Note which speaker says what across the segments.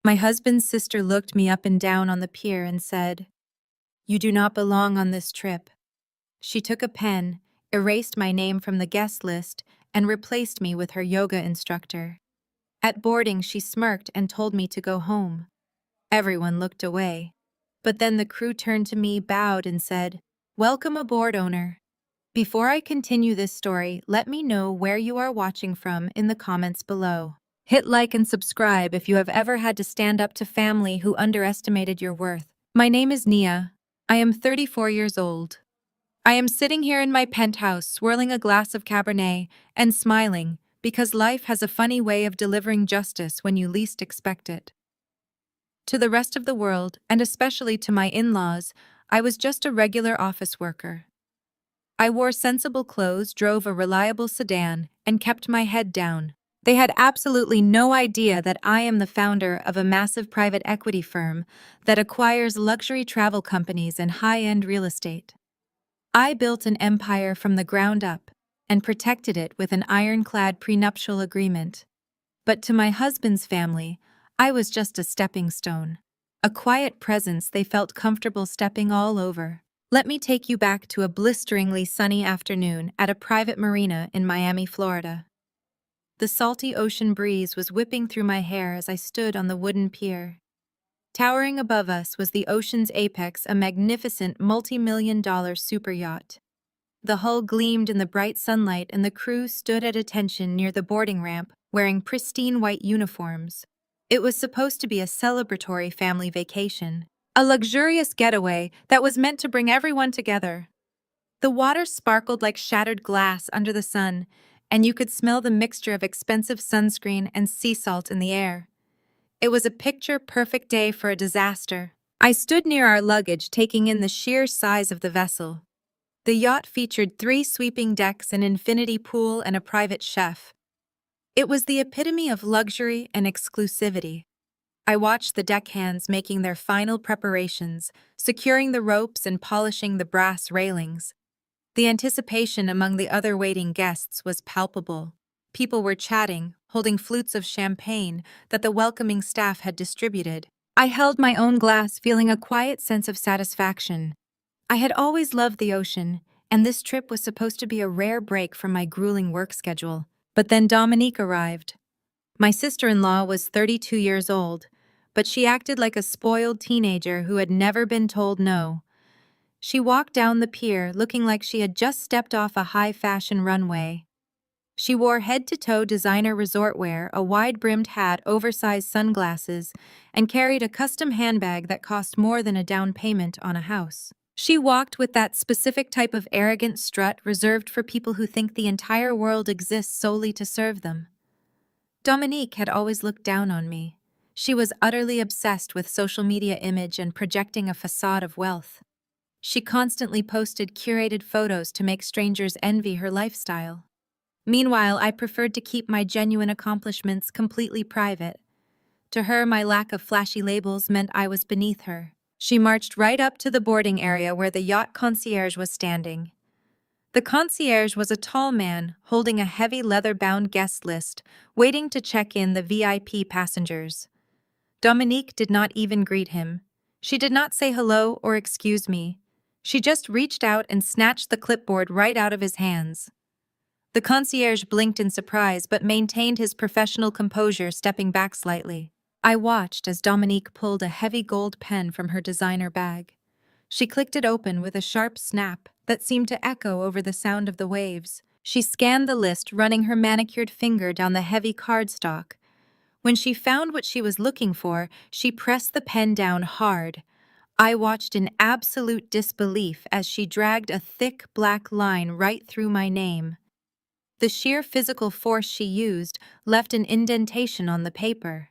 Speaker 1: My husband's sister looked me up and down on the pier and said, "You do not belong on this trip." She took a pen, erased my name from the guest list, and replaced me with her yoga instructor. At boarding, she smirked and told me to go home. Everyone looked away. But then the crew turned to me, bowed, and said, "Welcome aboard, owner." Before I continue this story, let me know where you are watching from in the comments below. Hit like and subscribe if you have ever had to stand up to family who underestimated your worth. My name is Nia. I am 34 years old. I am sitting here in my penthouse swirling a glass of Cabernet and smiling because life has a funny way of delivering justice when you least expect it. To the rest of the world, and especially to my in-laws, I was just a regular office worker. I wore sensible clothes, drove a reliable sedan, and kept my head down. They had absolutely no idea that I am the founder of a massive private equity firm that acquires luxury travel companies and high-end real estate. I built an empire from the ground up and protected it with an ironclad prenuptial agreement. But to my husband's family, I was just a stepping stone. A quiet presence they felt comfortable stepping all over. Let me take you back to a blisteringly sunny afternoon at a private marina in Miami, Florida. The salty ocean breeze was whipping through my hair as I stood on the wooden pier. Towering above us was the ocean's apex, a magnificent multi-million-dollar super yacht. The hull gleamed in the bright sunlight and the crew stood at attention near the boarding ramp, wearing pristine white uniforms. It was supposed to be a celebratory family vacation, a luxurious getaway that was meant to bring everyone together. The water sparkled like shattered glass under the sun, and you could smell the mixture of expensive sunscreen and sea salt in the air. It was a picture-perfect day for a disaster. I stood near our luggage, taking in the sheer size of the vessel. The yacht featured 3 sweeping decks, an infinity pool, and a private chef. It was the epitome of luxury and exclusivity. I watched the deckhands making their final preparations, securing the ropes and polishing the brass railings. The anticipation among the other waiting guests was palpable. People were chatting, holding flutes of champagne that the welcoming staff had distributed. I held my own glass, feeling a quiet sense of satisfaction. I had always loved the ocean, and this trip was supposed to be a rare break from my grueling work schedule. But then Dominique arrived. My sister-in-law was 32 years old, but she acted like a spoiled teenager who had never been told no. She walked down the pier looking like she had just stepped off a high-fashion runway. She wore head-to-toe designer resort wear, a wide-brimmed hat, oversized sunglasses, and carried a custom handbag that cost more than a down payment on a house. She walked with that specific type of arrogant strut reserved for people who think the entire world exists solely to serve them. Dominique had always looked down on me. She was utterly obsessed with social media image and projecting a facade of wealth. She constantly posted curated photos to make strangers envy her lifestyle. Meanwhile, I preferred to keep my genuine accomplishments completely private. To her, my lack of flashy labels meant I was beneath her. She marched right up to the boarding area where the yacht concierge was standing. The concierge was a tall man holding a heavy leather-bound guest list, waiting to check in the VIP passengers. Dominique did not even greet him. She did not say hello or excuse me. She just reached out and snatched the clipboard right out of his hands. The concierge blinked in surprise but maintained his professional composure, stepping back slightly. I watched as Dominique pulled a heavy gold pen from her designer bag. She clicked it open with a sharp snap that seemed to echo over the sound of the waves. She scanned the list, running her manicured finger down the heavy cardstock. When she found what she was looking for, she pressed the pen down hard. I watched in absolute disbelief as she dragged a thick black line right through my name. The sheer physical force she used left an indentation on the paper.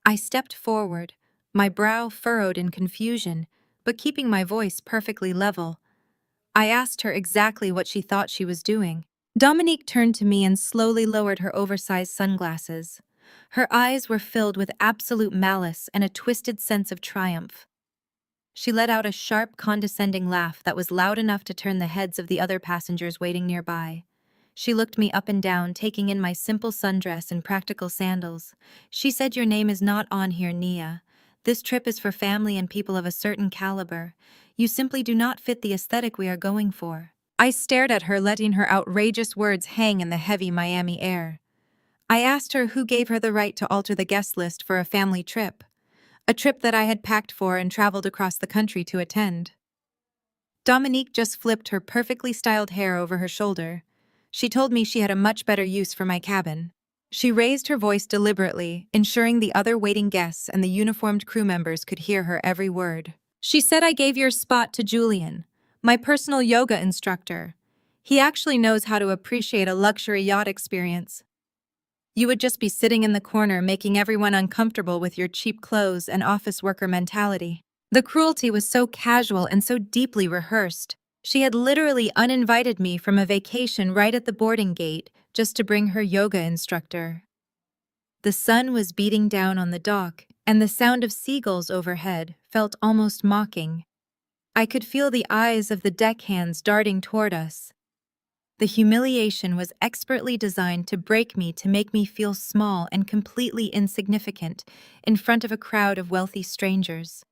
Speaker 1: I stepped forward, my brow furrowed in confusion, but keeping my voice perfectly level. I asked her exactly what she thought she was doing. Dominique turned to me and slowly lowered her oversized sunglasses. Her eyes were filled with absolute malice and a twisted sense of triumph. She let out a sharp, condescending laugh that was loud enough to turn the heads of the other passengers waiting nearby. She looked me up and down, taking in my simple sundress and practical sandals. She said, "Your name is not on here, Nia. This trip is for family and people of a certain caliber. You simply do not fit the aesthetic we are going for." I stared at her, letting her outrageous words hang in the heavy Miami air. I asked her who gave her the right to alter the guest list for a family trip. A trip that I had packed for and traveled across the country to attend. Dominique just flipped her perfectly styled hair over her shoulder. She told me she had a much better use for my cabin. She raised her voice deliberately, ensuring the other waiting guests and the uniformed crew members could hear her every word. "She said I gave your spot to Julian, my personal yoga instructor. He actually knows how to appreciate a luxury yacht experience. You would just be sitting in the corner making everyone uncomfortable with your cheap clothes and office worker mentality." The cruelty was so casual and so deeply rehearsed. She had literally uninvited me from a vacation right at the boarding gate just to bring her yoga instructor. The sun was beating down on the dock, and the sound of seagulls overhead felt almost mocking. I could feel the eyes of the deckhands darting toward us. The humiliation was expertly designed to break me, to make me feel small and completely insignificant in front of a crowd of wealthy strangers.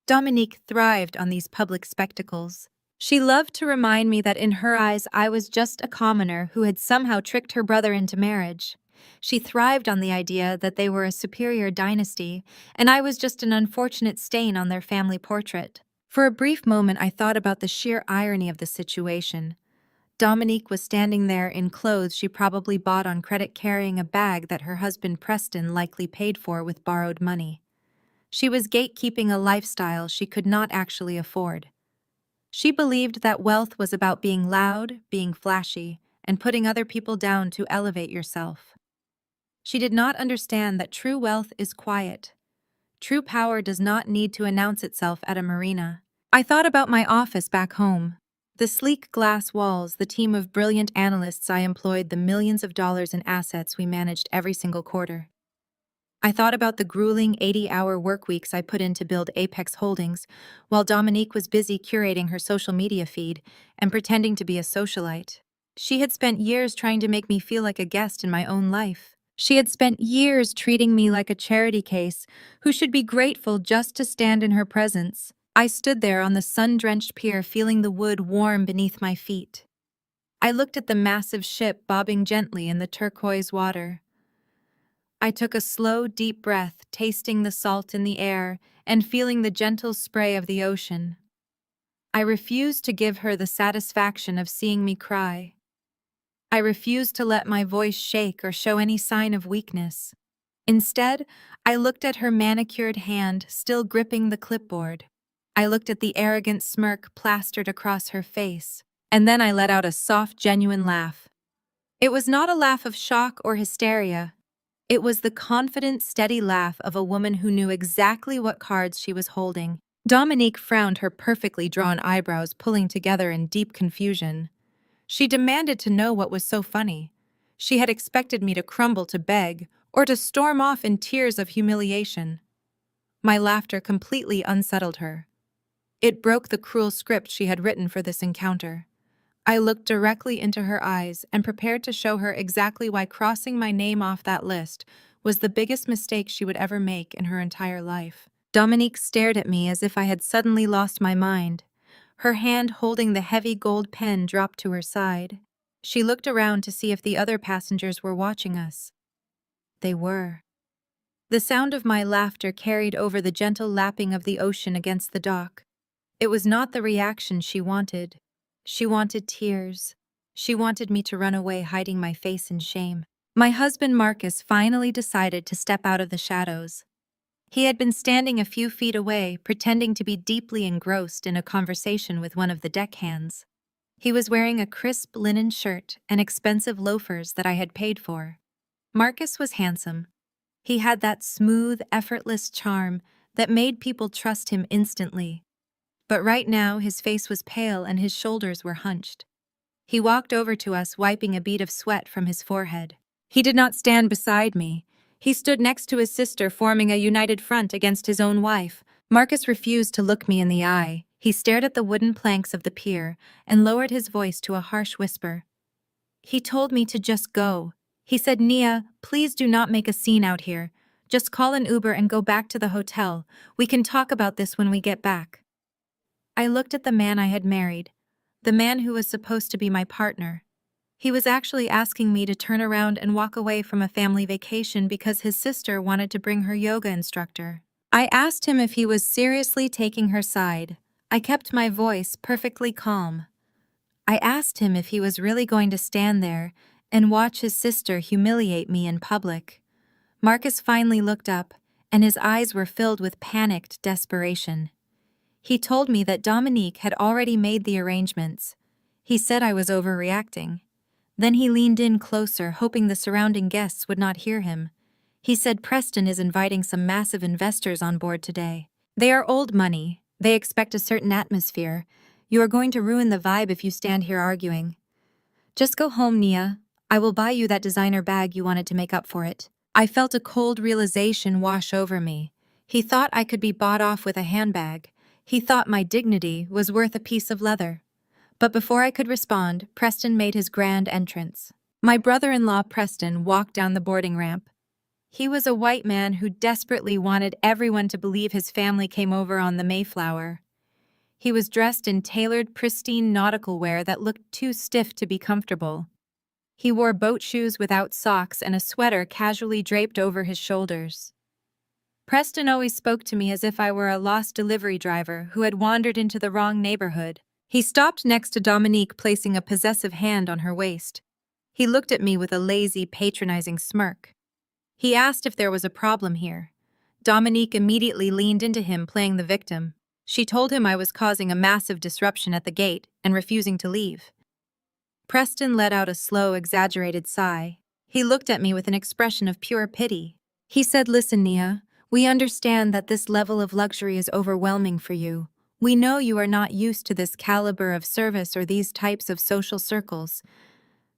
Speaker 1: Dominique thrived on these public spectacles. She loved to remind me that in her eyes I was just a commoner who had somehow tricked her brother into marriage. She thrived on the idea that they were a superior dynasty, and I was just an unfortunate stain on their family portrait. For a brief moment I thought about the sheer irony of the situation. Dominique was standing there in clothes she probably bought on credit, carrying a bag that her husband Preston likely paid for with borrowed money. She was gatekeeping a lifestyle she could not actually afford. She believed that wealth was about being loud, being flashy, and putting other people down to elevate yourself. She did not understand that true wealth is quiet. True power does not need to announce itself at a marina. I thought about my office back home. The sleek glass walls, the team of brilliant analysts I employed, the millions of dollars in assets we managed every single quarter. I thought about the grueling 80-hour work weeks I put in to build Apex Holdings, while Dominique was busy curating her social media feed and pretending to be a socialite. She had spent years trying to make me feel like a guest in my own life. She had spent years treating me like a charity case who should be grateful just to stand in her presence. I stood there on the sun-drenched pier, feeling the wood warm beneath my feet. I looked at the massive ship bobbing gently in the turquoise water. I took a slow, deep breath, tasting the salt in the air and feeling the gentle spray of the ocean. I refused to give her the satisfaction of seeing me cry. I refused to let my voice shake or show any sign of weakness. Instead, I looked at her manicured hand still gripping the clipboard. I looked at the arrogant smirk plastered across her face, and then I let out a soft, genuine laugh. It was not a laugh of shock or hysteria. It was the confident, steady laugh of a woman who knew exactly what cards she was holding. Dominique frowned, her perfectly drawn eyebrows pulling together in deep confusion. She demanded to know what was so funny. She had expected me to crumble, to beg, or to storm off in tears of humiliation. My laughter completely unsettled her. It broke the cruel script she had written for this encounter. I looked directly into her eyes and prepared to show her exactly why crossing my name off that list was the biggest mistake she would ever make in her entire life. Dominique stared at me as if I had suddenly lost my mind. Her hand holding the heavy gold pen dropped to her side. She looked around to see if the other passengers were watching us. They were. The sound of my laughter carried over the gentle lapping of the ocean against the dock. It was not the reaction she wanted. She wanted tears. She wanted me to run away, hiding my face in shame. My husband Marcus finally decided to step out of the shadows. He had been standing a few feet away, pretending to be deeply engrossed in a conversation with one of the deckhands. He was wearing a crisp linen shirt and expensive loafers that I had paid for. Marcus was handsome. He had that smooth, effortless charm that made people trust him instantly. But right now, his face was pale and his shoulders were hunched. He walked over to us, wiping a bead of sweat from his forehead. He did not stand beside me. He stood next to his sister, forming a united front against his own wife. Marcus refused to look me in the eye. He stared at the wooden planks of the pier and lowered his voice to a harsh whisper. He told me to just go. He said, Nia, please do not make a scene out here. Just call an Uber and go back to the hotel. We can talk about this when we get back. I looked at the man I had married, the man who was supposed to be my partner. He was actually asking me to turn around and walk away from a family vacation because his sister wanted to bring her yoga instructor. I asked him if he was seriously taking her side. I kept my voice perfectly calm. I asked him if he was really going to stand there and watch his sister humiliate me in public. Marcus finally looked up, and his eyes were filled with panicked desperation. He told me that Dominique had already made the arrangements. He said I was overreacting. Then he leaned in closer, hoping the surrounding guests would not hear him. He said Preston is inviting some massive investors on board today. They are old money. They expect a certain atmosphere. You are going to ruin the vibe if you stand here arguing. Just go home, Nia. I will buy you that designer bag you wanted to make up for it. I felt a cold realization wash over me. He thought I could be bought off with a handbag. He thought my dignity was worth a piece of leather. But before I could respond, Preston made his grand entrance. My brother-in-law Preston walked down the boarding ramp. He was a white man who desperately wanted everyone to believe his family came over on the Mayflower. He was dressed in tailored, pristine nautical wear that looked too stiff to be comfortable. He wore boat shoes without socks and a sweater casually draped over his shoulders. Preston always spoke to me as if I were a lost delivery driver who had wandered into the wrong neighborhood. He stopped next to Dominique, placing a possessive hand on her waist. He looked at me with a lazy, patronizing smirk. He asked if there was a problem here. Dominique immediately leaned into him, playing the victim. She told him I was causing a massive disruption at the gate and refusing to leave. Preston let out a slow, exaggerated sigh. He looked at me with an expression of pure pity. He said, Listen, Nia, we understand that this level of luxury is overwhelming for you. We know you are not used to this caliber of service or these types of social circles.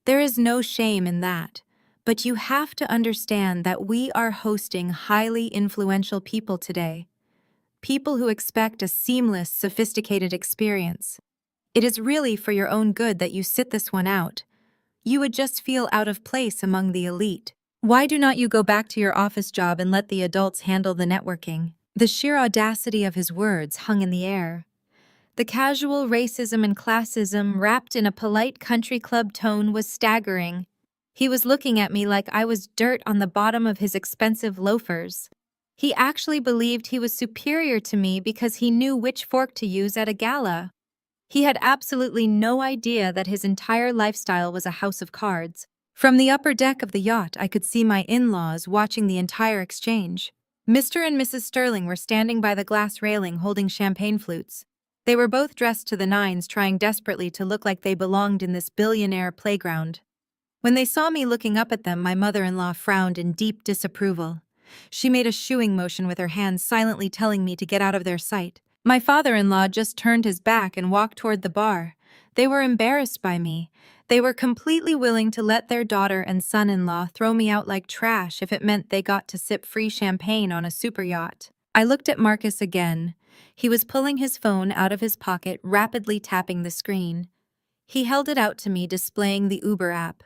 Speaker 1: There is no shame in that, but you have to understand that we are hosting highly influential people today. People who expect a seamless, sophisticated experience. It is really for your own good that you sit this one out. You would just feel out of place among the elite. Why do not you go back to your office job and let the adults handle the networking? The sheer audacity of his words hung in the air. The casual racism and classism wrapped in a polite country club tone was staggering. He was looking at me like I was dirt on the bottom of his expensive loafers. He actually believed he was superior to me because he knew which fork to use at a gala. He had absolutely no idea that his entire lifestyle was a house of cards. From the upper deck of the yacht, I could see my in-laws watching the entire exchange. Mr. and Mrs. Sterling were standing by the glass railing holding champagne flutes. They were both dressed to the nines, trying desperately to look like they belonged in this billionaire playground. When they saw me looking up at them, my mother-in-law frowned in deep disapproval. She made a shooing motion with her hands, silently telling me to get out of their sight. My father-in-law just turned his back and walked toward the bar. They were embarrassed by me. They were completely willing to let their daughter and son-in-law throw me out like trash if it meant they got to sip free champagne on a super yacht. I looked at Marcus again. He was pulling his phone out of his pocket, rapidly tapping the screen. He held it out to me, displaying the Uber app.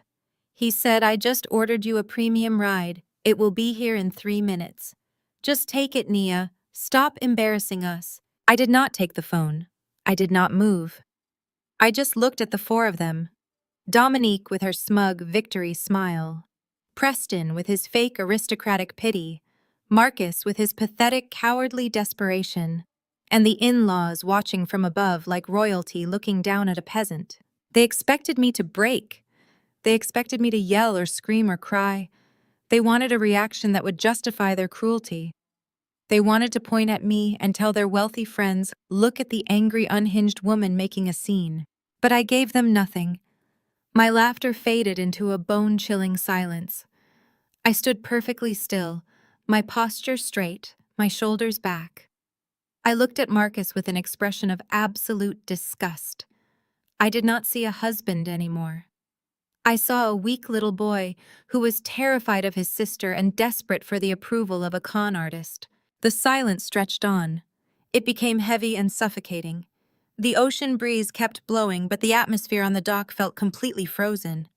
Speaker 1: He said, I just ordered you a premium ride. It will be here in 3 minutes. Just take it, Nia. Stop embarrassing us. I did not take the phone. I did not move. I just looked at the four of them. Dominique with her smug victory smile. Preston with his fake aristocratic pity. Marcus with his pathetic cowardly desperation. And the in-laws watching from above like royalty looking down at a peasant. They expected me to break. They expected me to yell or scream or cry. They wanted a reaction that would justify their cruelty. They wanted to point at me and tell their wealthy friends, look at the angry, unhinged woman making a scene. But I gave them nothing. My laughter faded into a bone-chilling silence. I stood perfectly still, my posture straight, my shoulders back. I looked at Marcus with an expression of absolute disgust. I did not see a husband anymore. I saw a weak little boy who was terrified of his sister and desperate for the approval of a con artist. The silence stretched on. It became heavy and suffocating. The ocean breeze kept blowing, but the atmosphere on the dock felt completely frozen.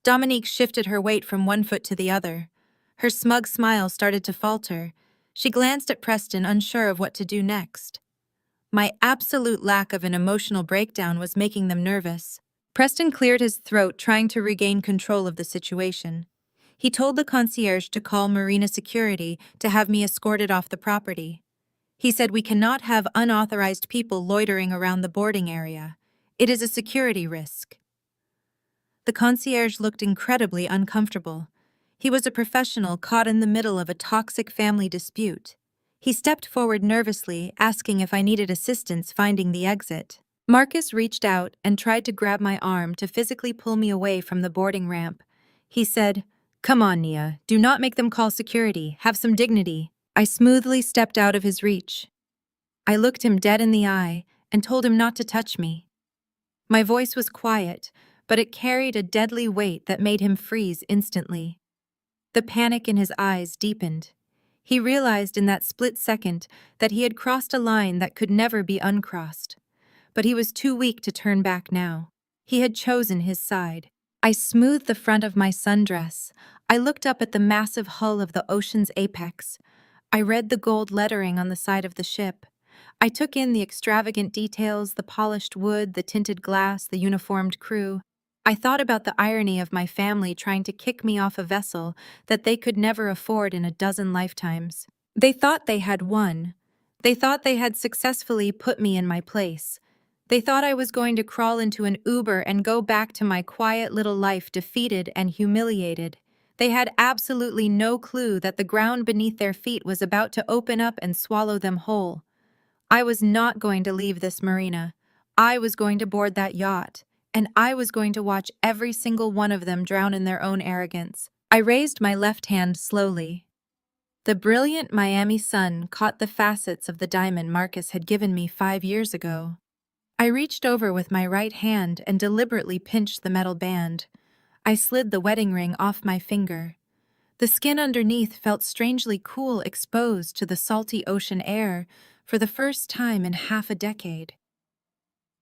Speaker 1: Dominique shifted her weight from one foot to the other. Her smug smile started to falter. She glanced at Preston, unsure of what to do next. My absolute lack of an emotional breakdown was making them nervous. Preston cleared his throat, trying to regain control of the situation. He told the concierge to call Marina Security to have me escorted off the property. He said we cannot have unauthorized people loitering around the boarding area. It is a security risk. The concierge looked incredibly uncomfortable. He was a professional caught in the middle of a toxic family dispute. He stepped forward nervously, asking if I needed assistance finding the exit. Marcus reached out and tried to grab my arm to physically pull me away from the boarding ramp. He said, "Come on, Nia, do not make them call security. Have some dignity." I smoothly stepped out of his reach. I looked him dead in the eye and told him not to touch me. My voice was quiet, but it carried a deadly weight that made him freeze instantly. The panic in his eyes deepened. He realized in that split second that he had crossed a line that could never be uncrossed. But he was too weak to turn back now. He had chosen his side. I smoothed the front of my sundress. I looked up at the massive hull of the ocean's apex. I read the gold lettering on the side of the ship. I took in the extravagant details, the polished wood, the tinted glass, the uniformed crew. I thought about the irony of my family trying to kick me off a vessel that they could never afford in a dozen lifetimes. They thought they had won. They thought they had successfully put me in my place. They thought I was going to crawl into an Uber and go back to my quiet little life defeated and humiliated. They had absolutely no clue that the ground beneath their feet was about to open up and swallow them whole. I was not going to leave this marina. I was going to board that yacht, and I was going to watch every single one of them drown in their own arrogance. I raised my left hand slowly. The brilliant Miami sun caught the facets of the diamond Marcus had given me 5 years ago. I reached over with my right hand and deliberately pinched the metal band. I slid the wedding ring off my finger. The skin underneath felt strangely cool, exposed to the salty ocean air for the first time in half a decade.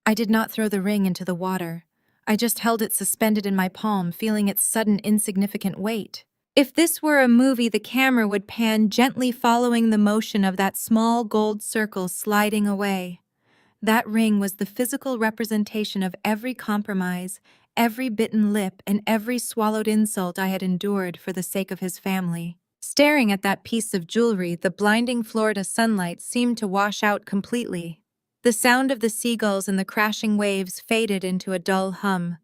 Speaker 1: I did not throw the ring into the water. I just held it suspended in my palm, feeling its sudden insignificant weight. If this were a movie, the camera would pan gently, following the motion of that small gold circle sliding away. That ring was the physical representation of every compromise, every bitten lip, and every swallowed insult I had endured for the sake of his family. Staring at that piece of jewelry, the blinding Florida sunlight seemed to wash out completely. The sound of the seagulls and the crashing waves faded into a dull hum.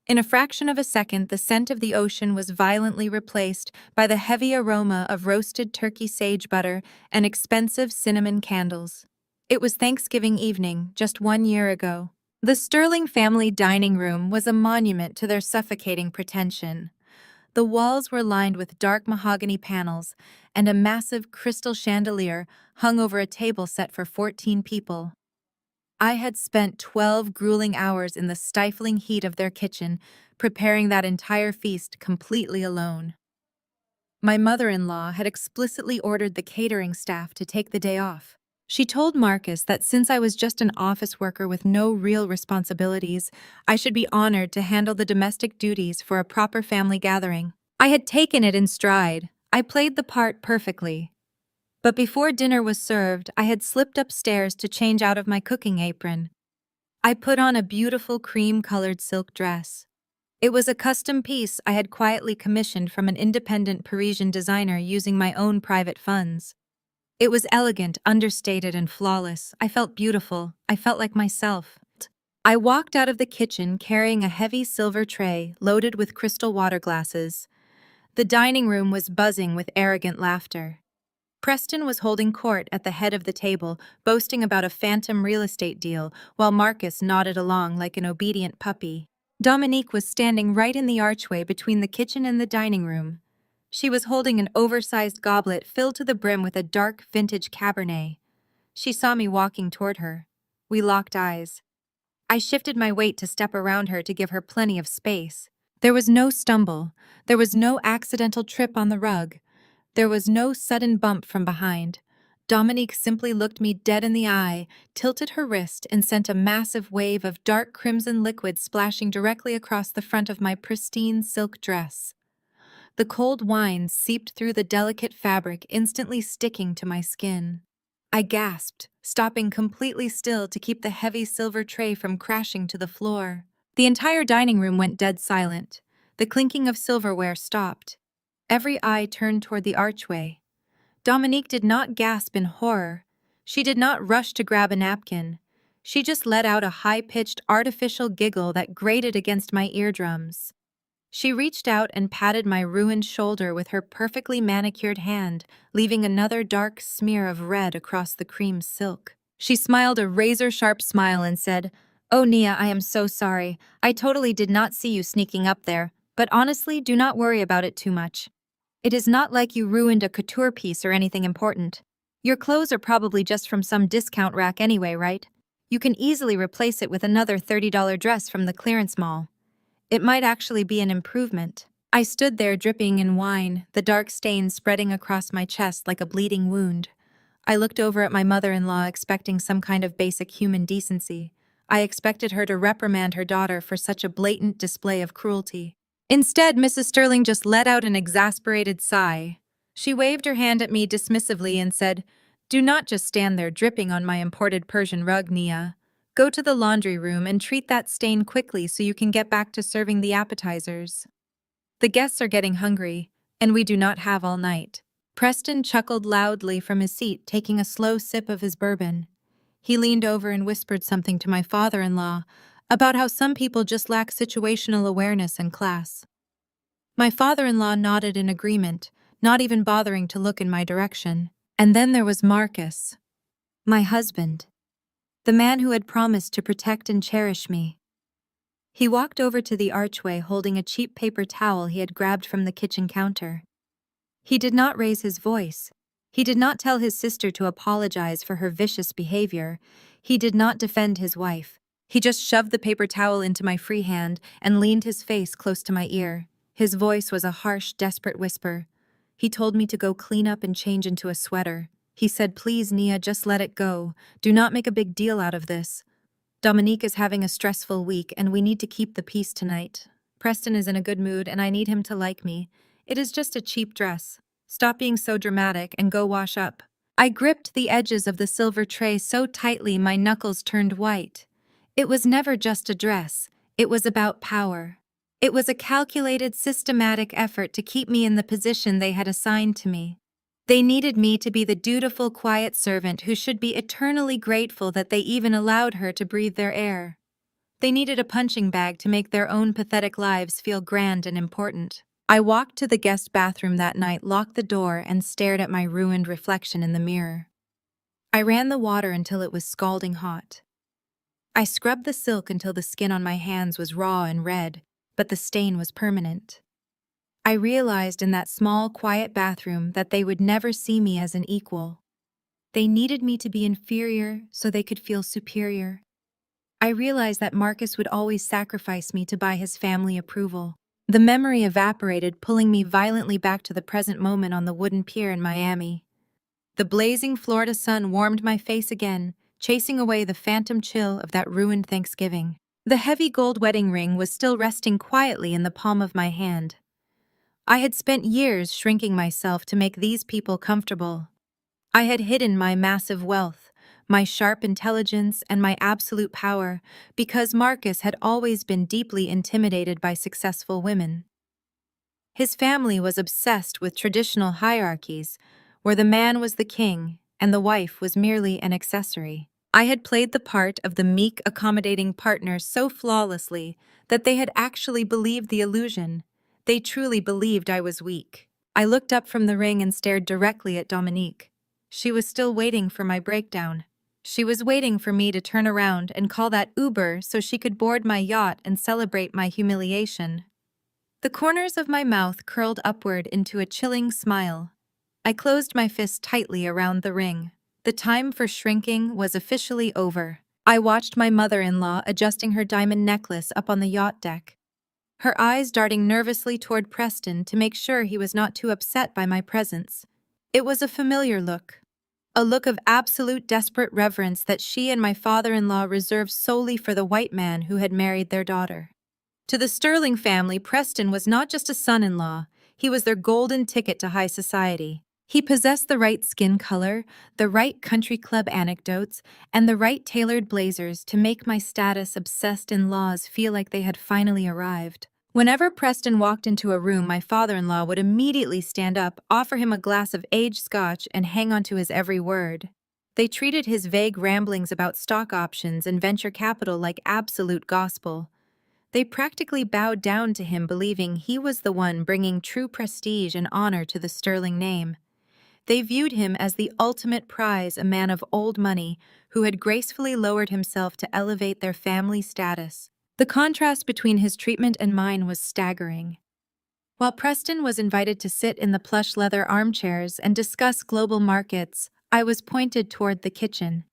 Speaker 1: In a fraction of a second, the scent of the ocean was violently replaced by the heavy aroma of roasted turkey sage butter and expensive cinnamon candles. It was Thanksgiving evening, just 1 year ago. The Sterling family dining room was a monument to their suffocating pretension. The walls were lined with dark mahogany panels, and a massive crystal chandelier hung over a table set for 14 people. I had spent 12 grueling hours in the stifling heat of their kitchen, preparing that entire feast completely alone. My mother-in-law had explicitly ordered the catering staff to take the day off. She told Marcus that since I was just an office worker with no real responsibilities, I should be honored to handle the domestic duties for a proper family gathering. I had taken it in stride. I played the part perfectly. But before dinner was served, I had slipped upstairs to change out of my cooking apron. I put on a beautiful cream-colored silk dress. It was a custom piece I had quietly commissioned from an independent Parisian designer using my own private funds. It was elegant, understated, and flawless. I felt beautiful. I felt like myself. I walked out of the kitchen carrying a heavy silver tray loaded with crystal water glasses. The dining room was buzzing with arrogant laughter. Preston was holding court at the head of the table, boasting about a phantom real estate deal, while Marcus nodded along like an obedient puppy. Dominique was standing right in the archway between the kitchen and the dining room. She was holding an oversized goblet filled to the brim with a dark vintage Cabernet. She saw me walking toward her. We locked eyes. I shifted my weight to step around her to give her plenty of space. There was no stumble. There was no accidental trip on the rug. There was no sudden bump from behind. Dominique simply looked me dead in the eye, tilted her wrist, and sent a massive wave of dark crimson liquid splashing directly across the front of my pristine silk dress. The cold wine seeped through the delicate fabric, instantly sticking to my skin. I gasped, stopping completely still to keep the heavy silver tray from crashing to the floor. The entire dining room went dead silent. The clinking of silverware stopped. Every eye turned toward the archway. Dominique did not gasp in horror. She did not rush to grab a napkin. She just let out a high-pitched, artificial giggle that grated against my eardrums. She reached out and patted my ruined shoulder with her perfectly manicured hand, leaving another dark smear of red across the cream silk. She smiled a razor-sharp smile and said, "Oh, Nia, I am so sorry. I totally did not see you sneaking up there, but honestly, do not worry about it too much. It is not like you ruined a couture piece or anything important. Your clothes are probably just from some discount rack anyway, right? You can easily replace it with another $30 dress from the clearance mall. It might actually be an improvement." I stood there dripping in wine, the dark stains spreading across my chest like a bleeding wound. I looked over at my mother-in-law expecting some kind of basic human decency. I expected her to reprimand her daughter for such a blatant display of cruelty. Instead, Mrs. Sterling just let out an exasperated sigh. She waved her hand at me dismissively and said, "Do not just stand there dripping on my imported Persian rug, Nia. Go to the laundry room and treat that stain quickly so you can get back to serving the appetizers. The guests are getting hungry, and we do not have all night." Preston chuckled loudly from his seat, taking a slow sip of his bourbon. He leaned over and whispered something to my father-in-law about how some people just lack situational awareness and class. My father-in-law nodded in agreement, not even bothering to look in my direction. And then there was Marcus, my husband, the man who had promised to protect and cherish me. He walked over to the archway holding a cheap paper towel he had grabbed from the kitchen counter. He did not raise his voice. He did not tell his sister to apologize for her vicious behavior. He did not defend his wife. He just shoved the paper towel into my free hand and leaned his face close to my ear. His voice was a harsh, desperate whisper. He told me to go clean up and change into a sweater. He said, "Please, Nia, just let it go. Do not make a big deal out of this. Dominique is having a stressful week and we need to keep the peace tonight. Preston is in a good mood and I need him to like me. It is just a cheap dress. Stop being so dramatic and go wash up." I gripped the edges of the silver tray so tightly my knuckles turned white. It was never just a dress. It was about power. It was a calculated, systematic effort to keep me in the position they had assigned to me. They needed me to be the dutiful, quiet servant who should be eternally grateful that they even allowed her to breathe their air. They needed a punching bag to make their own pathetic lives feel grand and important. I walked to the guest bathroom that night, locked the door, and stared at my ruined reflection in the mirror. I ran the water until it was scalding hot. I scrubbed the silk until the skin on my hands was raw and red, but the stain was permanent. I realized in that small, quiet bathroom that they would never see me as an equal. They needed me to be inferior so they could feel superior. I realized that Marcus would always sacrifice me to buy his family approval. The memory evaporated, pulling me violently back to the present moment on the wooden pier in Miami. The blazing Florida sun warmed my face again, chasing away the phantom chill of that ruined Thanksgiving. The heavy gold wedding ring was still resting quietly in the palm of my hand. I had spent years shrinking myself to make these people comfortable. I had hidden my massive wealth, my sharp intelligence, and my absolute power because Marcus had always been deeply intimidated by successful women. His family was obsessed with traditional hierarchies, where the man was the king and the wife was merely an accessory. I had played the part of the meek, accommodating partner so flawlessly that they had actually believed the illusion. They truly believed I was weak. I looked up from the ring and stared directly at Dominique. She was still waiting for my breakdown. She was waiting for me to turn around and call that Uber so she could board my yacht and celebrate my humiliation. The corners of my mouth curled upward into a chilling smile. I closed my fist tightly around the ring. The time for shrinking was officially over. I watched my mother-in-law adjusting her diamond necklace up on the yacht deck, her eyes darting nervously toward Preston to make sure he was not too upset by my presence. It was a familiar look. a look of absolute desperate reverence that she and my father-in-law reserved solely for the white man who had married their daughter. To the Sterling family, Preston was not just a son-in-law, he was their golden ticket to high society. He possessed the right skin color, the right country club anecdotes, and the right tailored blazers to make my status-obsessed in-laws feel like they had finally arrived. Whenever Preston walked into a room, my father-in-law would immediately stand up, offer him a glass of aged scotch, and hang on to his every word. They treated his vague ramblings about stock options and venture capital like absolute gospel. They practically bowed down to him, believing he was the one bringing true prestige and honor to the Sterling name. They viewed him as the ultimate prize, a man of old money who had gracefully lowered himself to elevate their family status. The contrast between his treatment and mine was staggering. While Preston was invited to sit in the plush leather armchairs and discuss global markets, I was pointed toward the kitchen.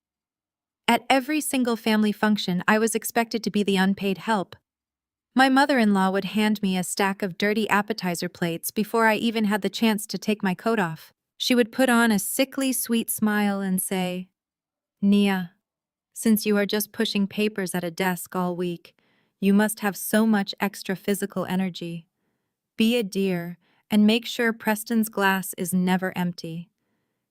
Speaker 1: At every single family function, I was expected to be the unpaid help. My mother-in-law would hand me a stack of dirty appetizer plates before I even had the chance to take my coat off. She would put on a sickly sweet smile and say, "Nia, since you are just pushing papers at a desk all week, you must have so much extra physical energy. Be a dear and make sure Preston's glass is never empty.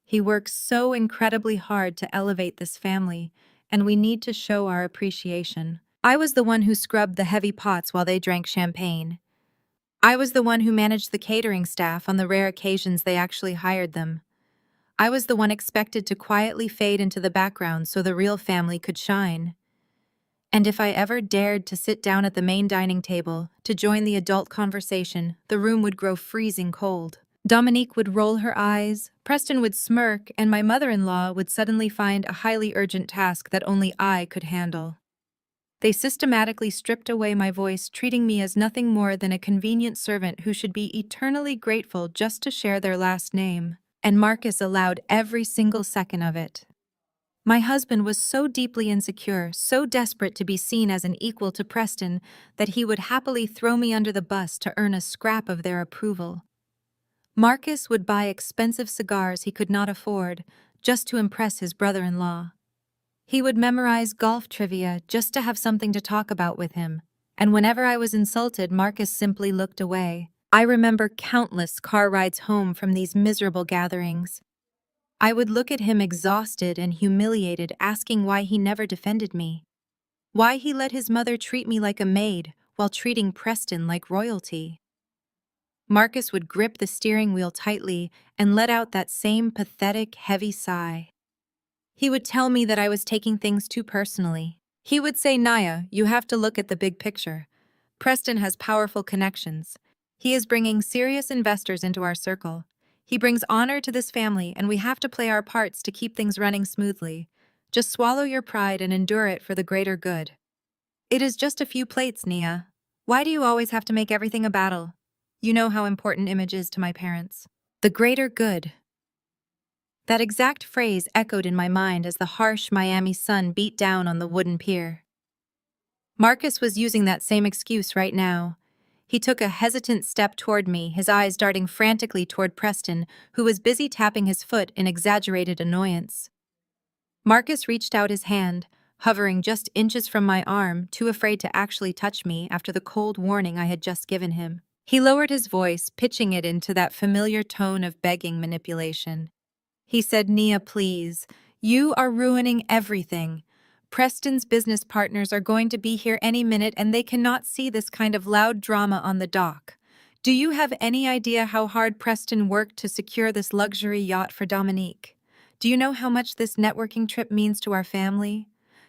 Speaker 1: He works so incredibly hard to elevate this family, and we need to show our appreciation." I was the one who scrubbed the heavy pots while they drank champagne. I was the one who managed the catering staff on the rare occasions they actually hired them. I was the one expected to quietly fade into the background so the real family could shine. And if I ever dared to sit down at the main dining table to join the adult conversation, the room would grow freezing cold. Dominique would roll her eyes, Preston would smirk, and my mother-in-law would suddenly find a highly urgent task that only I could handle. They systematically stripped away my voice, treating me as nothing more than a convenient servant who should be eternally grateful just to share their last name. And Marcus allowed every single second of it. My husband was so deeply insecure, so desperate to be seen as an equal to Preston, that he would happily throw me under the bus to earn a scrap of their approval. Marcus would buy expensive cigars he could not afford just to impress his brother-in-law. He would memorize golf trivia just to have something to talk about with him, and whenever I was insulted, Marcus simply looked away. I remember countless car rides home from these miserable gatherings. I would look at him exhausted and humiliated, asking why he never defended me. Why he let his mother treat me like a maid while treating Preston like royalty. Marcus would grip the steering wheel tightly and let out that same pathetic, heavy sigh. He would tell me that I was taking things too personally. He would say, "Naya, you have to look at the big picture. Preston has powerful connections. He is bringing serious investors into our circle. He brings honor to this family, and we have to play our parts to keep things running smoothly. Just swallow your pride and endure it for the greater good." It is just a few plates, Nia. Why do you always have to make everything a battle? You know how important image is to my parents. The greater good. That exact phrase echoed in my mind as the harsh Miami sun beat down on the wooden pier. Marcus was using that same excuse right now. He took a hesitant step toward me, his eyes darting frantically toward Preston, who was busy tapping his foot in exaggerated annoyance. Marcus reached out his hand, hovering just inches from my arm, too afraid to actually touch me after the cold warning I had just given him. He lowered his voice, pitching it into that familiar tone of begging manipulation. He said, "Nia, please. You are ruining everything. Preston's business partners are going to be here any minute and they cannot see this kind of loud drama on the dock. Do you have any idea how hard Preston worked to secure this luxury yacht for Dominique? Do you know how much this networking trip means to our family?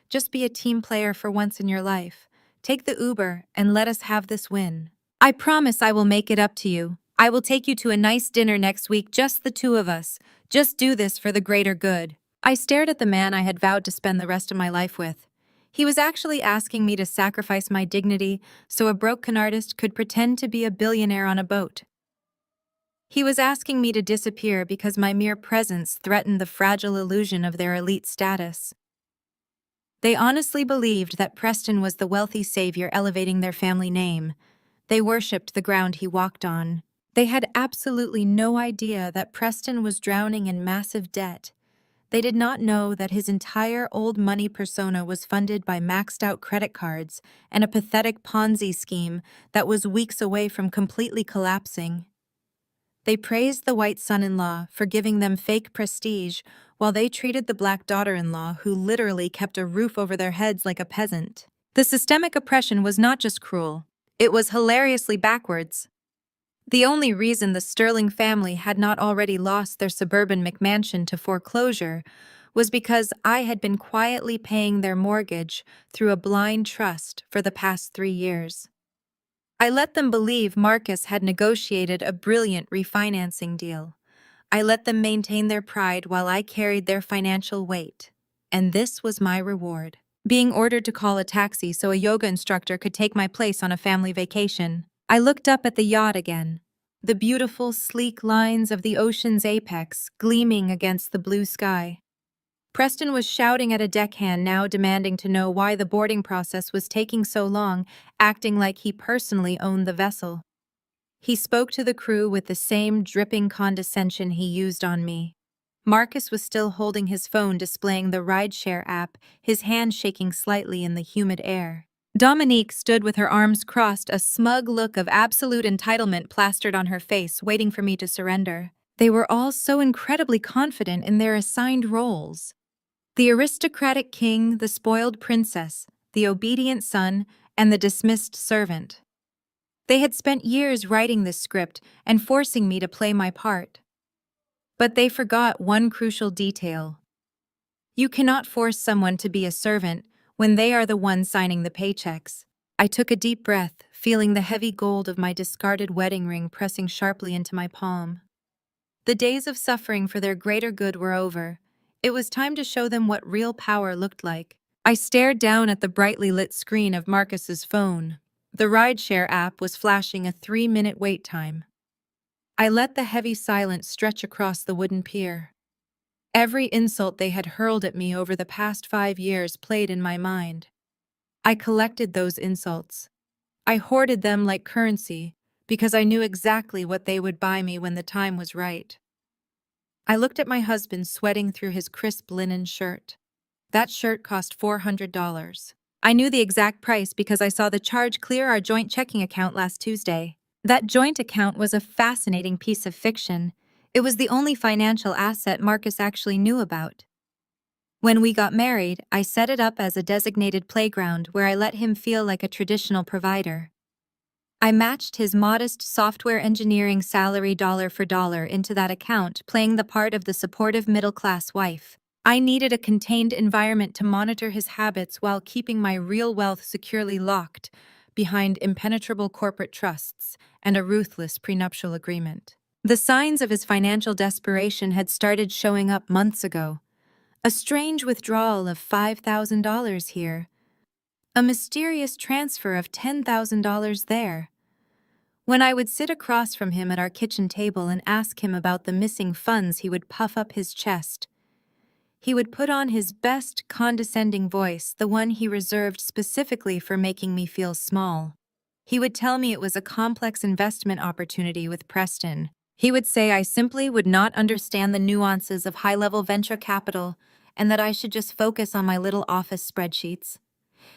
Speaker 1: Just be a team player for once in your life. Take the Uber and let us have this win. I promise I will make it up to you. I will take you to a nice dinner next week, just the two of us. Just do this for the greater good." I stared at the man I had vowed to spend the rest of my life with. He was actually asking me to sacrifice my dignity so a broken artist could pretend to be a billionaire on a boat. He was asking me to disappear because my mere presence threatened the fragile illusion of their elite status. They honestly believed that Preston was the wealthy savior elevating their family name. They worshipped the ground he walked on. They had absolutely no idea that Preston was drowning in massive debt. They did not know that his entire old money persona was funded by maxed-out credit cards and a pathetic Ponzi scheme that was weeks away from completely collapsing. They praised the white son-in-law for giving them fake prestige, while they treated the black daughter-in-law who literally kept a roof over their heads like a peasant. The systemic oppression was not just cruel, it was hilariously backwards. The only reason the Sterling family had not already lost their suburban McMansion to foreclosure was because I had been quietly paying their mortgage through a blind trust for the past 3 years. I let them believe Marcus had negotiated a brilliant refinancing deal. I let them maintain their pride while I carried their financial weight. And this was my reward: being ordered to call a taxi so a yoga instructor could take my place on a family vacation. I looked up at the yacht again, the beautiful, sleek lines of the ocean's apex gleaming against the blue sky. Preston was shouting at a deckhand now, demanding to know why the boarding process was taking so long, acting like he personally owned the vessel. He spoke to the crew with the same dripping condescension he used on me. Marcus was still holding his phone, displaying the rideshare app, his hand shaking slightly in the humid air. Dominique stood with her arms crossed, a smug look of absolute entitlement plastered on her face, waiting for me to surrender. They were all so incredibly confident in their assigned roles. The aristocratic king, the spoiled princess, the obedient son, and the dismissed servant. They had spent years writing this script and forcing me to play my part. But they forgot one crucial detail. You cannot force someone to be a servant when they are the one signing the paychecks. I took a deep breath, feeling the heavy gold of my discarded wedding ring pressing sharply into my palm. The days of suffering for their greater good were over. It was time to show them what real power looked like. I stared down at the brightly lit screen of Marcus's phone. The rideshare app was flashing a 3-minute wait time. I let the heavy silence stretch across the wooden pier. Every insult they had hurled at me over the past 5 years played in my mind. I collected those insults. I hoarded them like currency because I knew exactly what they would buy me when the time was right. I looked at my husband sweating through his crisp linen shirt. That shirt cost $400. I knew the exact price because I saw the charge clear our joint checking account last Tuesday. That joint account was a fascinating piece of fiction. It was the only financial asset Marcus actually knew about. When we got married, I set it up as a designated playground where I let him feel like a traditional provider. I matched his modest software engineering salary dollar for dollar into that account, playing the part of the supportive middle-class wife. I needed a contained environment to monitor his habits while keeping my real wealth securely locked behind impenetrable corporate trusts and a ruthless prenuptial agreement. The signs of his financial desperation had started showing up months ago. A strange withdrawal of $5,000 here. A mysterious transfer of $10,000 there. When I would sit across from him at our kitchen table and ask him about the missing funds, he would puff up his chest. He would put on his best condescending voice, the one he reserved specifically for making me feel small. He would tell me it was a complex investment opportunity with Preston. He would say I simply would not understand the nuances of high-level venture capital and that I should just focus on my little office spreadsheets.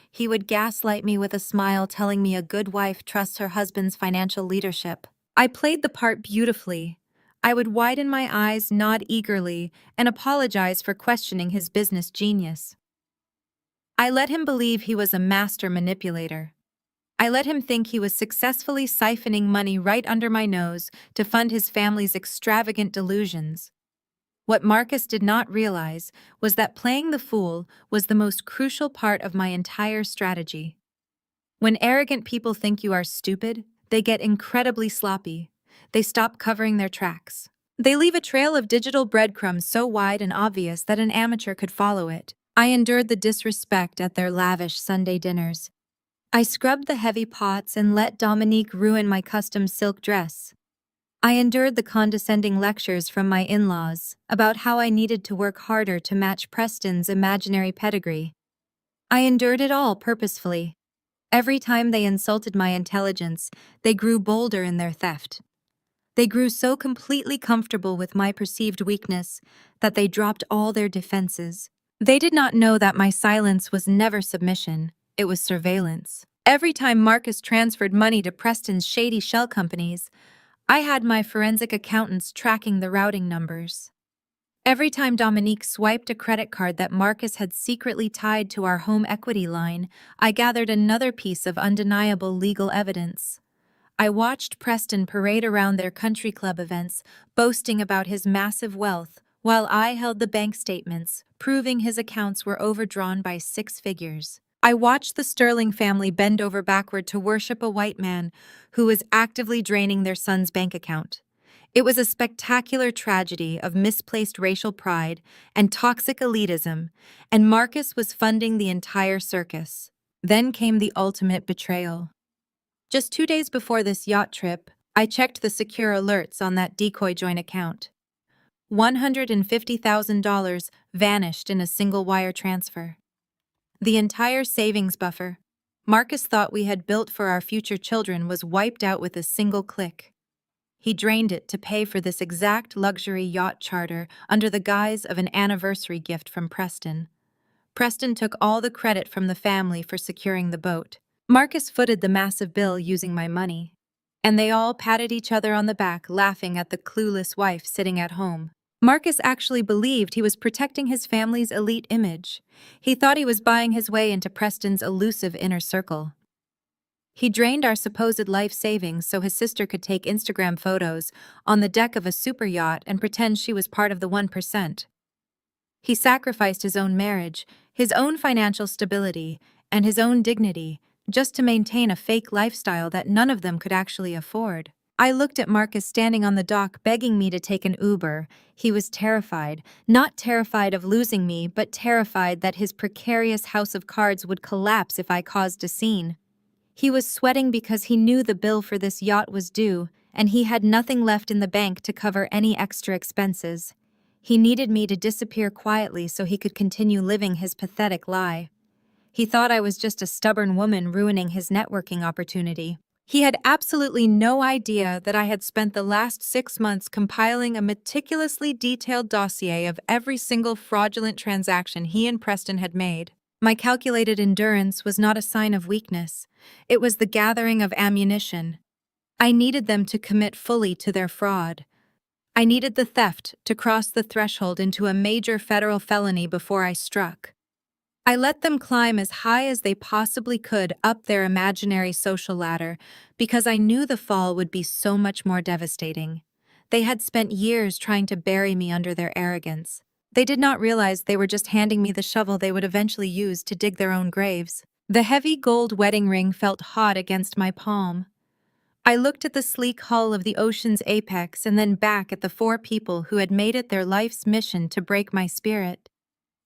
Speaker 1: He would gaslight me with a smile, telling me a good wife trusts her husband's financial leadership. I played the part beautifully. I would widen my eyes, nod eagerly, and apologize for questioning his business genius. I let him believe he was a master manipulator. I let him think he was successfully siphoning money right under my nose to fund his family's extravagant delusions. What Marcus did not realize was that playing the fool was the most crucial part of my entire strategy. When arrogant people think you are stupid, they get incredibly sloppy. They stop covering their tracks. They leave a trail of digital breadcrumbs so wide and obvious that an amateur could follow it. I endured the disrespect at their lavish Sunday dinners. I scrubbed the heavy pots and let Dominique ruin my custom silk dress. I endured the condescending lectures from my in-laws about how I needed to work harder to match Preston's imaginary pedigree. I endured it all purposefully. Every time they insulted my intelligence, they grew bolder in their theft. They grew so completely comfortable with my perceived weakness that they dropped all their defenses. They did not know that my silence was never submission, it was surveillance. Every time Marcus transferred money to Preston's shady shell companies, I had my forensic accountants tracking the routing numbers. Every time Dominique swiped a credit card that Marcus had secretly tied to our home equity line, I gathered another piece of undeniable legal evidence. I watched Preston parade around their country club events, boasting about his massive wealth, while I held the bank statements, proving his accounts were overdrawn by 6 figures. I watched the Sterling family bend over backward to worship a white man who was actively draining their son's bank account. It was a spectacular tragedy of misplaced racial pride and toxic elitism, and Marcus was funding the entire circus. Then came the ultimate betrayal. Just 2 days before this yacht trip, I checked the secure alerts on that decoy joint account. $150,000 vanished in a single wire transfer. The entire savings buffer Marcus thought we had built for our future children was wiped out with a single click. He drained it to pay for this exact luxury yacht charter under the guise of an anniversary gift from Preston. Preston took all the credit from the family for securing the boat. Marcus footed the massive bill using my money, and they all patted each other on the back, laughing at the clueless wife sitting at home. Marcus actually believed he was protecting his family's elite image. He thought he was buying his way into Preston's elusive inner circle. He drained our supposed life savings so his sister could take Instagram photos on the deck of a super yacht and pretend she was part of the 1%. He sacrificed his own marriage, his own financial stability, and his own dignity just to maintain a fake lifestyle that none of them could actually afford. I looked at Marcus standing on the dock begging me to take an Uber. He was terrified, not terrified of losing me, but terrified that his precarious house of cards would collapse if I caused a scene. He was sweating because he knew the bill for this yacht was due, and he had nothing left in the bank to cover any extra expenses. He needed me to disappear quietly so he could continue living his pathetic lie. He thought I was just a stubborn woman ruining his networking opportunity. He had absolutely no idea that I had spent the last 6 months compiling a meticulously detailed dossier of every single fraudulent transaction he and Preston had made. My calculated endurance was not a sign of weakness. It was the gathering of ammunition. I needed them to commit fully to their fraud. I needed the theft to cross the threshold into a major federal felony before I struck. I let them climb as high as they possibly could up their imaginary social ladder because I knew the fall would be so much more devastating. They had spent years trying to bury me under their arrogance. They did not realize they were just handing me the shovel they would eventually use to dig their own graves. The heavy gold wedding ring felt hot against my palm. I looked at the sleek hull of the ocean's apex and then back at the 4 people who had made it their life's mission to break my spirit.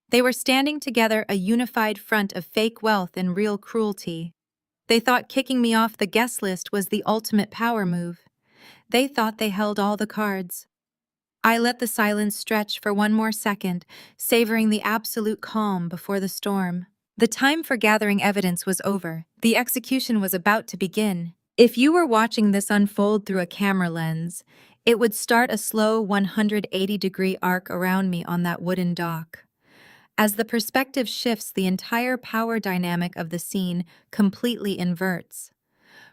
Speaker 1: They were standing together, a unified front of fake wealth and real cruelty. They thought kicking me off the guest list was the ultimate power move. They thought they held all the cards. I let the silence stretch for one more second, savoring the absolute calm before the storm. The time for gathering evidence was over. The execution was about to begin. If you were watching this unfold through a camera lens, it would start a slow 180-degree arc around me on that wooden dock. As the perspective shifts, the entire power dynamic of the scene completely inverts.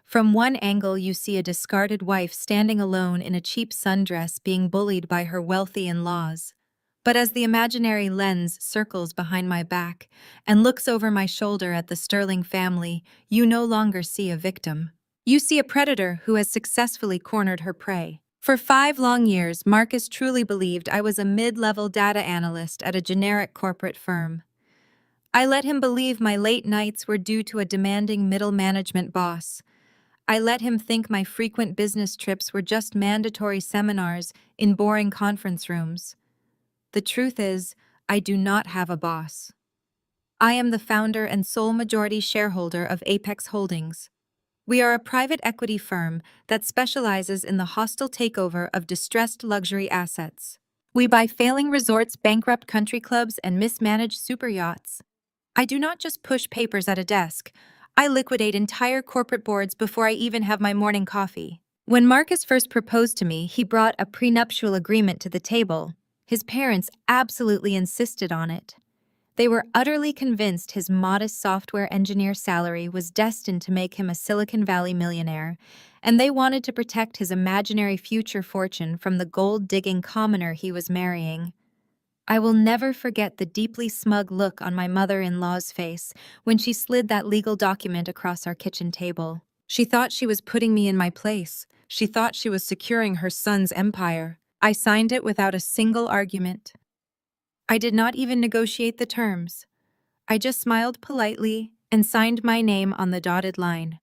Speaker 1: From one angle, you see a discarded wife standing alone in a cheap sundress being bullied by her wealthy in-laws. But as the imaginary lens circles behind my back and looks over my shoulder at the Sterling family, you no longer see a victim. You see a predator who has successfully cornered her prey. For 5 long years, Marcus truly believed I was a mid-level data analyst at a generic corporate firm. I let him believe my late nights were due to a demanding middle management boss. I let him think my frequent business trips were just mandatory seminars in boring conference rooms. The truth is, I do not have a boss. I am the founder and sole majority shareholder of Apex Holdings. We are a private equity firm that specializes in the hostile takeover of distressed luxury assets. We buy failing resorts, bankrupt country clubs, and mismanaged super yachts. I do not just push papers at a desk. I liquidate entire corporate boards before I even have my morning coffee. When Marcus first proposed to me, he brought a prenuptial agreement to the table. His parents absolutely insisted on it. They were utterly convinced his modest software engineer salary was destined to make him a Silicon Valley millionaire, and they wanted to protect his imaginary future fortune from the gold-digging commoner he was marrying. I will never forget the deeply smug look on my mother-in-law's face when she slid that legal document across our kitchen table. She thought she was putting me in my place. She thought she was securing her son's empire. I signed it without a single argument. I did not even negotiate the terms. I just smiled politely and signed my name on the dotted line.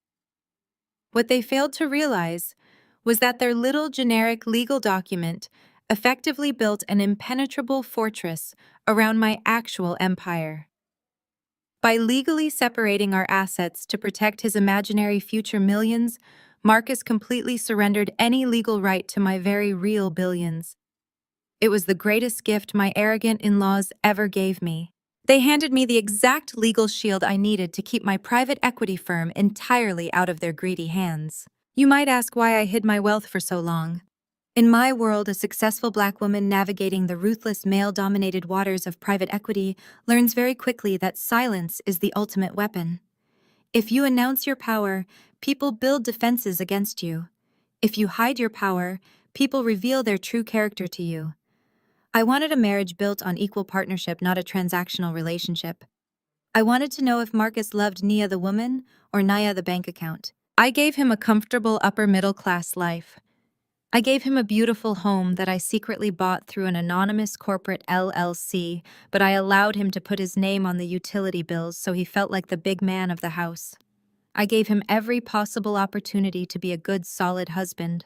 Speaker 1: What they failed to realize was that their little generic legal document effectively built an impenetrable fortress around my actual empire. By legally separating our assets to protect his imaginary future millions, Marcus completely surrendered any legal right to my very real billions. It was the greatest gift my arrogant in-laws ever gave me. They handed me the exact legal shield I needed to keep my private equity firm entirely out of their greedy hands. You might ask why I hid my wealth for so long. In my world, a successful Black woman navigating the ruthless male-dominated waters of private equity learns very quickly that silence is the ultimate weapon. If you announce your power, people build defenses against you. If you hide your power, people reveal their true character to you. I wanted a marriage built on equal partnership, not a transactional relationship. I wanted to know if Marcus loved Nia the woman or Naya the bank account. I gave him a comfortable upper-middle-class life. I gave him a beautiful home that I secretly bought through an anonymous corporate LLC, but I allowed him to put his name on the utility bills so he felt like the big man of the house. I gave him every possible opportunity to be a good, solid husband.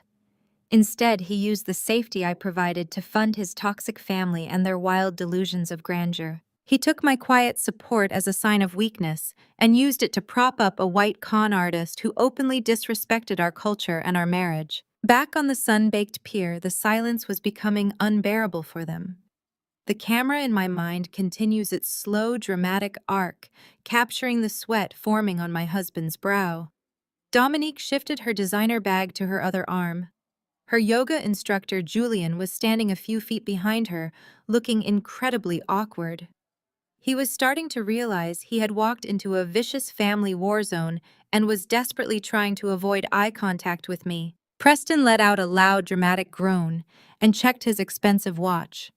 Speaker 1: Instead, he used the safety I provided to fund his toxic family and their wild delusions of grandeur. He took my quiet support as a sign of weakness and used it to prop up a white con artist who openly disrespected our culture and our marriage. Back on the sun-baked pier, the silence was becoming unbearable for them. The camera in my mind continues its slow, dramatic arc, capturing the sweat forming on my husband's brow. Dominique shifted her designer bag to her other arm. Her yoga instructor, Julian, was standing a few feet behind her, looking incredibly awkward. He was starting to realize he had walked into a vicious family war zone and was desperately trying to avoid eye contact with me. Preston let out a loud, dramatic groan and checked his expensive watch.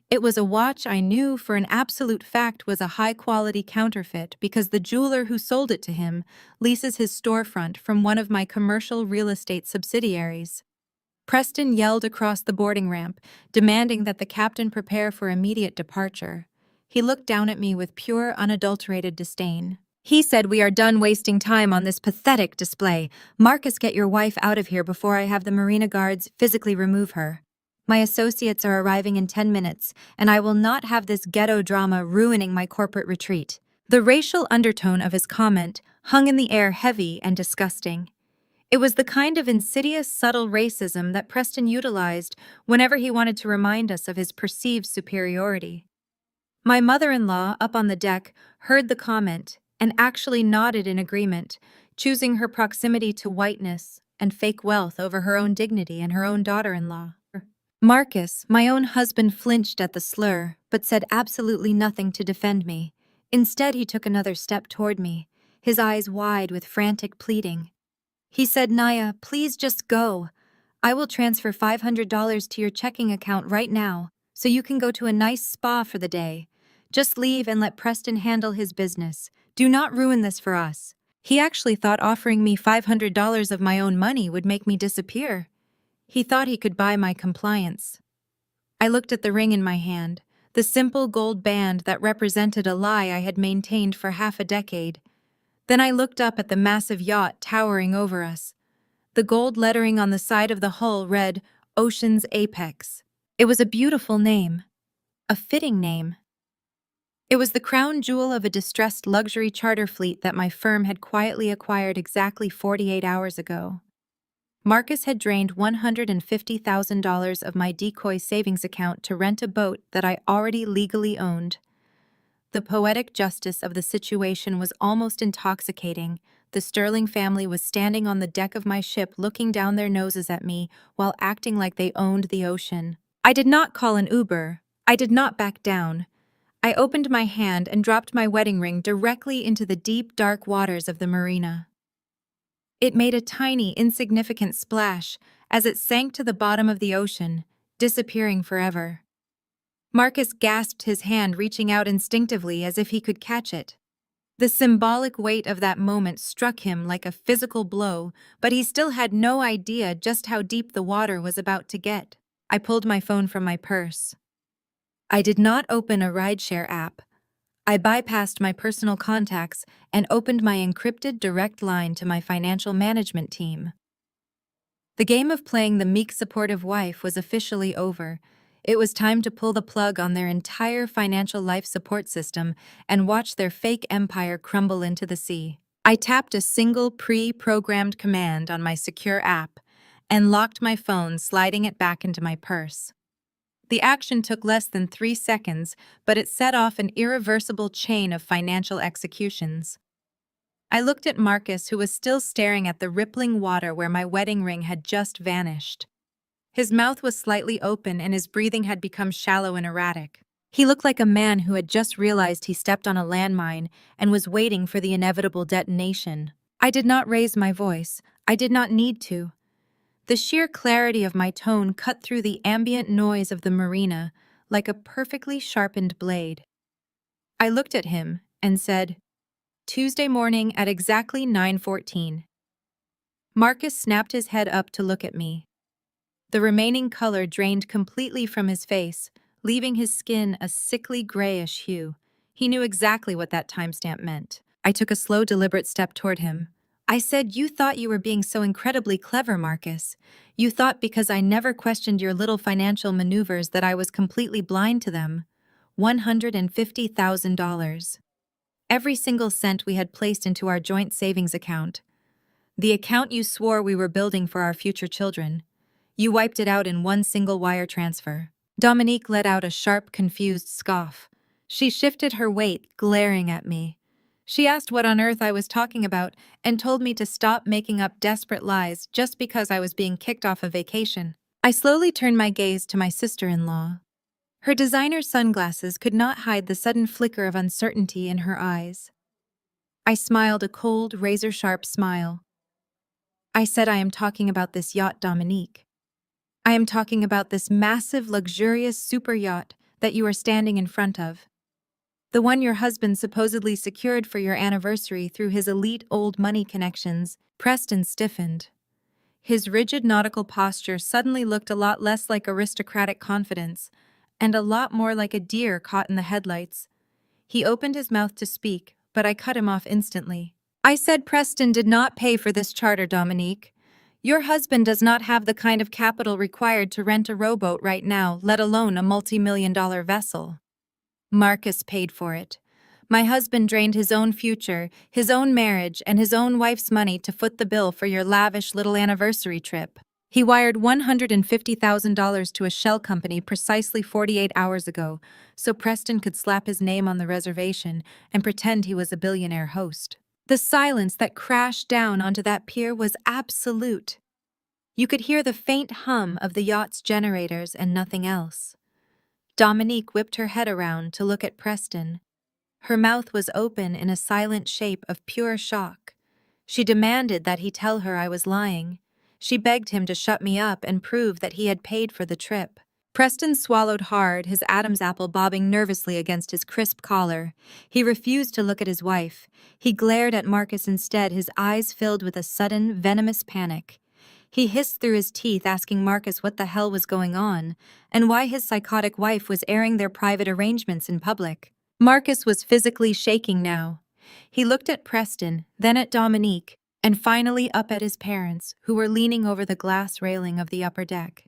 Speaker 1: It was a watch I knew for an absolute fact was a high-quality counterfeit because the jeweler who sold it to him leases his storefront from one of my commercial real estate subsidiaries. Preston yelled across the boarding ramp, demanding that the captain prepare for immediate departure. He looked down at me with pure, unadulterated disdain. He said, "We are done wasting time on this pathetic display. Marcus, get your wife out of here before I have the marina guards physically remove her. My associates are arriving in 10 minutes, and I will not have this ghetto drama ruining my corporate retreat." The racial undertone of his comment hung in the air heavy and disgusting. It was the kind of insidious, subtle racism that Preston utilized whenever he wanted to remind us of his perceived superiority. My mother-in-law, up on the deck, heard the comment and actually nodded in agreement, choosing her proximity to whiteness and fake wealth over her own dignity and her own daughter-in-law. Marcus, my own husband, flinched at the slur, but said absolutely nothing to defend me. Instead, he took another step toward me, his eyes wide with frantic pleading. He said, "Naya, please just go. I will transfer $500 to your checking account right now, so you can go to a nice spa for the day. Just leave and let Preston handle his business. Do not ruin this for us." He actually thought offering me $500 of my own money would make me disappear. He thought he could buy my compliance. I looked at the ring in my hand, the simple gold band that represented a lie I had maintained for half a decade. Then I looked up at the massive yacht towering over us. The gold lettering on the side of the hull read, "Ocean's Apex." It was a beautiful name. A fitting name. It was the crown jewel of a distressed luxury charter fleet that my firm had quietly acquired exactly 48 hours ago. Marcus had drained $150,000 of my decoy savings account to rent a boat that I already legally owned. The poetic justice of the situation was almost intoxicating, The Sterling family was standing on the deck of my ship looking down their noses at me while acting like they owned the ocean. I did not call an Uber. I did not back down. I opened my hand and dropped my wedding ring directly into the deep, dark waters of the marina. It made a tiny, insignificant splash as it sank to the bottom of the ocean, disappearing forever. Marcus gasped, his hand reaching out instinctively as if he could catch it. The symbolic weight of that moment struck him like a physical blow, but he still had no idea just how deep the water was about to get. I pulled my phone from my purse. I did not open a rideshare app. I bypassed my personal contacts and opened my encrypted direct line to my financial management team. The game of playing the meek, supportive wife was officially over. It was time to pull the plug on their entire financial life support system and watch their fake empire crumble into the sea. I tapped a single pre-programmed command on my secure app and locked my phone, sliding it back into my purse. The action took less than 3 seconds, but it set off an irreversible chain of financial executions. I looked at Marcus, who was still staring at the rippling water where my wedding ring had just vanished. His mouth was slightly open and his breathing had become shallow and erratic. He looked like a man who had just realized he stepped on a landmine and was waiting for the inevitable detonation. I did not raise my voice. I did not need to. The sheer clarity of my tone cut through the ambient noise of the marina like a perfectly sharpened blade. I looked at him and said, "Tuesday morning at exactly 9:14. Marcus snapped his head up to look at me. The remaining color drained completely from his face, leaving his skin a sickly grayish hue. He knew exactly what that timestamp meant. I took a slow, deliberate step toward him. I said, "You thought you were being so incredibly clever, Marcus. You thought because I never questioned your little financial maneuvers that I was completely blind to them. $150,000. Every single cent we had placed into our joint savings account. The account you swore we were building for our future children. You wiped it out in one single wire transfer." Dominique let out a sharp, confused scoff. She shifted her weight, glaring at me. She asked what on earth I was talking about and told me to stop making up desperate lies just because I was being kicked off a vacation. I slowly turned my gaze to my sister-in-law. Her designer sunglasses could not hide the sudden flicker of uncertainty in her eyes. I smiled a cold, razor-sharp smile. I said, "I am talking about this yacht, Dominique. I am talking about this massive, luxurious super yacht that you are standing in front of. The one your husband supposedly secured for your anniversary through his elite old money connections." Preston stiffened. His rigid nautical posture suddenly looked a lot less like aristocratic confidence and a lot more like a deer caught in the headlights. He opened his mouth to speak, but I cut him off instantly. I said Preston did not pay for this charter, Dominique. Your husband does not have the kind of capital required to rent a rowboat right now, let alone a multi-million-dollar vessel. Marcus paid for it. My husband drained his own future, his own marriage, and his own wife's money to foot the bill for your lavish little anniversary trip. He wired $150,000 to a shell company precisely 48 hours ago, so Preston could slap his name on the reservation and pretend he was a billionaire host. The silence that crashed down onto that pier was absolute. You could hear the faint hum of the yacht's generators and nothing else. Dominique whipped her head around to look at Preston. Her mouth was open in a silent shape of pure shock. She demanded that he tell her I was lying. She begged him to shut me up and prove that he had paid for the trip. Preston swallowed hard, his Adam's apple bobbing nervously against his crisp collar. He refused to look at his wife. He glared at Marcus instead, his eyes filled with a sudden, venomous panic. He hissed through his teeth, asking Marcus what the hell was going on, and why his psychotic wife was airing their private arrangements in public. Marcus was physically shaking now. He looked at Preston, then at Dominique, and finally up at his parents, who were leaning over the glass railing of the upper deck.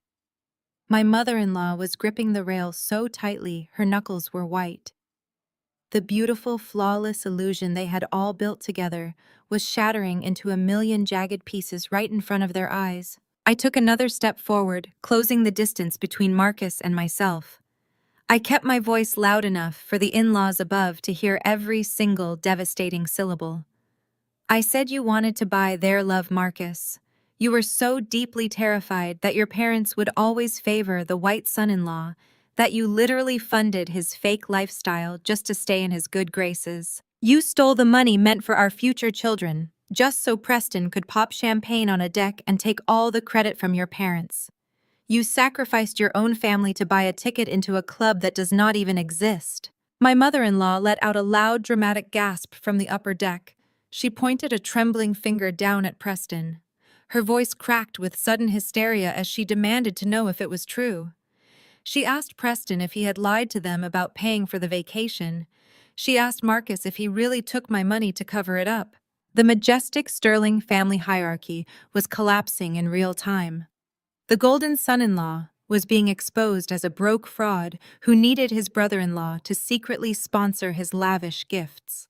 Speaker 1: My mother-in-law was gripping the rail so tightly her knuckles were white. The beautiful, flawless illusion they had all built together was shattering into a million jagged pieces right in front of their eyes. I took another step forward, closing the distance between Marcus and myself. I kept my voice loud enough for the in-laws above to hear every single devastating syllable. I said you wanted to buy their love, Marcus. You were so deeply terrified that your parents would always favor the white son-in-law that you literally funded his fake lifestyle just to stay in his good graces. You stole the money meant for our future children, just so Preston could pop champagne on a deck and take all the credit from your parents. You sacrificed your own family to buy a ticket into a club that does not even exist. My mother-in-law let out a loud, dramatic gasp from the upper deck. She pointed a trembling finger down at Preston. Her voice cracked with sudden hysteria as she demanded to know if it was true. She asked Preston if he had lied to them about paying for the vacation. She asked Marcus if he really took my money to cover it up. The majestic Sterling family hierarchy was collapsing in real time. The golden son-in-law was being exposed as a broke fraud who needed his brother-in-law to secretly sponsor his lavish gifts.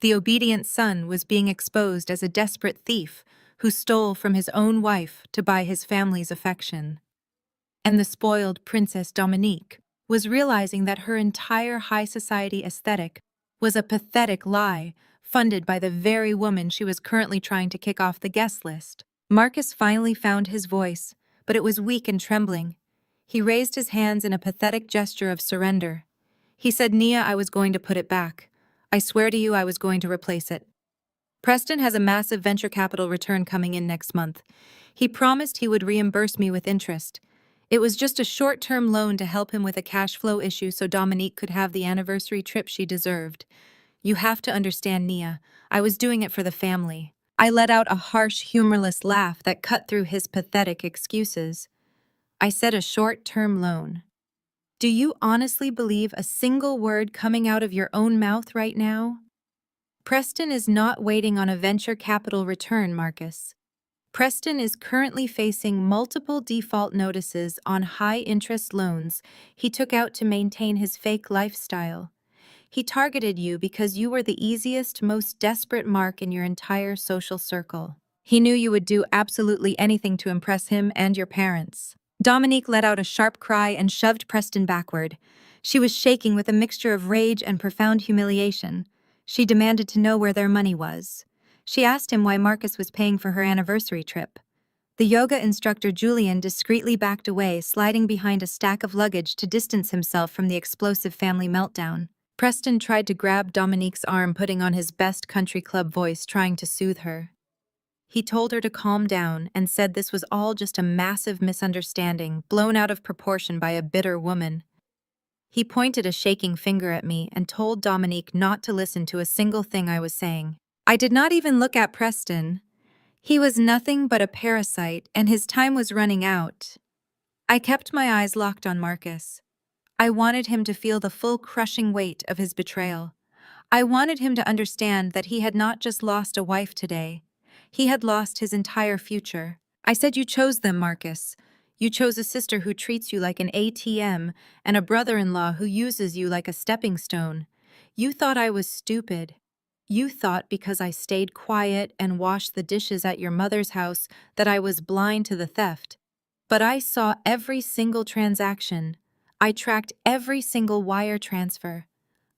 Speaker 1: The obedient son was being exposed as a desperate thief who stole from his own wife to buy his family's affection. And the spoiled Princess Dominique was realizing that her entire high society aesthetic was a pathetic lie funded by the very woman she was currently trying to kick off the guest list. Marcus finally found his voice, but it was weak and trembling. He raised his hands in a pathetic gesture of surrender. He said, "Nia, I was going to put it back. I swear to you I was going to replace it. Preston has a massive venture capital return coming in next month. He promised he would reimburse me with interest. It was just a short-term loan to help him with a cash flow issue so Dominique could have the anniversary trip she deserved. You have to understand, Nia, I was doing it for the family." I let out a harsh, humorless laugh that cut through his pathetic excuses. I said a short-term loan. Do you honestly believe a single word coming out of your own mouth right now? Preston is not waiting on a venture capital return, Marcus. Preston is currently facing multiple default notices on high-interest loans he took out to maintain his fake lifestyle. He targeted you because you were the easiest, most desperate mark in your entire social circle. He knew you would do absolutely anything to impress him and your parents. Dominique let out a sharp cry and shoved Preston backward. She was shaking with a mixture of rage and profound humiliation. She demanded to know where their money was. She asked him why Marcus was paying for her anniversary trip. The yoga instructor Julian discreetly backed away, sliding behind a stack of luggage to distance himself from the explosive family meltdown. Preston tried to grab Dominique's arm, putting on his best country club voice, trying to soothe her. He told her to calm down and said this was all just a massive misunderstanding, blown out of proportion by a bitter woman. He pointed a shaking finger at me and told Dominique not to listen to a single thing I was saying. I did not even look at Preston. He was nothing but a parasite, and his time was running out. I kept my eyes locked on Marcus. I wanted him to feel the full crushing weight of his betrayal. I wanted him to understand that he had not just lost a wife today. He had lost his entire future. I said, "You chose them, Marcus. You chose a sister who treats you like an ATM and a brother-in-law who uses you like a stepping stone. You thought I was stupid. You thought because I stayed quiet and washed the dishes at your mother's house that I was blind to the theft. But I saw every single transaction. I tracked every single wire transfer.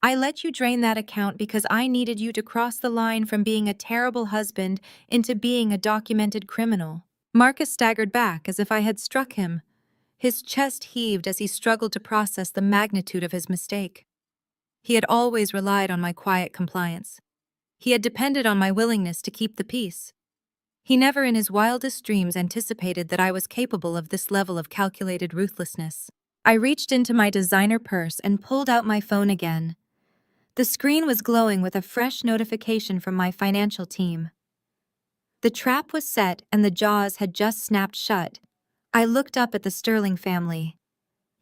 Speaker 1: I let you drain that account because I needed you to cross the line from being a terrible husband into being a documented criminal." Marcus staggered back as if I had struck him. His chest heaved as he struggled to process the magnitude of his mistake. He had always relied on my quiet compliance. He had depended on my willingness to keep the peace. He never in his wildest dreams anticipated that I was capable of this level of calculated ruthlessness. I reached into my designer purse and pulled out my phone again. The screen was glowing with a fresh notification from my financial team. The trap was set and the jaws had just snapped shut. I looked up at the Sterling family.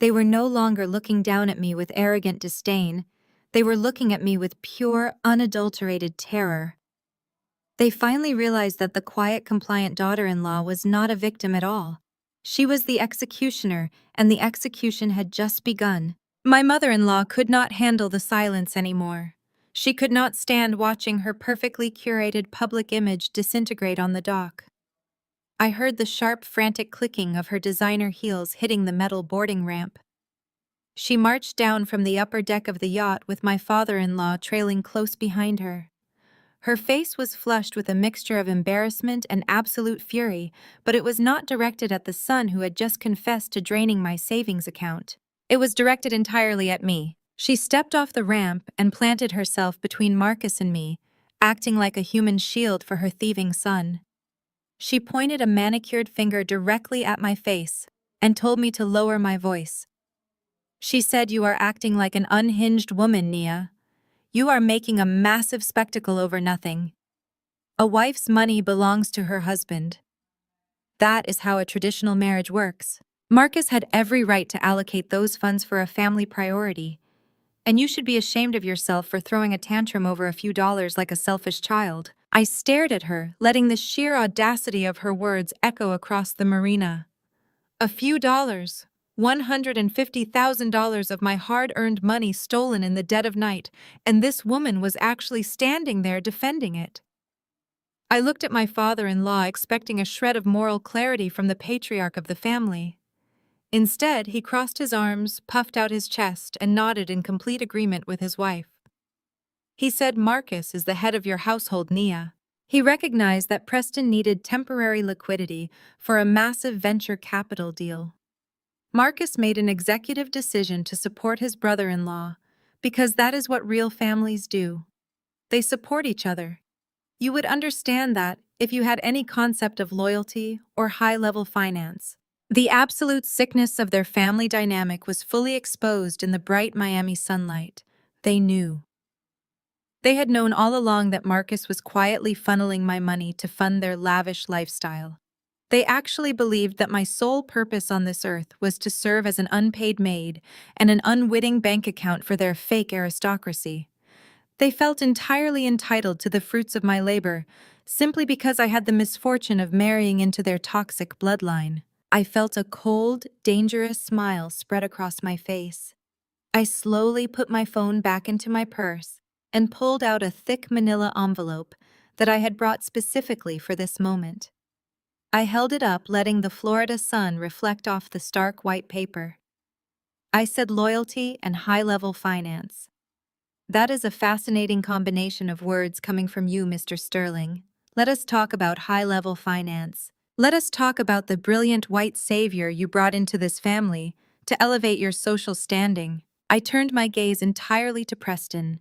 Speaker 1: They were no longer looking down at me with arrogant disdain. They were looking at me with pure, unadulterated terror. They finally realized that the quiet, compliant daughter-in-law was not a victim at all. She was the executioner, and the execution had just begun. My mother-in-law could not handle the silence anymore. She could not stand watching her perfectly curated public image disintegrate on the dock. I heard the sharp, frantic clicking of her designer heels hitting the metal boarding ramp. She marched down from the upper deck of the yacht with my father-in-law trailing close behind her. Her face was flushed with a mixture of embarrassment and absolute fury, but it was not directed at the son who had just confessed to draining my savings account. It was directed entirely at me. She stepped off the ramp and planted herself between Marcus and me, acting like a human shield for her thieving son. She pointed a manicured finger directly at my face and told me to lower my voice. She said, "You are acting like an unhinged woman, Nia. You are making a massive spectacle over nothing. A wife's money belongs to her husband. That is how a traditional marriage works. Marcus had every right to allocate those funds for a family priority, and you should be ashamed of yourself for throwing a tantrum over a few dollars like a selfish child." I stared at her, letting the sheer audacity of her words echo across the marina. A few dollars. $150,000 of my hard-earned money stolen in the dead of night, and this woman was actually standing there defending it. I looked at my father-in-law expecting a shred of moral clarity from the patriarch of the family. Instead, he crossed his arms, puffed out his chest, and nodded in complete agreement with his wife. He said, "Marcus is the head of your household, Nia." He recognized that Preston needed temporary liquidity for a massive venture capital deal. Marcus made an executive decision to support his brother-in-law, because that is what real families do. They support each other. You would understand that if you had any concept of loyalty or high-level finance. The absolute sickness of their family dynamic was fully exposed in the bright Miami sunlight. They knew. They had known all along that Marcus was quietly funneling my money to fund their lavish lifestyle. They actually believed that my sole purpose on this earth was to serve as an unpaid maid and an unwitting bank account for their fake aristocracy. They felt entirely entitled to the fruits of my labor, simply because I had the misfortune of marrying into their toxic bloodline. I felt a cold, dangerous smile spread across my face. I slowly put my phone back into my purse and pulled out a thick manila envelope that I had brought specifically for this moment. I held it up, letting the Florida sun reflect off the stark white paper. I said, "Loyalty and high-level finance." That is a fascinating combination of words coming from you, Mr. Sterling. Let us talk about high-level finance. Let us talk about the brilliant white savior you brought into this family to elevate your social standing. I turned my gaze entirely to Preston.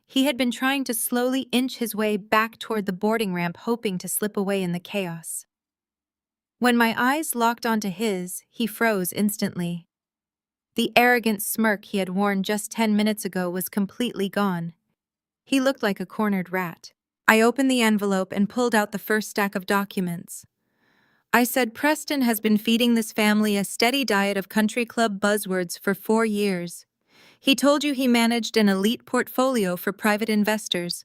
Speaker 1: He had been trying to slowly inch his way back toward the boarding ramp, hoping to slip away in the chaos. When my eyes locked onto his, he froze instantly. The arrogant smirk he had worn just 10 minutes ago was completely gone. He looked like a cornered rat. I opened the envelope and pulled out the first stack of documents. I said, "Preston has been feeding this family a steady diet of country club buzzwords for 4 years. He told you he managed an elite portfolio for private investors.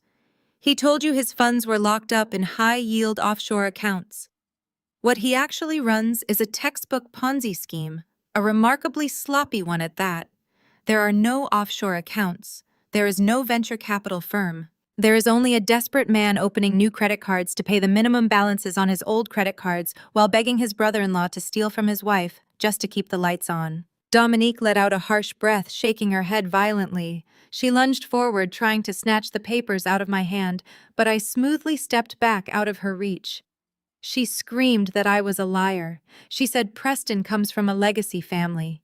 Speaker 1: He told you his funds were locked up in high-yield offshore accounts. What he actually runs is a textbook Ponzi scheme, a remarkably sloppy one at that. There are no offshore accounts. There is no venture capital firm. There is only a desperate man opening new credit cards to pay the minimum balances on his old credit cards while begging his brother-in-law to steal from his wife just to keep the lights on." Dominique let out a harsh breath, shaking her head violently. She lunged forward, trying to snatch the papers out of my hand, but I smoothly stepped back out of her reach. She screamed that I was a liar. She said Preston comes from a legacy family.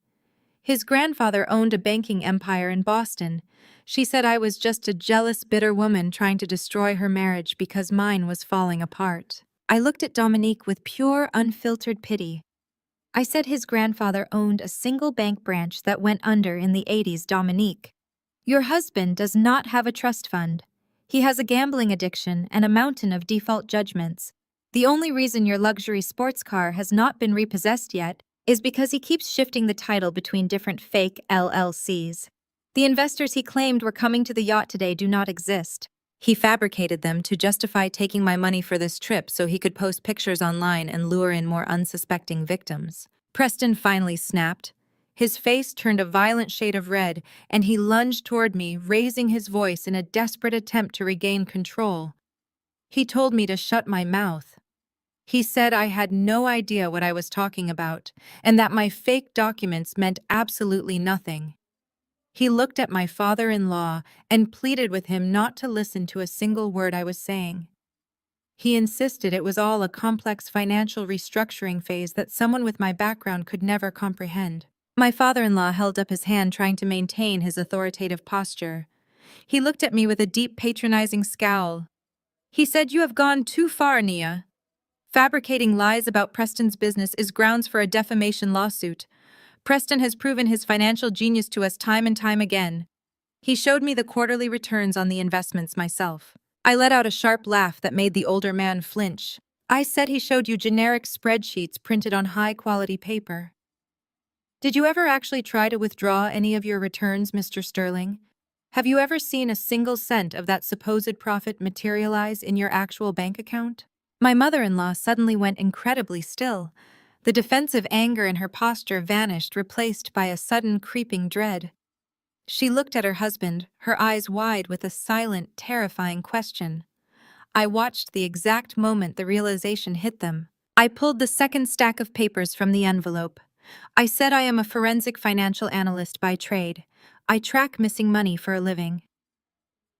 Speaker 1: His grandfather owned a banking empire in Boston. She said I was just a jealous, bitter woman trying to destroy her marriage because mine was falling apart. I looked at Dominique with pure, unfiltered pity. I said his grandfather owned a single bank branch that went under in the 80s, Dominique. Your husband does not have a trust fund. He has a gambling addiction and a mountain of default judgments. The only reason your luxury sports car has not been repossessed yet is because he keeps shifting the title between different fake LLCs. The investors he claimed were coming to the yacht today do not exist. He fabricated them to justify taking my money for this trip so he could post pictures online and lure in more unsuspecting victims. Preston finally snapped. His face turned a violent shade of red, and he lunged toward me, raising his voice in a desperate attempt to regain control. He told me to shut my mouth. He said I had no idea what I was talking about, and that my fake documents meant absolutely nothing. He looked at my father-in-law and pleaded with him not to listen to a single word I was saying. He insisted it was all a complex financial restructuring phase that someone with my background could never comprehend. My father-in-law held up his hand, trying to maintain his authoritative posture. He looked at me with a deep, patronizing scowl. He said, "You have gone too far, Nia. Fabricating lies about Preston's business is grounds for a defamation lawsuit. Preston has proven his financial genius to us time and time again." He showed me the quarterly returns on the investments myself. I let out a sharp laugh that made the older man flinch. "I said he showed you generic spreadsheets printed on high-quality paper. Did you ever actually try to withdraw any of your returns, Mr. Sterling? Have you ever seen a single cent of that supposed profit materialize in your actual bank account?" My mother-in-law suddenly went incredibly still. The defensive anger in her posture vanished, replaced by a sudden creeping dread. She looked at her husband, her eyes wide with a silent, terrifying question. I watched the exact moment the realization hit them. I pulled the second stack of papers from the envelope. I said, "I am a forensic financial analyst by trade. I track missing money for a living."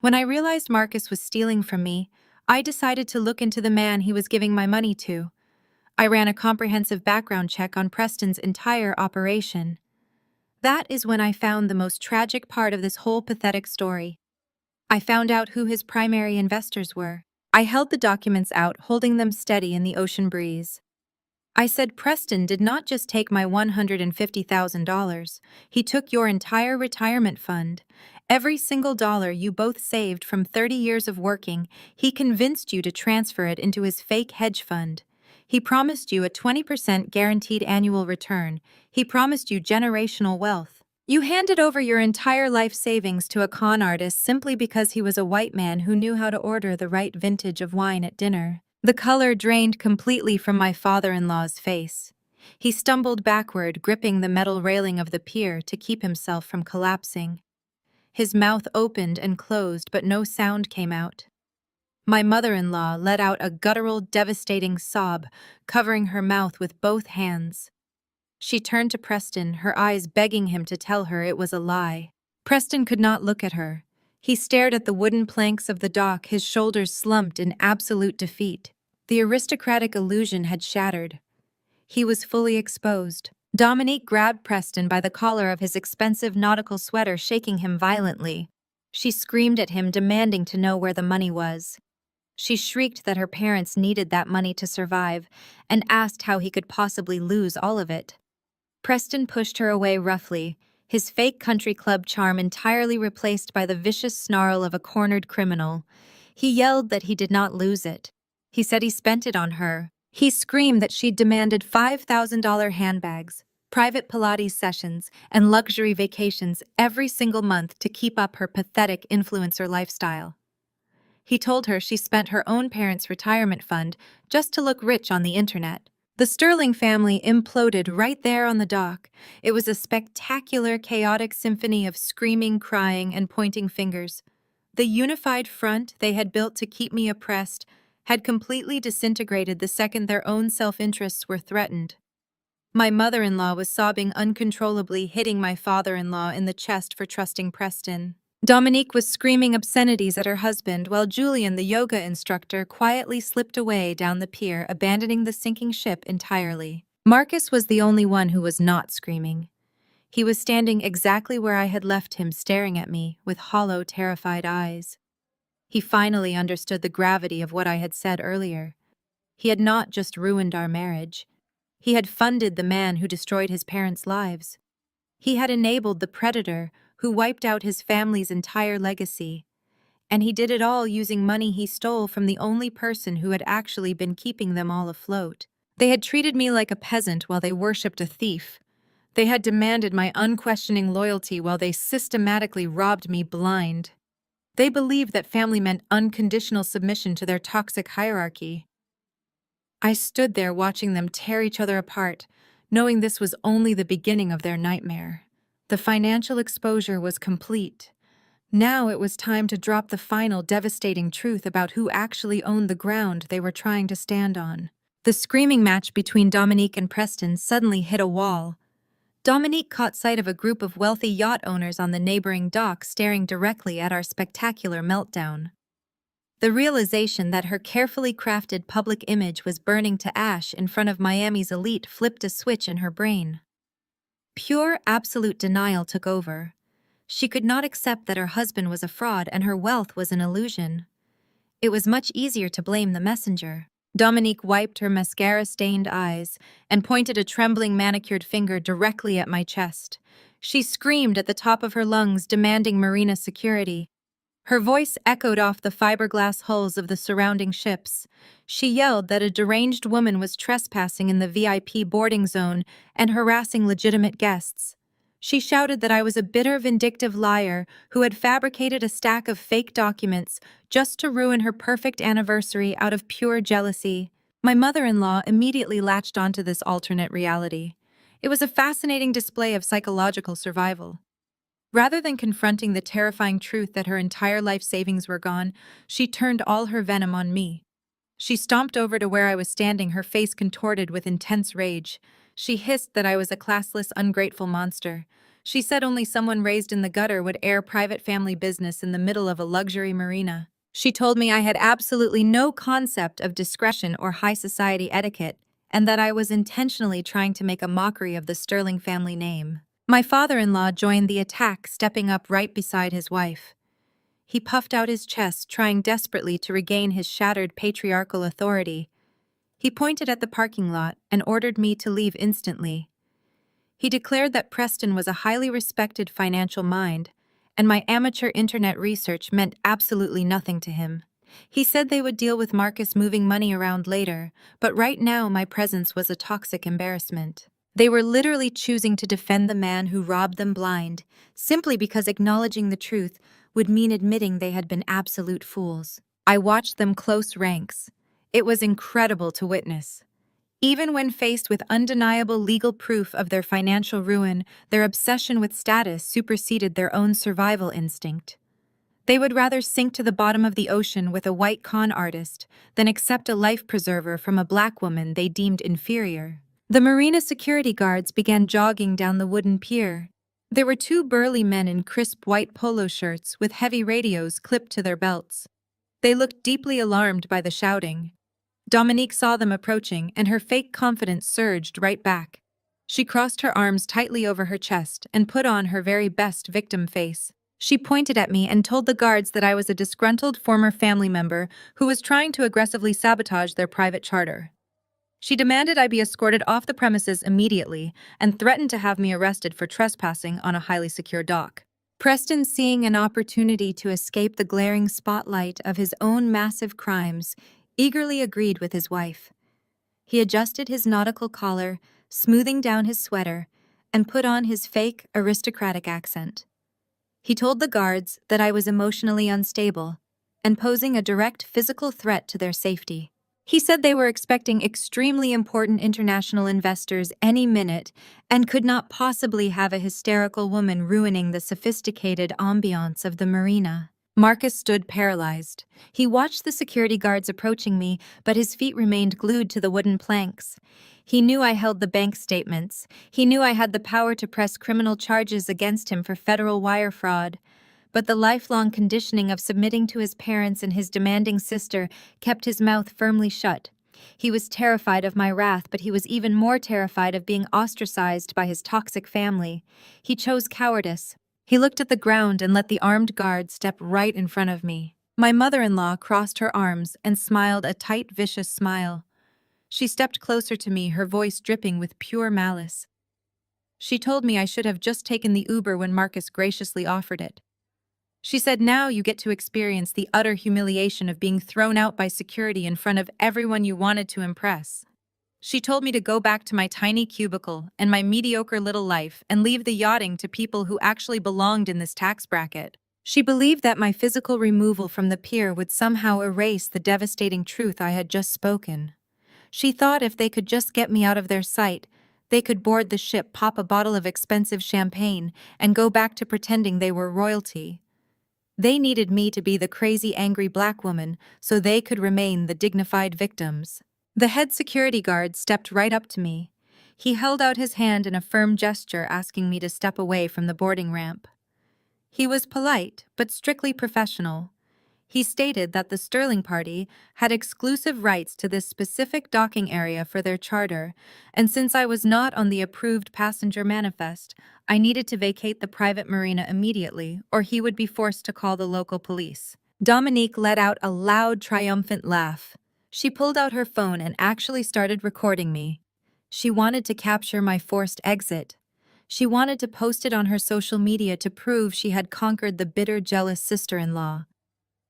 Speaker 1: When I realized Marcus was stealing from me, I decided to look into the man he was giving my money to. I ran a comprehensive background check on Preston's entire operation. That is when I found the most tragic part of this whole pathetic story. I found out who his primary investors were. I held the documents out, holding them steady in the ocean breeze. I said, "Preston did not just take my $150,000. He took your entire retirement fund. Every single dollar you both saved from 30 years of working, he convinced you to transfer it into his fake hedge fund. He promised you a 20% guaranteed annual return. He promised you generational wealth. You handed over your entire life savings to a con artist simply because he was a white man who knew how to order the right vintage of wine at dinner." The color drained completely from my father-in-law's face. He stumbled backward, gripping the metal railing of the pier to keep himself from collapsing. His mouth opened and closed, but no sound came out. My mother-in-law let out a guttural, devastating sob, covering her mouth with both hands. She turned to Preston, her eyes begging him to tell her it was a lie. Preston could not look at her. He stared at the wooden planks of the dock, his shoulders slumped in absolute defeat. The aristocratic illusion had shattered. He was fully exposed. Dominique grabbed Preston by the collar of his expensive nautical sweater, shaking him violently. She screamed at him, demanding to know where the money was. She shrieked that her parents needed that money to survive, and asked how he could possibly lose all of it. Preston pushed her away roughly, his fake country club charm entirely replaced by the vicious snarl of a cornered criminal. He yelled that he did not lose it. He said he spent it on her. He screamed that she'd demanded $5,000 handbags, private Pilates sessions, and luxury vacations every single month to keep up her pathetic influencer lifestyle. He told her she spent her own parents' retirement fund just to look rich on the internet. The Sterling family imploded right there on the dock. It was a spectacular, chaotic symphony of screaming, crying, and pointing fingers. The unified front they had built to keep me oppressed had completely disintegrated the second their own self-interests were threatened. My mother-in-law was sobbing uncontrollably, hitting my father-in-law in the chest for trusting Preston. Dominique was screaming obscenities at her husband, while Julian, the yoga instructor, quietly slipped away down the pier, abandoning the sinking ship entirely. Marcus was the only one who was not screaming. He was standing exactly where I had left him, staring at me with hollow, terrified eyes. He finally understood the gravity of what I had said earlier. He had not just ruined our marriage. He had funded the man who destroyed his parents' lives. He had enabled the predator who wiped out his family's entire legacy. And he did it all using money he stole from the only person who had actually been keeping them all afloat. They had treated me like a peasant while they worshipped a thief. They had demanded my unquestioning loyalty while they systematically robbed me blind. They believed that family meant unconditional submission to their toxic hierarchy. I stood there watching them tear each other apart, knowing this was only the beginning of their nightmare. The financial exposure was complete. Now it was time to drop the final devastating truth about who actually owned the ground they were trying to stand on. The screaming match between Dominique and Preston suddenly hit a wall. Dominique caught sight of a group of wealthy yacht owners on the neighboring dock staring directly at our spectacular meltdown. The realization that her carefully crafted public image was burning to ash in front of Miami's elite flipped a switch in her brain. Pure, absolute denial took over. She could not accept that her husband was a fraud and her wealth was an illusion. It was much easier to blame the messenger. Dominique wiped her mascara-stained eyes and pointed a trembling manicured finger directly at my chest. She screamed at the top of her lungs, demanding marina security. Her voice echoed off the fiberglass hulls of the surrounding ships. She yelled that a deranged woman was trespassing in the VIP boarding zone and harassing legitimate guests. She shouted that I was a bitter, vindictive liar who had fabricated a stack of fake documents just to ruin her perfect anniversary out of pure jealousy. My mother-in-law immediately latched onto this alternate reality. It was a fascinating display of psychological survival. Rather than confronting the terrifying truth that her entire life savings were gone, she turned all her venom on me. She stomped over to where I was standing, her face contorted with intense rage. She hissed that I was a classless, ungrateful monster. She said only someone raised in the gutter would air private family business in the middle of a luxury marina. She told me I had absolutely no concept of discretion or high society etiquette, and that I was intentionally trying to make a mockery of the Sterling family name. My father-in-law joined the attack, stepping up right beside his wife. He puffed out his chest, trying desperately to regain his shattered patriarchal authority. He pointed at the parking lot and ordered me to leave instantly. He declared that Preston was a highly respected financial mind, and my amateur internet research meant absolutely nothing to him. He said they would deal with Marcus moving money around later, but right now my presence was a toxic embarrassment. They were literally choosing to defend the man who robbed them blind, simply because acknowledging the truth would mean admitting they had been absolute fools. I watched them close ranks. It was incredible to witness. Even when faced with undeniable legal proof of their financial ruin, their obsession with status superseded their own survival instinct. They would rather sink to the bottom of the ocean with a white con artist than accept a life preserver from a black woman they deemed inferior. The marina security guards began jogging down the wooden pier. There were two burly men in crisp white polo shirts with heavy radios clipped to their belts. They looked deeply alarmed by the shouting. Dominique saw them approaching, and her fake confidence surged right back. She crossed her arms tightly over her chest and put on her very best victim face. She pointed at me and told the guards that I was a disgruntled former family member who was trying to aggressively sabotage their private charter. She demanded I be escorted off the premises immediately and threatened to have me arrested for trespassing on a highly secure dock. Preston, seeing an opportunity to escape the glaring spotlight of his own massive crimes, eagerly agreed with his wife. He adjusted his nautical collar, smoothing down his sweater, and put on his fake, aristocratic accent. He told the guards that I was emotionally unstable and posing a direct physical threat to their safety. He said they were expecting extremely important international investors any minute and could not possibly have a hysterical woman ruining the sophisticated ambiance of the marina. Marcus stood paralyzed. He watched the security guards approaching me, but his feet remained glued to the wooden planks. He knew I held the bank statements. He knew I had the power to press criminal charges against him for federal wire fraud. But the lifelong conditioning of submitting to his parents and his demanding sister kept his mouth firmly shut. He was terrified of my wrath, but he was even more terrified of being ostracized by his toxic family. He chose cowardice. He looked at the ground and let the armed guard step right in front of me. My mother-in-law crossed her arms and smiled a tight, vicious smile. She stepped closer to me, her voice dripping with pure malice. She told me I should have just taken the Uber when Marcus graciously offered it. She said, now you get to experience the utter humiliation of being thrown out by security in front of everyone you wanted to impress. She told me to go back to my tiny cubicle and my mediocre little life and leave the yachting to people who actually belonged in this tax bracket. She believed that my physical removal from the pier would somehow erase the devastating truth I had just spoken. She thought if they could just get me out of their sight, they could board the ship, pop a bottle of expensive champagne, and go back to pretending they were royalty. They needed me to be the crazy, angry black woman so they could remain the dignified victims. The head security guard stepped right up to me. He held out his hand in a firm gesture asking me to step away from the boarding ramp. He was polite, but strictly professional. He stated that the Sterling party had exclusive rights to this specific docking area for their charter, and since I was not on the approved passenger manifest, I needed to vacate the private marina immediately, or he would be forced to call the local police. Dominique let out a loud, triumphant laugh. She pulled out her phone and actually started recording me. She wanted to capture my forced exit. She wanted to post it on her social media to prove she had conquered the bitter, jealous sister-in-law.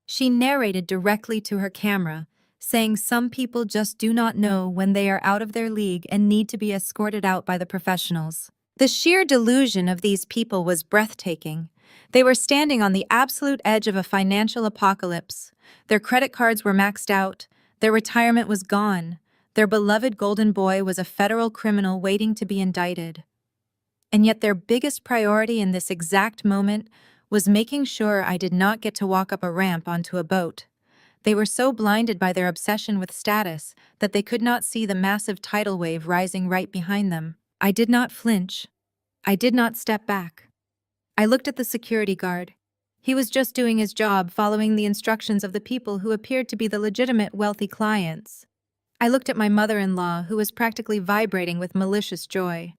Speaker 1: She narrated directly to her camera, saying some people just do not know when they are out of their league and need to be escorted out by the professionals. The sheer delusion of these people was breathtaking. They were standing on the absolute edge of a financial apocalypse. Their credit cards were maxed out. Their retirement was gone. Their beloved golden boy was a federal criminal waiting to be indicted. And yet their biggest priority in this exact moment was making sure I did not get to walk up a ramp onto a boat. They were so blinded by their obsession with status that they could not see the massive tidal wave rising right behind them. I did not flinch. I did not step back. I looked at the security guard. He was just doing his job, following the instructions of the people who appeared to be the legitimate wealthy clients. I looked at my mother-in-law, who was practically vibrating with malicious joy.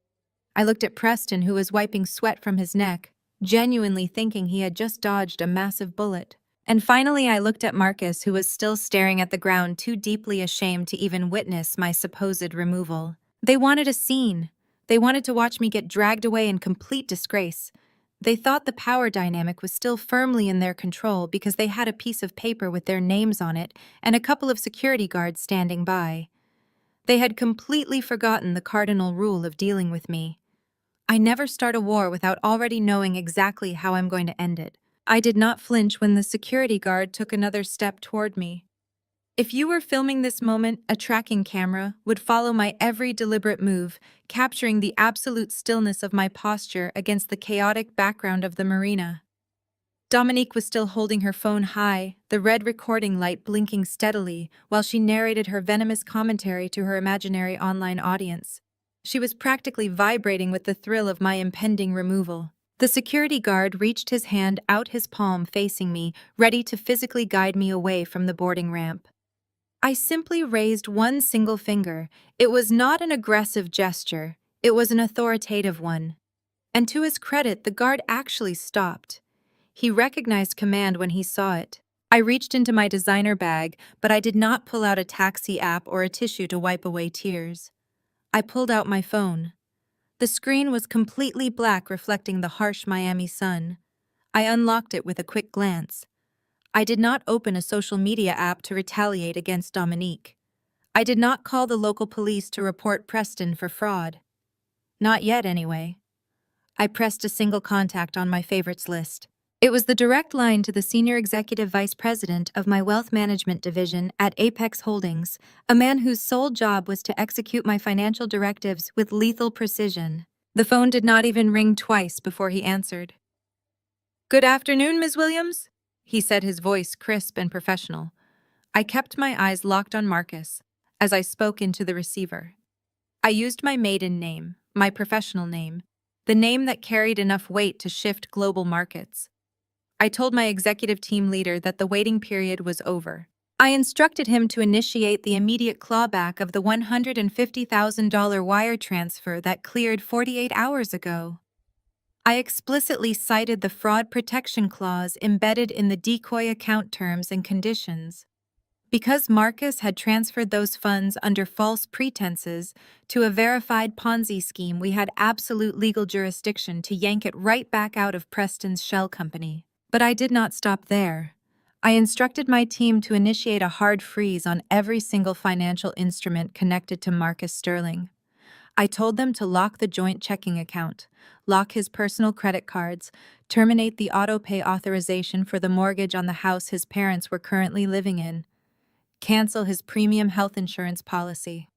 Speaker 1: I looked at Preston, who was wiping sweat from his neck, genuinely thinking he had just dodged a massive bullet. And finally, I looked at Marcus, who was still staring at the ground, too deeply ashamed to even witness my supposed removal. They wanted a scene. They wanted to watch me get dragged away in complete disgrace. They thought the power dynamic was still firmly in their control because they had a piece of paper with their names on it and a couple of security guards standing by. They had completely forgotten the cardinal rule of dealing with me. I never start a war without already knowing exactly how I'm going to end it. I did not flinch when the security guard took another step toward me. If you were filming this moment, a tracking camera would follow my every deliberate move, capturing the absolute stillness of my posture against the chaotic background of the marina. Dominique was still holding her phone high, the red recording light blinking steadily, while she narrated her venomous commentary to her imaginary online audience. She was practically vibrating with the thrill of my impending removal. The security guard reached his hand out, his palm facing me, ready to physically guide me away from the boarding ramp. I simply raised one single finger. It was not an aggressive gesture, it was an authoritative one. And to his credit, the guard actually stopped. He recognized command when he saw it. I reached into my designer bag, but I did not pull out a taxi app or a tissue to wipe away tears. I pulled out my phone. The screen was completely black, reflecting the harsh Miami sun. I unlocked it with a quick glance. I did not open a social media app to retaliate against Dominique. I did not call the local police to report Preston for fraud. Not yet, anyway. I pressed a single contact on my favorites list. It was the direct line to the senior executive vice president of my wealth management division at Apex Holdings, a man whose sole job was to execute my financial directives with lethal precision. The phone did not even ring twice before he answered. "Good afternoon, Ms. Williams," he said, his voice crisp and professional. I kept my eyes locked on Marcus as I spoke into the receiver. I used my maiden name, my professional name, the name that carried enough weight to shift global markets. I told my executive team leader that the waiting period was over. I instructed him to initiate the immediate clawback of the $150,000 wire transfer that cleared 48 hours ago. I explicitly cited the fraud protection clause embedded in the decoy account terms and conditions. Because Marcus had transferred those funds under false pretenses to a verified Ponzi scheme, we had absolute legal jurisdiction to yank it right back out of Preston's shell company. But I did not stop there. I instructed my team to initiate a hard freeze on every single financial instrument connected to Marcus Sterling. I told them to lock the joint checking account, lock his personal credit cards, terminate the auto-pay authorization for the mortgage on the house his parents were currently living in, cancel his premium health insurance policy.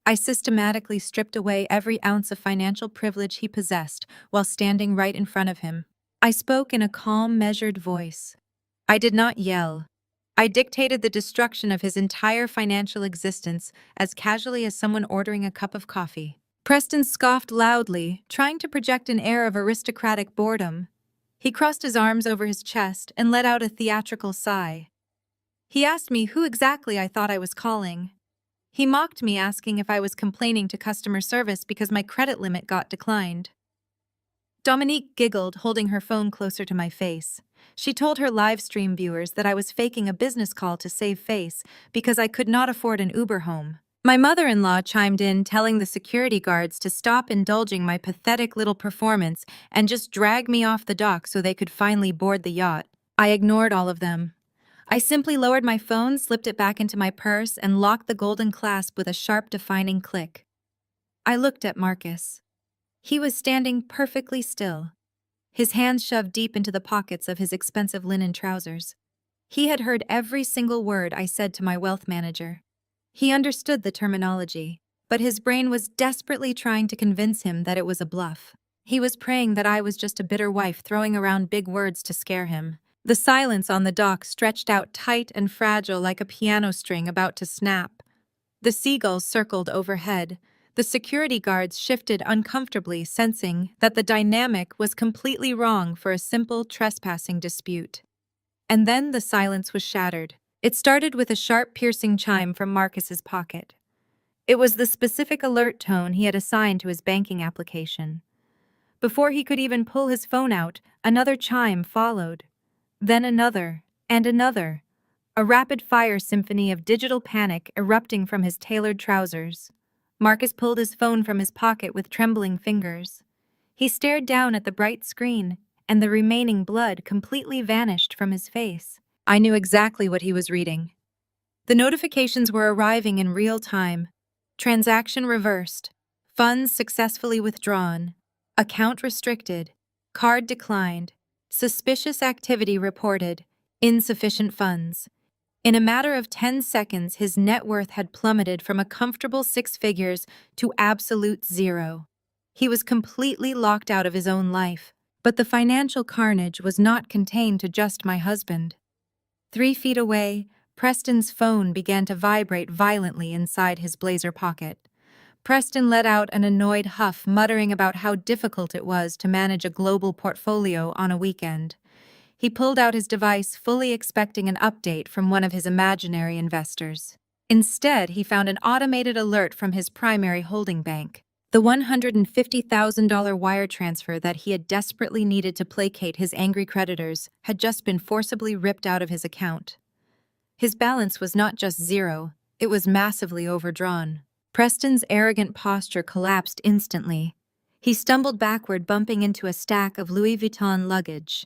Speaker 1: I systematically stripped away every ounce of financial privilege he possessed while standing right in front of him. I spoke in a calm, measured voice. I did not yell. I dictated the destruction of his entire financial existence as casually as someone ordering a cup of coffee. Preston scoffed loudly, trying to project an air of aristocratic boredom. He crossed his arms over his chest and let out a theatrical sigh. He asked me who exactly I thought I was calling. He mocked me, asking if I was complaining to customer service because my credit limit got declined. Dominique giggled, holding her phone closer to my face. She told her live stream viewers that I was faking a business call to save face because I could not afford an Uber home. My mother-in-law chimed in, telling the security guards to stop indulging my pathetic little performance and just drag me off the dock so they could finally board the yacht. I ignored all of them. I simply lowered my phone, slipped it back into my purse, and locked the golden clasp with a sharp, defining click. I looked at Marcus. He was standing perfectly still, his hands shoved deep into the pockets of his expensive linen trousers. He had heard every single word I said to my wealth manager. He understood the terminology, but his brain was desperately trying to convince him that it was a bluff. He was praying that I was just a bitter wife throwing around big words to scare him. The silence on the dock stretched out tight and fragile like a piano string about to snap. The seagulls circled overhead. The security guards shifted uncomfortably, sensing that the dynamic was completely wrong for a simple trespassing dispute. And then the silence was shattered. It started with a sharp, piercing chime from Marcus's pocket. It was the specific alert tone he had assigned to his banking application. Before he could even pull his phone out, another chime followed. Then another, and another. A rapid-fire symphony of digital panic erupting from his tailored trousers. Marcus pulled his phone from his pocket with trembling fingers. He stared down at the bright screen, and the remaining blood completely vanished from his face. I knew exactly what he was reading. The notifications were arriving in real time. Transaction reversed. Funds successfully withdrawn. Account restricted. Card declined. Suspicious activity reported. Insufficient funds. In a matter of 10 seconds, his net worth had plummeted from a comfortable 6 figures to absolute zero. He was completely locked out of his own life. But the financial carnage was not contained to just my husband. 3 feet away, Preston's phone began to vibrate violently inside his blazer pocket. Preston let out an annoyed huff, muttering about how difficult it was to manage a global portfolio on a weekend. He pulled out his device, fully expecting an update from one of his imaginary investors. Instead, he found an automated alert from his primary holding bank. The $150,000 wire transfer that he had desperately needed to placate his angry creditors had just been forcibly ripped out of his account. His balance was not just zero, it was massively overdrawn. Preston's arrogant posture collapsed instantly. He stumbled backward, bumping into a stack of Louis Vuitton luggage.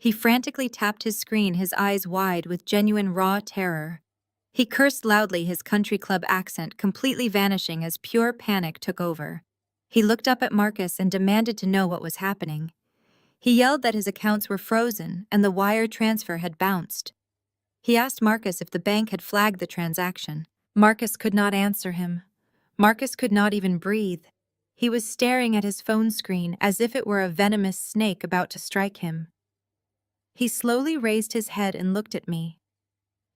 Speaker 1: He frantically tapped his screen, his eyes wide with genuine raw terror. He cursed loudly, his country club accent completely vanishing as pure panic took over. He looked up at Marcus and demanded to know what was happening. He yelled that his accounts were frozen and the wire transfer had bounced. He asked Marcus if the bank had flagged the transaction. Marcus could not answer him. Marcus could not even breathe. He was staring at his phone screen as if it were a venomous snake about to strike him. He slowly raised his head and looked at me.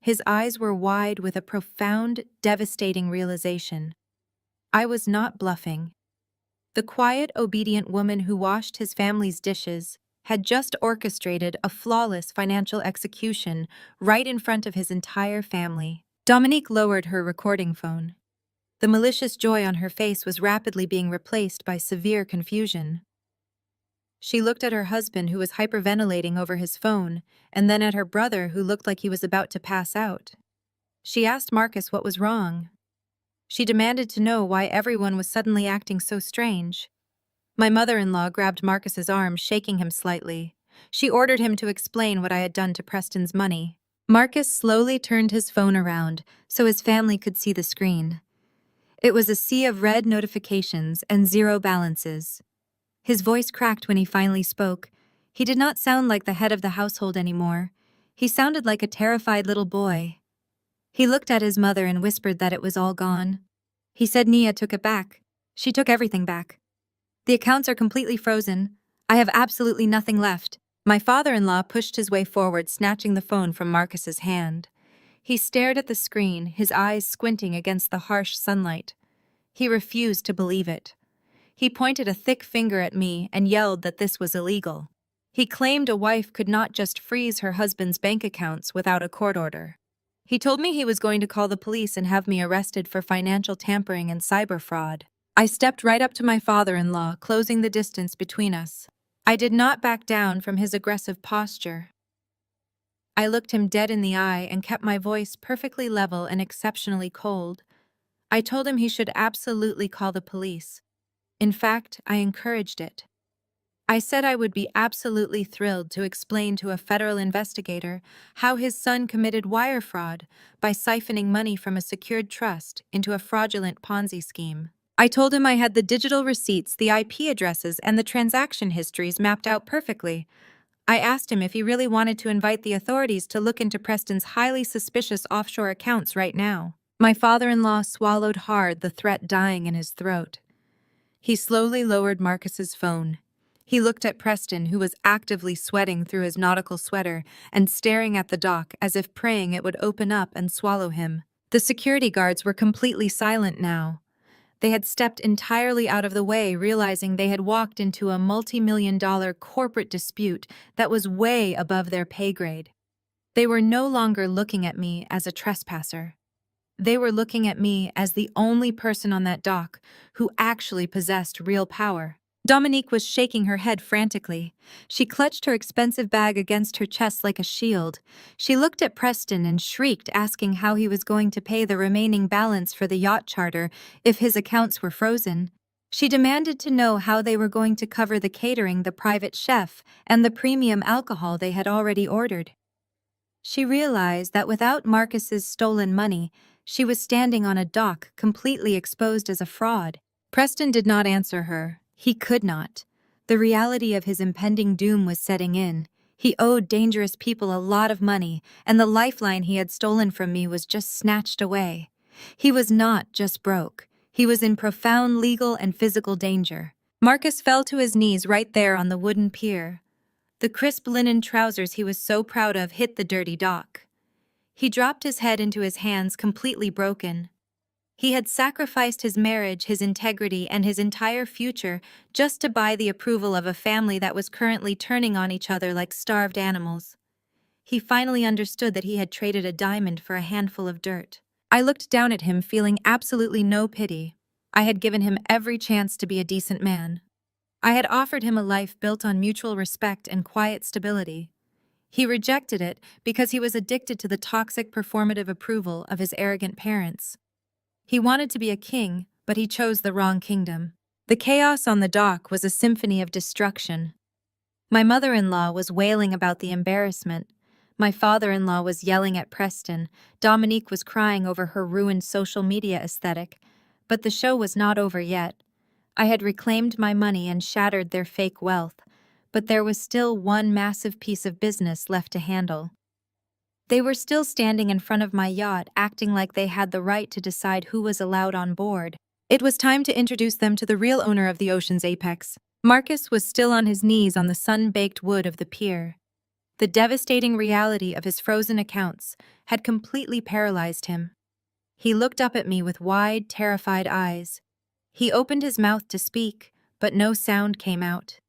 Speaker 1: His eyes were wide with a profound, devastating realization. I was not bluffing. The quiet, obedient woman who washed his family's dishes had just orchestrated a flawless financial execution right in front of his entire family. Dominique lowered her recording phone. The malicious joy on her face was rapidly being replaced by severe confusion. She looked at her husband, who was hyperventilating over his phone, and then at her brother, who looked like he was about to pass out. She asked Marcus what was wrong. She demanded to know why everyone was suddenly acting so strange. My mother-in-law grabbed Marcus's arm, shaking him slightly. She ordered him to explain what I had done to Preston's money. Marcus slowly turned his phone around so his family could see the screen. It was a sea of red notifications and zero balances. His voice cracked when he finally spoke. He did not sound like the head of the household anymore. He sounded like a terrified little boy. He looked at his mother and whispered that it was all gone. He said Nia took it back. She took everything back. The accounts are completely frozen. I have absolutely nothing left. My father-in-law pushed his way forward, snatching the phone from Marcus's hand. He stared at the screen, his eyes squinting against the harsh sunlight. He refused to believe it. He pointed a thick finger at me and yelled that this was illegal. He claimed a wife could not just freeze her husband's bank accounts without a court order. He told me he was going to call the police and have me arrested for financial tampering and cyber fraud. I stepped right up to my father-in-law, closing the distance between us. I did not back down from his aggressive posture. I looked him dead in the eye and kept my voice perfectly level and exceptionally cold. I told him he should absolutely call the police. In fact, I encouraged it. I said I would be absolutely thrilled to explain to a federal investigator how his son committed wire fraud by siphoning money from a secured trust into a fraudulent Ponzi scheme. I told him I had the digital receipts, the IP addresses, and the transaction histories mapped out perfectly. I asked him if he really wanted to invite the authorities to look into Preston's highly suspicious offshore accounts right now. My father-in-law swallowed hard, the threat dying in his throat. He slowly lowered Marcus's phone. He looked at Preston, who was actively sweating through his nautical sweater and staring at the dock as if praying it would open up and swallow him. The security guards were completely silent now. They had stepped entirely out of the way, realizing they had walked into a multi-million-dollar corporate dispute that was way above their pay grade. They were no longer looking at me as a trespasser. They were looking at me as the only person on that dock who actually possessed real power. Dominique was shaking her head frantically. She clutched her expensive bag against her chest like a shield. She looked at Preston and shrieked, asking how he was going to pay the remaining balance for the yacht charter if his accounts were frozen. She demanded to know how they were going to cover the catering, the private chef, and the premium alcohol they had already ordered. She realized that without Marcus's stolen money, she was standing on a dock completely exposed as a fraud. Preston did not answer her. He could not. The reality of his impending doom was setting in. He owed dangerous people a lot of money, and the lifeline he had stolen from me was just snatched away. He was not just broke. He was in profound legal and physical danger. Marcus fell to his knees right there on the wooden pier. The crisp linen trousers he was so proud of hit the dirty dock. He dropped his head into his hands, completely broken. He had sacrificed his marriage, his integrity, and his entire future just to buy the approval of a family that was currently turning on each other like starved animals. He finally understood that he had traded a diamond for a handful of dirt. I looked down at him, feeling absolutely no pity. I had given him every chance to be a decent man. I had offered him a life built on mutual respect and quiet stability. He rejected it because he was addicted to the toxic performative approval of his arrogant parents. He wanted to be a king, but he chose the wrong kingdom. The chaos on the dock was a symphony of destruction. My mother-in-law was wailing about the embarrassment. My father-in-law was yelling at Preston. Dominique was crying over her ruined social media aesthetic. But the show was not over yet. I had reclaimed my money and shattered their fake wealth, but there was still one massive piece of business left to handle. They were still standing in front of my yacht, acting like they had the right to decide who was allowed on board. It was time to introduce them to the real owner of the ocean's apex. Marcus was still on his knees on the sun-baked wood of the pier. The devastating reality of his frozen accounts had completely paralyzed him. He looked up at me with wide, terrified eyes. He opened his mouth to speak, but no sound came out.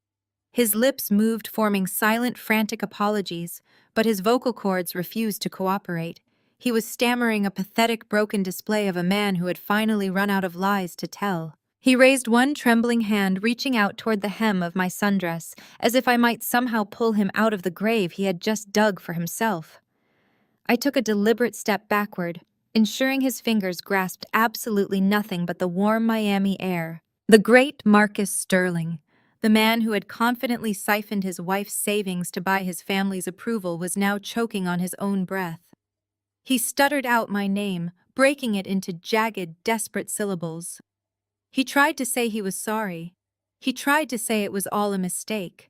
Speaker 1: His lips moved, forming silent, frantic apologies, but his vocal cords refused to cooperate. He was stammering a pathetic, broken display of a man who had finally run out of lies to tell. He raised one trembling hand, reaching out toward the hem of my sundress, as if I might somehow pull him out of the grave he had just dug for himself. I took a deliberate step backward, ensuring his fingers grasped absolutely nothing but the warm Miami air. The great Marcus Sterling, the man who had confidently siphoned his wife's savings to buy his family's approval, was now choking on his own breath. He stuttered out my name, breaking it into jagged, desperate syllables. He tried to say he was sorry. He tried to say it was all a mistake.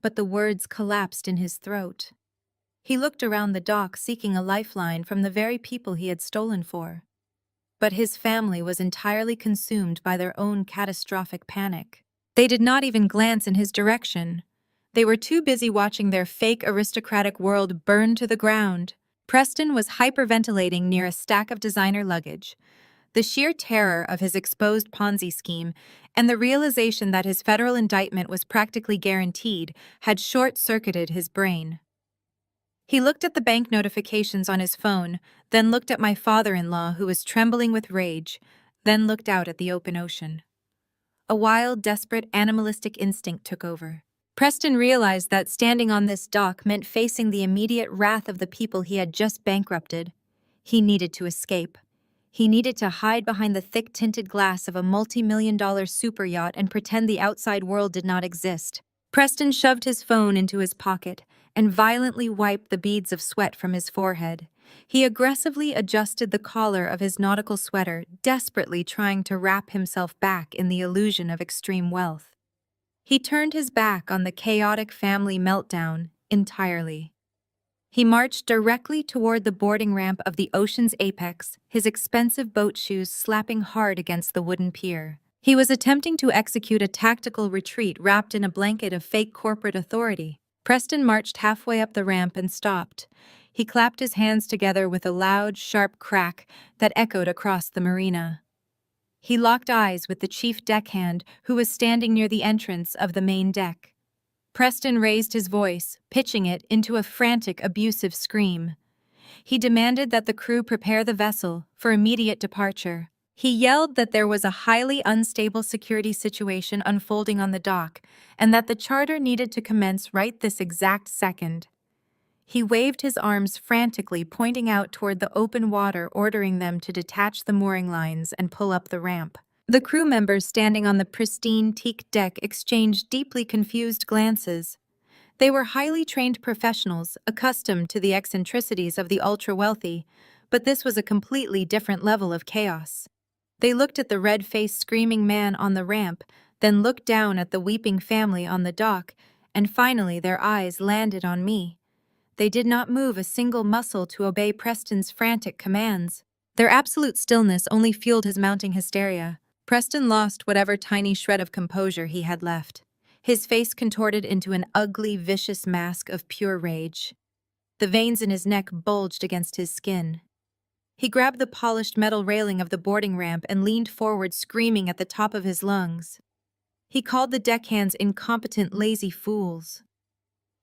Speaker 1: But the words collapsed in his throat. He looked around the dock, seeking a lifeline from the very people he had stolen for. But his family was entirely consumed by their own catastrophic panic. They did not even glance in his direction. They were too busy watching their fake aristocratic world burn to the ground. Preston was hyperventilating near a stack of designer luggage. The sheer terror of his exposed Ponzi scheme and the realization that his federal indictment was practically guaranteed had short-circuited his brain. He looked at the bank notifications on his phone, then looked at my father-in-law who was trembling with rage, then looked out at the open ocean. A wild, desperate, animalistic instinct took over. Preston realized that standing on this dock meant facing the immediate wrath of the people he had just bankrupted. He needed to escape. He needed to hide behind the thick tinted glass of a multi-million-dollar super yacht and pretend the outside world did not exist. Preston shoved his phone into his pocket and violently wiped the beads of sweat from his forehead. He aggressively adjusted the collar of his nautical sweater, desperately trying to wrap himself back in the illusion of extreme wealth. He turned his back on the chaotic family meltdown entirely. He marched directly toward the boarding ramp of the ocean's apex, his expensive boat shoes slapping hard against the wooden pier. He was attempting to execute a tactical retreat wrapped in a blanket of fake corporate authority. Preston marched halfway up the ramp and stopped. He clapped his hands together with a loud, sharp crack that echoed across the marina. He locked eyes with the chief deckhand, who was standing near the entrance of the main deck. Preston raised his voice, pitching it into a frantic, abusive scream. He demanded that the crew prepare the vessel for immediate departure. He yelled that there was a highly unstable security situation unfolding on the dock, and that the charter needed to commence right this exact second. He waved his arms frantically, pointing out toward the open water, ordering them to detach the mooring lines and pull up the ramp. The crew members standing on the pristine teak deck exchanged deeply confused glances. They were highly trained professionals, accustomed to the eccentricities of the ultra-wealthy, but this was a completely different level of chaos. They looked at the red-faced screaming man on the ramp, then looked down at the weeping family on the dock, and finally their eyes landed on me. They did not move a single muscle to obey Preston's frantic commands. Their absolute stillness only fueled his mounting hysteria. Preston lost whatever tiny shred of composure he had left. His face contorted into an ugly, vicious mask of pure rage. The veins in his neck bulged against his skin. He grabbed the polished metal railing of the boarding ramp and leaned forward, screaming at the top of his lungs. He called the deckhands incompetent, lazy fools.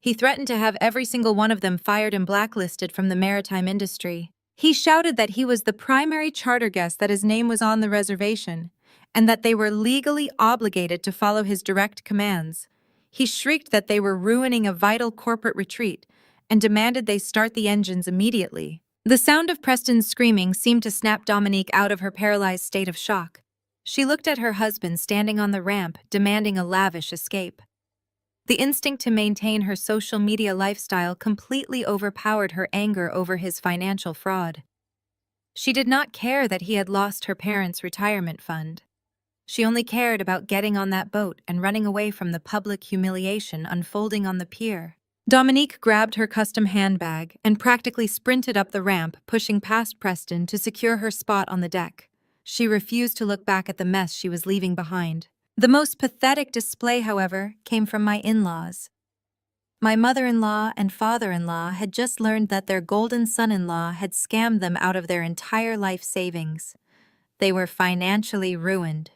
Speaker 1: He threatened to have every single one of them fired and blacklisted from the maritime industry. He shouted that he was the primary charter guest, that his name was on the reservation, and that they were legally obligated to follow his direct commands. He shrieked that they were ruining a vital corporate retreat and demanded they start the engines immediately. The sound of Preston's screaming seemed to snap Dominique out of her paralyzed state of shock. She looked at her husband standing on the ramp, demanding a lavish escape. The instinct to maintain her social media lifestyle completely overpowered her anger over his financial fraud. She did not care that he had lost her parents' retirement fund. She only cared about getting on that boat and running away from the public humiliation unfolding on the pier. Dominique grabbed her custom handbag and practically sprinted up the ramp, pushing past Preston to secure her spot on the deck. She refused to look back at the mess she was leaving behind. The most pathetic display, however, came from my in-laws. My mother-in-law and father-in-law had just learned that their golden son-in-law had scammed them out of their entire life savings. They were financially ruined.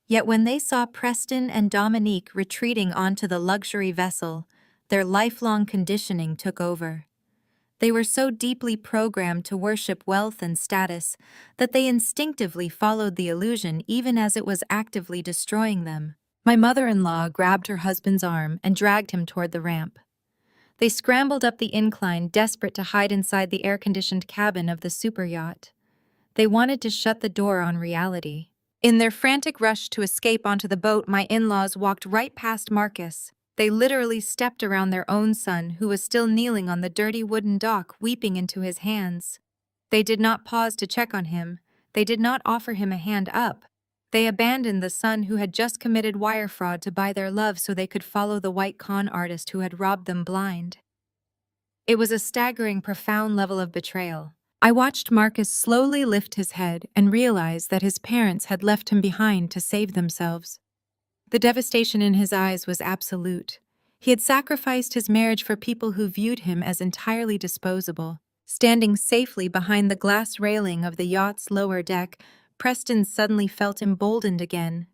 Speaker 1: Yet when they saw Preston and Dominique retreating onto the luxury vessel, their lifelong conditioning took over. They were so deeply programmed to worship wealth and status that they instinctively followed the illusion even as it was actively destroying them. My mother-in-law grabbed her husband's arm and dragged him toward the ramp. They scrambled up the incline, desperate to hide inside the air-conditioned cabin of the super yacht. They wanted to shut the door on reality. In their frantic rush to escape onto the boat, my in-laws walked right past Marcus. They literally stepped around their own son, who was still kneeling on the dirty wooden dock, weeping into his hands. They did not pause to check on him. They did not offer him a hand up. They abandoned the son who had just committed wire fraud to buy their love so they could follow the white con artist who had robbed them blind. It was a staggering, profound level of betrayal. I watched Marcus slowly lift his head and realize that his parents had left him behind to save themselves. The devastation in his eyes was absolute. He had sacrificed his marriage for people who viewed him as entirely disposable. Standing safely behind the glass railing of the yacht's lower deck, Preston suddenly felt emboldened again.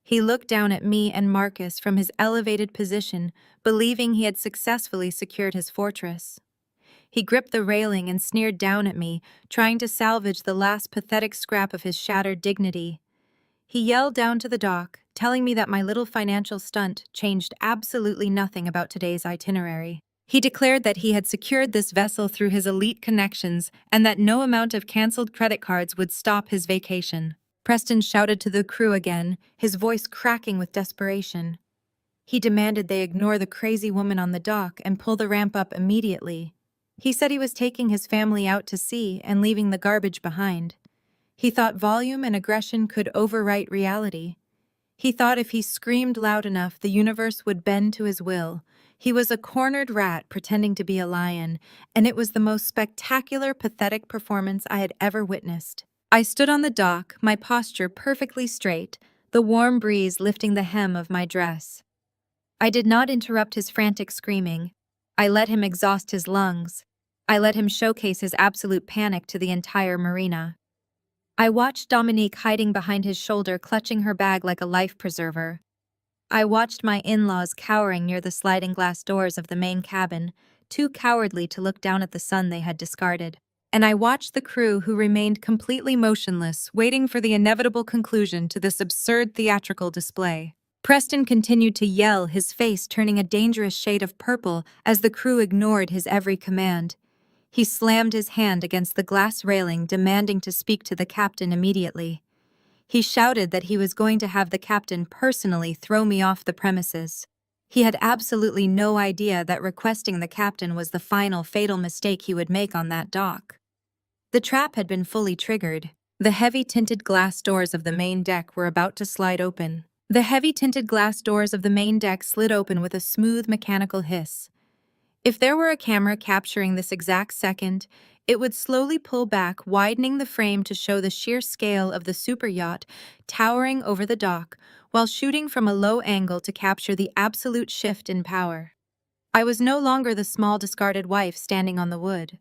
Speaker 1: He looked down at me and Marcus from his elevated position, believing he had successfully secured his fortress. He gripped the railing and sneered down at me, trying to salvage the last pathetic scrap of his shattered dignity. He yelled down to the dock, telling me that my little financial stunt changed absolutely nothing about today's itinerary. He declared that he had secured this vessel through his elite connections and that no amount of canceled credit cards would stop his vacation. Preston shouted to the crew again, his voice cracking with desperation. He demanded they ignore the crazy woman on the dock and pull the ramp up immediately. He said he was taking his family out to sea and leaving the garbage behind. He thought volume and aggression could overwrite reality. He thought if he screamed loud enough, the universe would bend to his will. He was a cornered rat pretending to be a lion, and it was the most spectacular, pathetic performance I had ever witnessed. I stood on the dock, my posture perfectly straight, the warm breeze lifting the hem of my dress. I did not interrupt his frantic screaming. I let him exhaust his lungs. I let him showcase his absolute panic to the entire marina. I watched Dominique hiding behind his shoulder, clutching her bag like a life preserver. I watched my in-laws cowering near the sliding glass doors of the main cabin, too cowardly to look down at the son they had discarded. And I watched the crew who remained completely motionless, waiting for the inevitable conclusion to this absurd theatrical display. Preston continued to yell, his face turning a dangerous shade of purple as the crew ignored his every command. He slammed his hand against the glass railing, demanding to speak to the captain immediately. He shouted that he was going to have the captain personally throw me off the premises. He had absolutely no idea that requesting the captain was the final fatal mistake he would make on that dock. The trap had been fully triggered. The heavy tinted glass doors of the main deck were about to slide open. The heavy tinted glass doors of the main deck slid open with a smooth mechanical hiss. If there were a camera capturing this exact second, it would slowly pull back, widening the frame to show the sheer scale of the super yacht towering over the dock, while shooting from a low angle to capture the absolute shift in power. I was no longer the small discarded wife standing on the wood.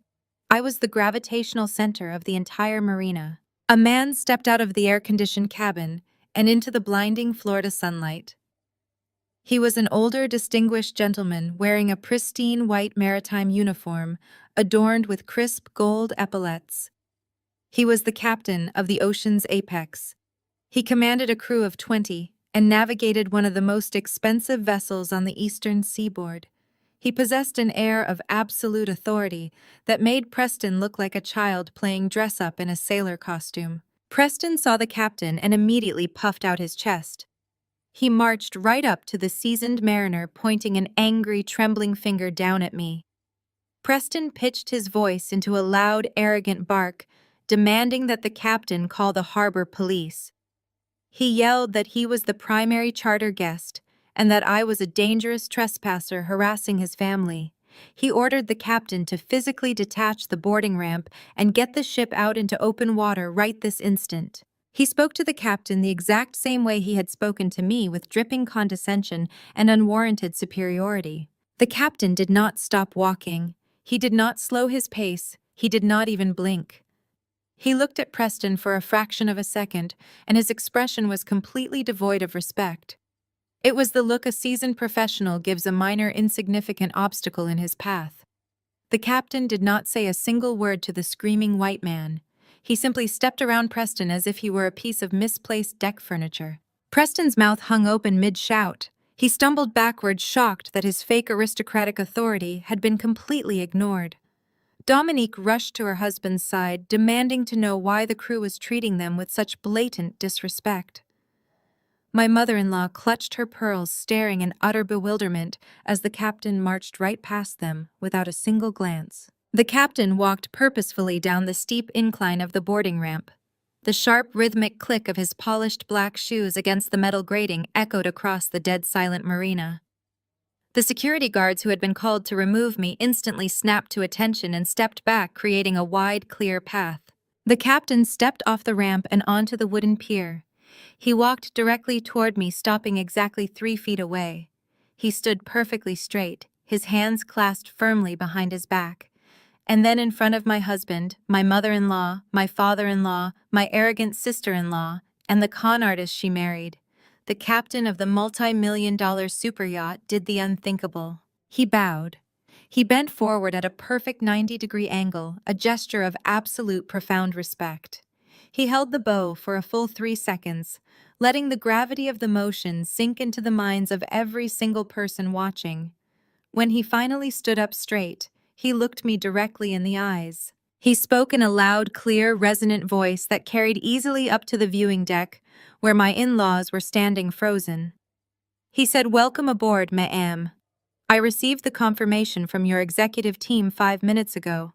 Speaker 1: I was the gravitational center of the entire marina. A man stepped out of the air-conditioned cabin and into the blinding Florida sunlight. He was an older, distinguished gentleman wearing a pristine white maritime uniform adorned with crisp gold epaulets. He was the captain of the ocean's apex. He commanded a crew of 20 and navigated one of the most expensive vessels on the eastern seaboard. He possessed an air of absolute authority that made Preston look like a child playing dress-up in a sailor costume. Preston saw the captain and immediately puffed out his chest. He marched right up to the seasoned mariner, pointing an angry, trembling finger down at me. Preston pitched his voice into a loud, arrogant bark, demanding that the captain call the harbor police. He yelled that he was the primary charter guest and that I was a dangerous trespasser harassing his family. He ordered the captain to physically detach the boarding ramp and get the ship out into open water right this instant. He spoke to the captain the exact same way he had spoken to me, with dripping condescension and unwarranted superiority. The captain did not stop walking. He did not slow his pace. He did not even blink. He looked at Preston for a fraction of a second, and his expression was completely devoid of respect. It was the look a seasoned professional gives a minor, insignificant obstacle in his path. The captain did not say a single word to the screaming white man. He simply stepped around Preston as if he were a piece of misplaced deck furniture. Preston's mouth hung open mid-shout. He stumbled backward, shocked that his fake aristocratic authority had been completely ignored. Dominique rushed to her husband's side, demanding to know why the crew was treating them with such blatant disrespect. My mother-in-law clutched her pearls, staring in utter bewilderment as the captain marched right past them without a single glance. The captain walked purposefully down the steep incline of the boarding ramp. The sharp, rhythmic click of his polished black shoes against the metal grating echoed across the dead-silent marina. The security guards who had been called to remove me instantly snapped to attention and stepped back, creating a wide, clear path. The captain stepped off the ramp and onto the wooden pier. He walked directly toward me, stopping exactly 3 feet away. He stood perfectly straight, his hands clasped firmly behind his back. And then in front of my husband, my mother-in-law, my father-in-law, my arrogant sister-in-law, and the con artist she married, the captain of the multi-million-dollar super yacht, did the unthinkable. He bowed. He bent forward at a perfect 90-degree angle, a gesture of absolute profound respect. He held the bow for a full 3 seconds, letting the gravity of the motion sink into the minds of every single person watching. When he finally stood up straight, he looked me directly in the eyes. He spoke in a loud, clear, resonant voice that carried easily up to the viewing deck, where my in-laws were standing frozen. He said, "Welcome aboard, ma'am. I received the confirmation from your executive team 5 minutes ago.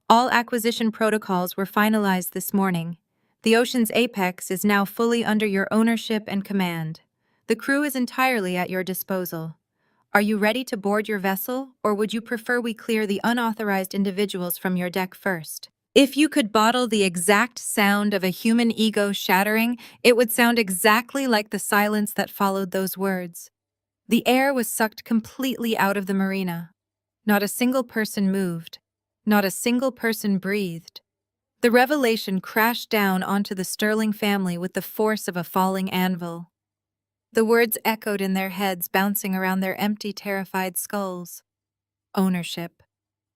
Speaker 1: All acquisition protocols were finalized this morning. The ocean's apex is now fully under your ownership and command. The crew is entirely at your disposal. Are you ready to board your vessel, or would you prefer we clear the unauthorized individuals from your deck first?" If you could bottle the exact sound of a human ego shattering, it would sound exactly like the silence that followed those words. The air was sucked completely out of the marina. Not a single person moved. Not a single person breathed. The revelation crashed down onto the Sterling family with the force of a falling anvil. The words echoed in their heads, bouncing around their empty, terrified skulls. Ownership.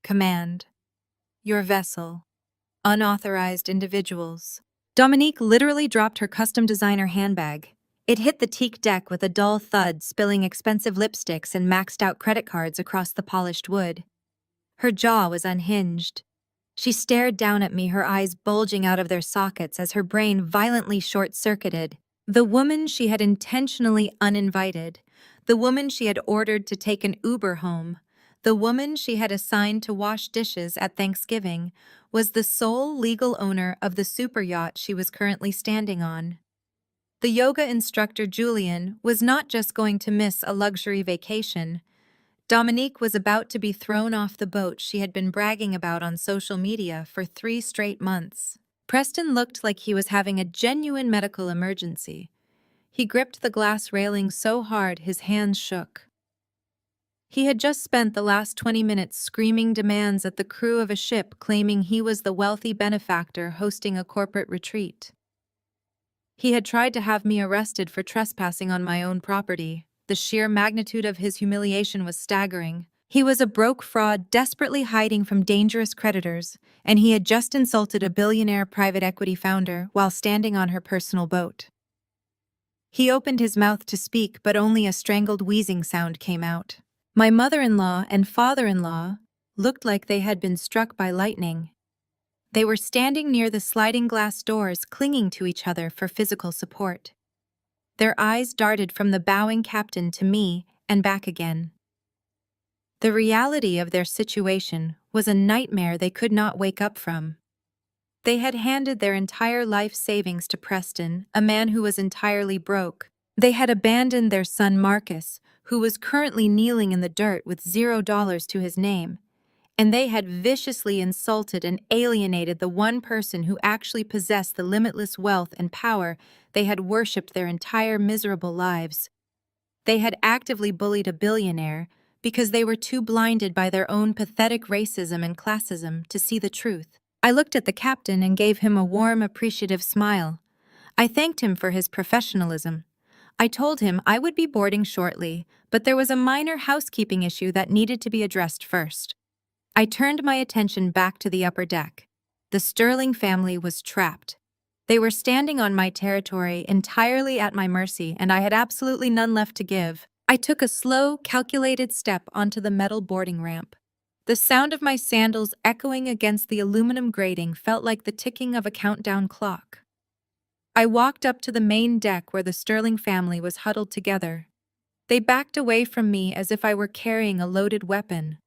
Speaker 1: Command. Your vessel. Unauthorized individuals. Dominique literally dropped her custom designer handbag. It hit the teak deck with a dull thud, spilling expensive lipsticks and maxed-out credit cards across the polished wood. Her jaw was unhinged. She stared down at me, her eyes bulging out of their sockets as her brain violently short-circuited. The woman she had intentionally uninvited, the woman she had ordered to take an Uber home, the woman she had assigned to wash dishes at Thanksgiving, was the sole legal owner of the super yacht she was currently standing on. The yoga instructor Julian was not just going to miss a luxury vacation. Dominique was about to be thrown off the boat she had been bragging about on social media for 3 straight months. Preston looked like he was having a genuine medical emergency. He gripped the glass railing so hard his hands shook. He had just spent the last 20 minutes screaming demands at the crew of a ship, claiming he was the wealthy benefactor hosting a corporate retreat. He had tried to have me arrested for trespassing on my own property. The sheer magnitude of his humiliation was staggering. He was a broke fraud desperately hiding from dangerous creditors, and he had just insulted a billionaire private equity founder while standing on her personal boat. He opened his mouth to speak, but only a strangled wheezing sound came out. My mother-in-law and father-in-law looked like they had been struck by lightning. They were standing near the sliding glass doors, clinging to each other for physical support. Their eyes darted from the bowing captain to me and back again. The reality of their situation was a nightmare they could not wake up from. They had handed their entire life savings to Preston, a man who was entirely broke. They had abandoned their son Marcus, who was currently kneeling in the dirt with $0 to his name. And they had viciously insulted and alienated the one person who actually possessed the limitless wealth and power they had worshipped their entire miserable lives. They had actively bullied a billionaire because they were too blinded by their own pathetic racism and classism to see the truth. I looked at the captain and gave him a warm, appreciative smile. I thanked him for his professionalism. I told him I would be boarding shortly, but there was a minor housekeeping issue that needed to be addressed first. I turned my attention back to the upper deck. The Sterling family was trapped. They were standing on my territory, entirely at my mercy, and I had absolutely none left to give. I took a slow, calculated step onto the metal boarding ramp. The sound of my sandals echoing against the aluminum grating felt like the ticking of a countdown clock. I walked up to the main deck where the Sterling family was huddled together. They backed away from me as if I were carrying a loaded weapon.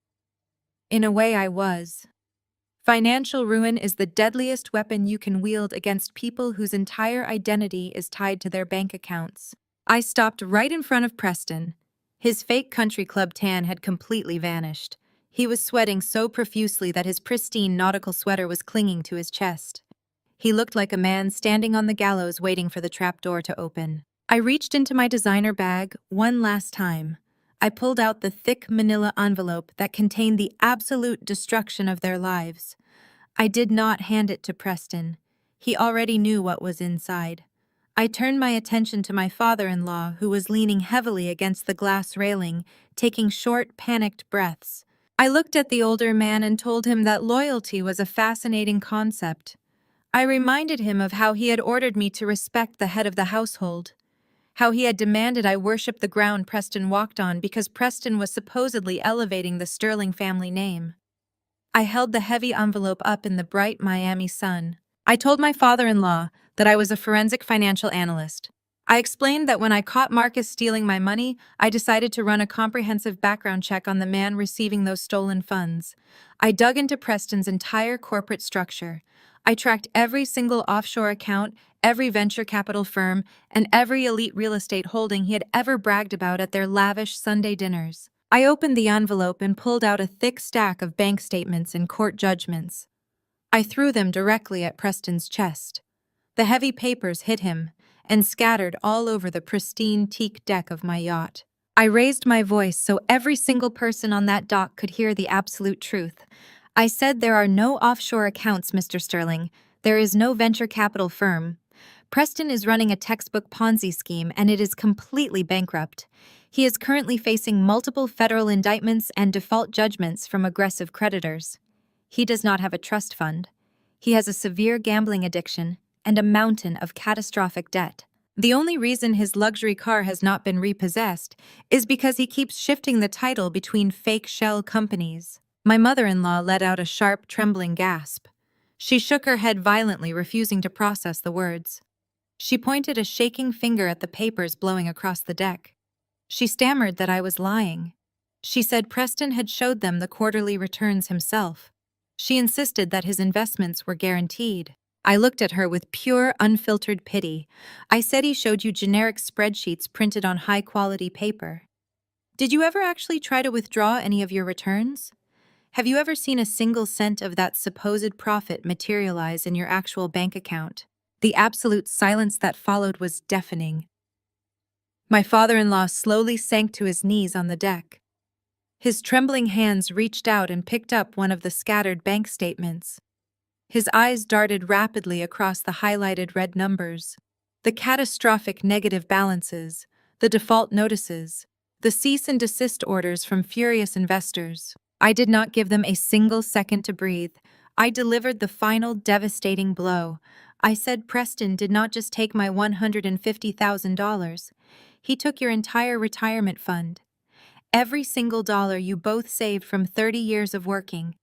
Speaker 1: In a way, I was. Financial ruin is the deadliest weapon you can wield against people whose entire identity is tied to their bank accounts. I stopped right in front of Preston. His fake country club tan had completely vanished. He was sweating so profusely that his pristine nautical sweater was clinging to his chest. He looked like a man standing on the gallows waiting for the trapdoor to open. I reached into my designer bag one last time. I pulled out the thick manila envelope that contained the absolute destruction of their lives. I did not hand it to Preston. He already knew what was inside. I turned my attention to my father-in-law, who was leaning heavily against the glass railing, taking short, panicked breaths. I looked at the older man and told him that loyalty was a fascinating concept. I reminded him of how he had ordered me to respect the head of the household, how he had demanded I worship the ground Preston walked on because Preston was supposedly elevating the Sterling family name. I held the heavy envelope up in the bright Miami sun. I told my father-in-law that I was a forensic financial analyst. I explained that when I caught Marcus stealing my money, I decided to run a comprehensive background check on the man receiving those stolen funds. I dug into Preston's entire corporate structure. I tracked every single offshore account, every venture capital firm, and every elite real estate holding he had ever bragged about at their lavish Sunday dinners. I opened the envelope and pulled out a thick stack of bank statements and court judgments. I threw them directly at Preston's chest. The heavy papers hit him and scattered all over the pristine teak deck of my yacht. I raised my voice so every single person on that dock could hear the absolute truth. I said, "There are no offshore accounts, Mr. Sterling. There is no venture capital firm. Preston is running a textbook Ponzi scheme and it is completely bankrupt. He is currently facing multiple federal indictments and default judgments from aggressive creditors. He does not have a trust fund. He has a severe gambling addiction and a mountain of catastrophic debt. The only reason his luxury car has not been repossessed is because he keeps shifting the title between fake shell companies." My mother-in-law let out a sharp, trembling gasp. She shook her head violently, refusing to process the words. She pointed a shaking finger at the papers blowing across the deck. She stammered that I was lying. She said Preston had showed them the quarterly returns himself. She insisted that his investments were guaranteed. I looked at her with pure, unfiltered pity. I said, "He showed you generic spreadsheets printed on high-quality paper. Did you ever actually try to withdraw any of your returns? Have you ever seen a single cent of that supposed profit materialize in your actual bank account?" The absolute silence that followed was deafening. My father-in-law slowly sank to his knees on the deck. His trembling hands reached out and picked up one of the scattered bank statements. His eyes darted rapidly across the highlighted red numbers. The catastrophic negative balances, the default notices, the cease and desist orders from furious investors. I did not give them a single second to breathe. I delivered the final devastating blow. I said, "Preston did not just take my $150,000. He took your entire retirement fund. Every single dollar you both saved from 30 years of working.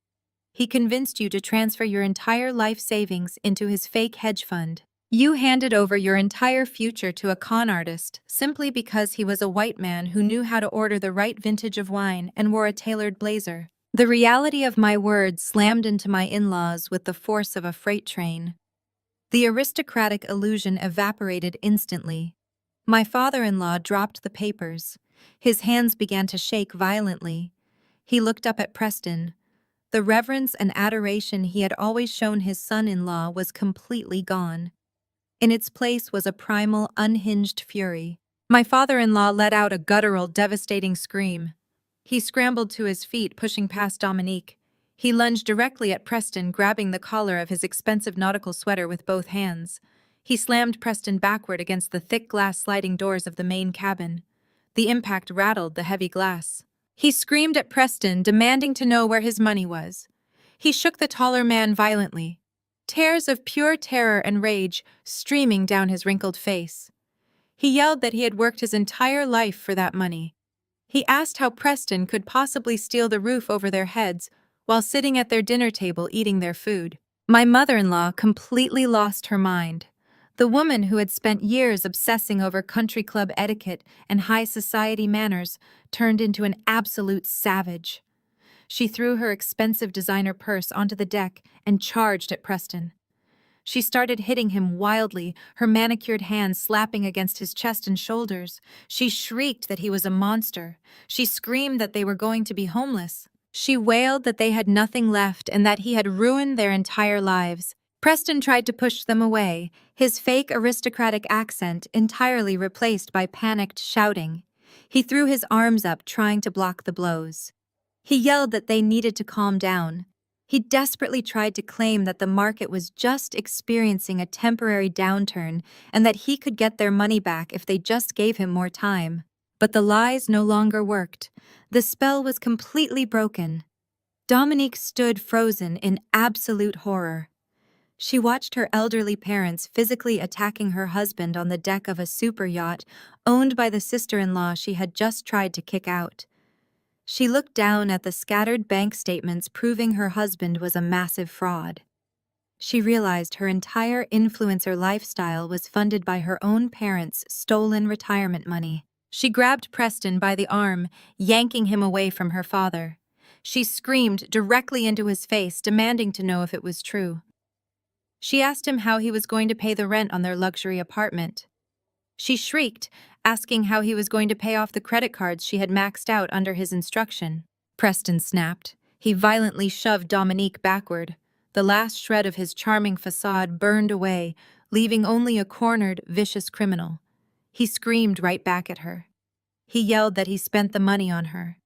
Speaker 1: He convinced you to transfer your entire life savings into his fake hedge fund. You handed over your entire future to a con artist simply because he was a white man who knew how to order the right vintage of wine and wore a tailored blazer." The reality of my words slammed into my in-laws with the force of a freight train. The aristocratic illusion evaporated instantly. My father-in-law dropped the papers. His hands began to shake violently. He looked up at Preston. The reverence and adoration he had always shown his son-in-law was completely gone. In its place was a primal, unhinged fury. My father-in-law let out a guttural, devastating scream. He scrambled to his feet, pushing past Dominique. He lunged directly at Preston, grabbing the collar of his expensive nautical sweater with both hands. He slammed Preston backward against the thick glass sliding doors of the main cabin. The impact rattled the heavy glass. He screamed at Preston, demanding to know where his money was. He shook the taller man violently, tears of pure terror and rage streaming down his wrinkled face. He yelled that he had worked his entire life for that money. He asked how Preston could possibly steal the roof over their heads while sitting at their dinner table eating their food. My mother-in-law completely lost her mind. The woman who had spent years obsessing over country club etiquette and high society manners turned into an absolute savage. She threw her expensive designer purse onto the deck and charged at Preston. She started hitting him wildly, her manicured hands slapping against his chest and shoulders. She shrieked that he was a monster. She screamed that they were going to be homeless. She wailed that they had nothing left and that he had ruined their entire lives. Preston tried to push them away, his fake aristocratic accent entirely replaced by panicked shouting. He threw his arms up, trying to block the blows. He yelled that they needed to calm down. He desperately tried to claim that the market was just experiencing a temporary downturn and that he could get their money back if they just gave him more time. But the lies no longer worked. The spell was completely broken. Dominique stood frozen in absolute horror. She watched her elderly parents physically attacking her husband on the deck of a super yacht owned by the sister-in-law she had just tried to kick out. She looked down at the scattered bank statements proving her husband was a massive fraud. She realized her entire influencer lifestyle was funded by her own parents' stolen retirement money. She grabbed Preston by the arm, yanking him away from her father. She screamed directly into his face, demanding to know if it was true. She asked him how he was going to pay the rent on their luxury apartment. She shrieked, asking how he was going to pay off the credit cards she had maxed out under his instruction. Preston snapped. He violently shoved Dominique backward. The last shred of his charming facade burned away, leaving only a cornered, vicious criminal. He screamed right back at her. He yelled that he spent the money on her.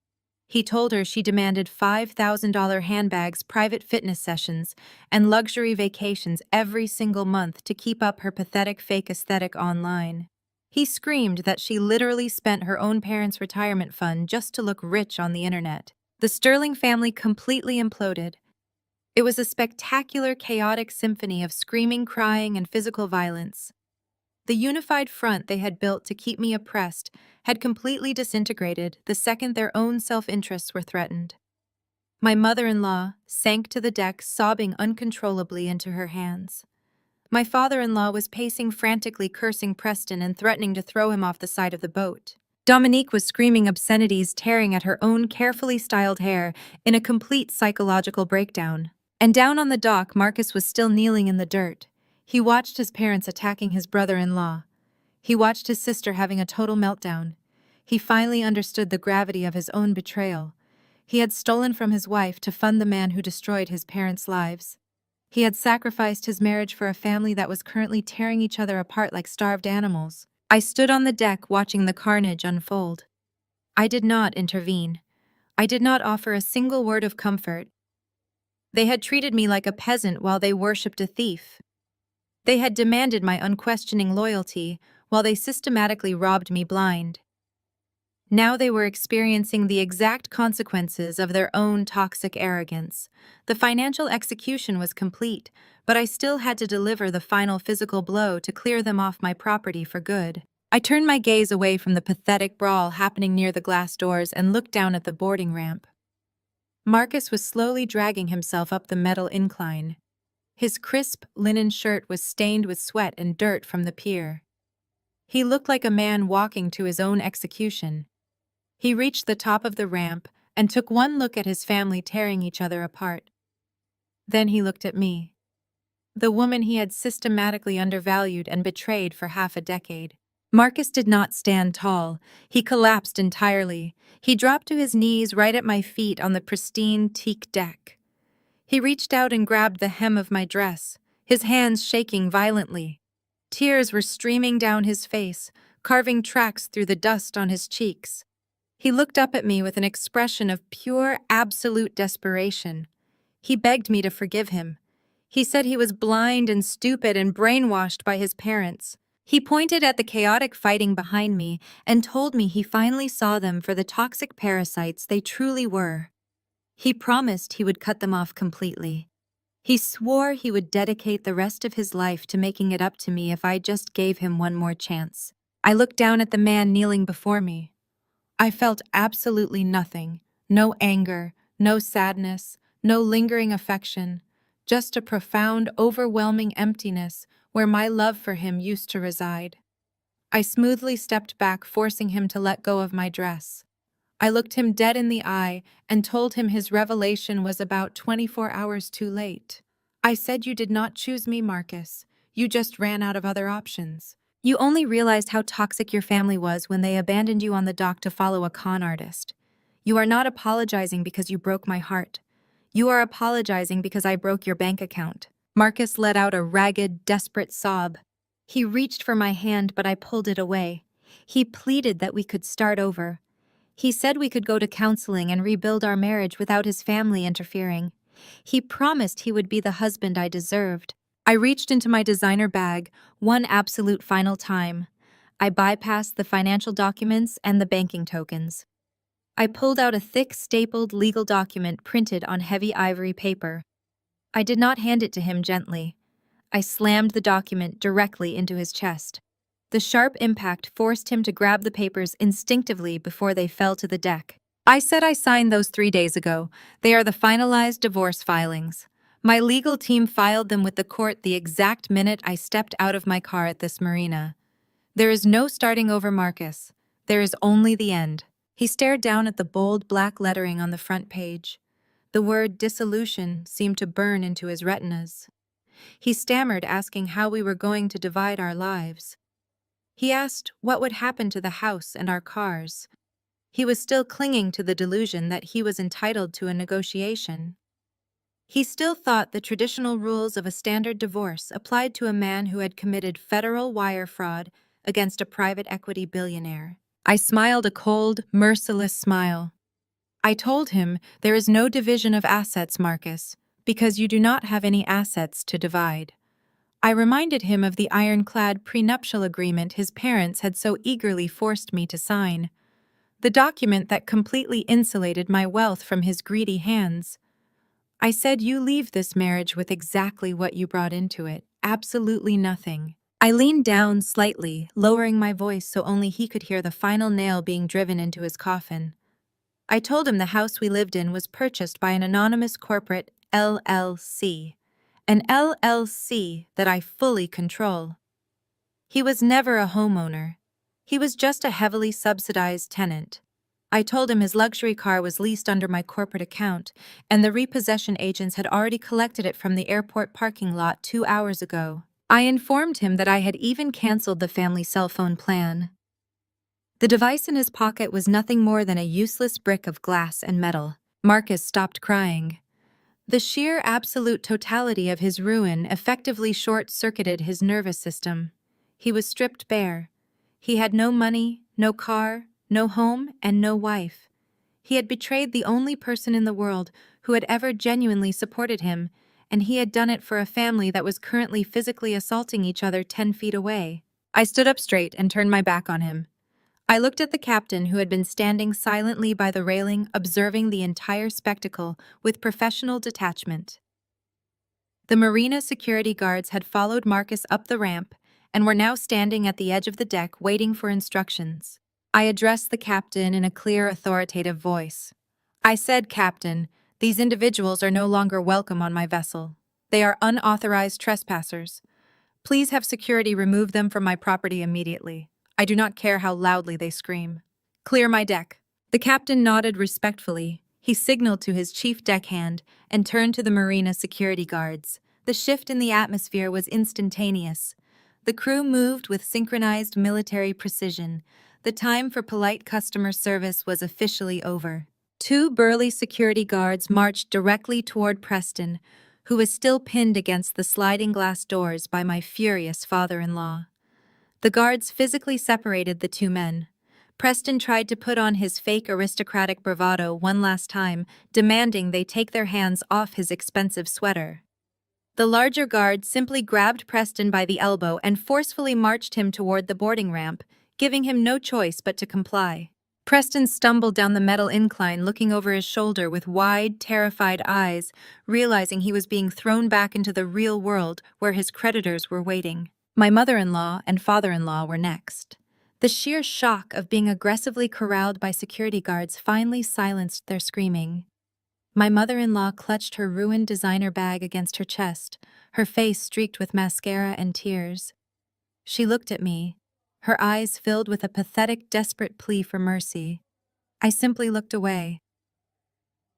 Speaker 1: He told her she demanded $5,000 handbags, private fitness sessions, and luxury vacations every single month to keep up her pathetic fake aesthetic online. He screamed that she literally spent her own parents' retirement fund just to look rich on the internet. The Sterling family completely imploded. It was a spectacular, chaotic symphony of screaming, crying, and physical violence. The unified front they had built to keep me oppressed had completely disintegrated the second their own self-interests were threatened. My mother-in-law sank to the deck, sobbing uncontrollably into her hands. My father-in-law was pacing frantically, cursing Preston and threatening to throw him off the side of the boat. Dominique was screaming obscenities, tearing at her own carefully styled hair in a complete psychological breakdown. And down on the dock, Marcus was still kneeling in the dirt. He watched his parents attacking his brother-in-law. He watched his sister having a total meltdown. He finally understood the gravity of his own betrayal. He had stolen from his wife to fund the man who destroyed his parents' lives. He had sacrificed his marriage for a family that was currently tearing each other apart like starved animals. I stood on the deck watching the carnage unfold. I did not intervene. I did not offer a single word of comfort. They had treated me like a peasant while they worshipped a thief. They had demanded my unquestioning loyalty while they systematically robbed me blind. Now they were experiencing the exact consequences of their own toxic arrogance. The financial execution was complete, but I still had to deliver the final physical blow to clear them off my property for good. I turned my gaze away from the pathetic brawl happening near the glass doors and looked down at the boarding ramp. Marcus was slowly dragging himself up the metal incline. His crisp linen shirt was stained with sweat and dirt from the pier. He looked like a man walking to his own execution. He reached the top of the ramp and took one look at his family tearing each other apart. Then he looked at me, the woman he had systematically undervalued and betrayed for half a decade. Marcus did not stand tall. He collapsed entirely. He dropped to his knees right at my feet on the pristine teak deck. He reached out and grabbed the hem of my dress, his hands shaking violently. Tears were streaming down his face, carving tracks through the dust on his cheeks. He looked up at me with an expression of pure, absolute desperation. He begged me to forgive him. He said he was blind and stupid and brainwashed by his parents. He pointed at the chaotic fighting behind me and told me he finally saw them for the toxic parasites they truly were. He promised he would cut them off completely. He swore he would dedicate the rest of his life to making it up to me if I just gave him one more chance. I looked down at the man kneeling before me. I felt absolutely nothing. No anger, no sadness, no lingering affection. Just a profound, overwhelming emptiness where my love for him used to reside. I smoothly stepped back, forcing him to let go of my dress. I looked him dead in the eye and told him his revelation was about 24 hours too late. I said, "You did not choose me, Marcus. You just ran out of other options. You only realized how toxic your family was when they abandoned you on the dock to follow a con artist. You are not apologizing because you broke my heart. You are apologizing because I broke your bank account." Marcus let out a ragged, desperate sob. He reached for my hand, but I pulled it away. He pleaded that we could start over. He said we could go to counseling and rebuild our marriage without his family interfering. He promised he would be the husband I deserved. I reached into my designer bag one absolute final time. I bypassed the financial documents and the banking tokens. I pulled out a thick, stapled legal document printed on heavy ivory paper. I did not hand it to him gently. I slammed the document directly into his chest. The sharp impact forced him to grab the papers instinctively before they fell to the deck. I said I signed those 3 days ago. They are the finalized divorce filings. My legal team filed them with the court the exact minute I stepped out of my car at this marina. There is no starting over, Marcus. There is only the end. He stared down at the bold black lettering on the front page. The word dissolution seemed to burn into his retinas. He stammered, asking how we were going to divide our lives. He asked what would happen to the house and our cars. He was still clinging to the delusion that he was entitled to a negotiation. He still thought the traditional rules of a standard divorce applied to a man who had committed federal wire fraud against a private equity billionaire. I smiled a cold, merciless smile. I told him there is no division of assets, Marcus, because you do not have any assets to divide. I reminded him of the ironclad prenuptial agreement his parents had so eagerly forced me to sign, the document that completely insulated my wealth from his greedy hands. I said, you leave this marriage with exactly what you brought into it, absolutely nothing. I leaned down slightly, lowering my voice so only he could hear the final nail being driven into his coffin. I told him the house we lived in was purchased by an anonymous corporate LLC, an LLC that I fully control. He was never a homeowner. He was just a heavily subsidized tenant. I told him his luxury car was leased under my corporate account, and the repossession agents had already collected it from the airport parking lot 2 hours ago. I informed him that I had even canceled the family cell phone plan. The device in his pocket was nothing more than a useless brick of glass and metal. Marcus stopped crying. The sheer absolute totality of his ruin effectively short-circuited his nervous system. He was stripped bare. He had no money, no car, no home, and no wife. He had betrayed the only person in the world who had ever genuinely supported him, and he had done it for a family that was currently physically assaulting each other 10 feet away. I stood up straight and turned my back on him. I looked at the captain who had been standing silently by the railing, observing the entire spectacle with professional detachment. The marina security guards had followed Marcus up the ramp and were now standing at the edge of the deck waiting for instructions. I addressed the captain in a clear, authoritative voice. I said, Captain, these individuals are no longer welcome on my vessel. They are unauthorized trespassers. Please have security remove them from my property immediately. I do not care how loudly they scream. Clear my deck. The captain nodded respectfully. He signaled to his chief deckhand and turned to the marina security guards. The shift in the atmosphere was instantaneous. The crew moved with synchronized military precision. The time for polite customer service was officially over. 2 burly security guards marched directly toward Preston, who was still pinned against the sliding glass doors by my furious father-in-law. The guards physically separated the 2 men. Preston tried to put on his fake aristocratic bravado one last time, demanding they take their hands off his expensive sweater. The larger guard simply grabbed Preston by the elbow and forcefully marched him toward the boarding ramp, giving him no choice but to comply. Preston stumbled down the metal incline, looking over his shoulder with wide, terrified eyes, realizing he was being thrown back into the real world where his creditors were waiting. My mother-in-law and father-in-law were next. The sheer shock of being aggressively corralled by security guards finally silenced their screaming. My mother-in-law clutched her ruined designer bag against her chest, her face streaked with mascara and tears. She looked at me, her eyes filled with a pathetic, desperate plea for mercy. I simply looked away.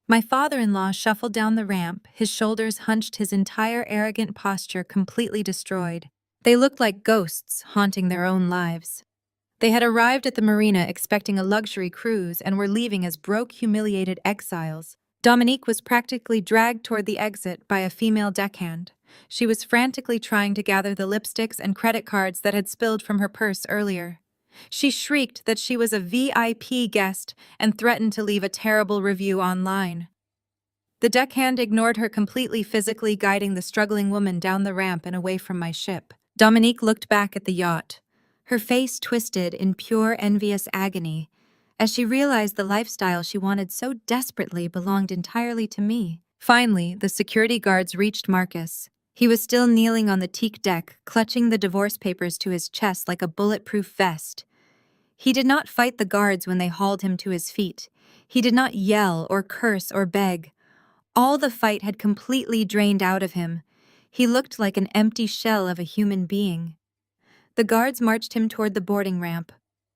Speaker 1: My father-in-law shuffled down the ramp, his shoulders hunched, his entire arrogant posture completely destroyed. They looked like ghosts haunting their own lives. They had arrived at the marina expecting a luxury cruise and were leaving as broke, humiliated exiles. Dominique was practically dragged toward the exit by a female deckhand. She was frantically trying to gather the lipsticks and credit cards that had spilled from her purse earlier. She shrieked that she was a VIP guest and threatened to leave a terrible review online. The deckhand ignored her completely, physically guiding the struggling woman down the ramp and away from my ship. Dominique looked back at the yacht, her face twisted in pure envious agony, as she realized the lifestyle she wanted so desperately belonged entirely to me. Finally, the security guards reached Marcus. He was still kneeling on the teak deck, clutching the divorce papers to his chest like a bulletproof vest. He did not fight the guards when they hauled him to his feet. He did not yell or curse or beg. All the fight had completely drained out of him. He looked like an empty shell of a human being. The guards marched him toward the boarding ramp.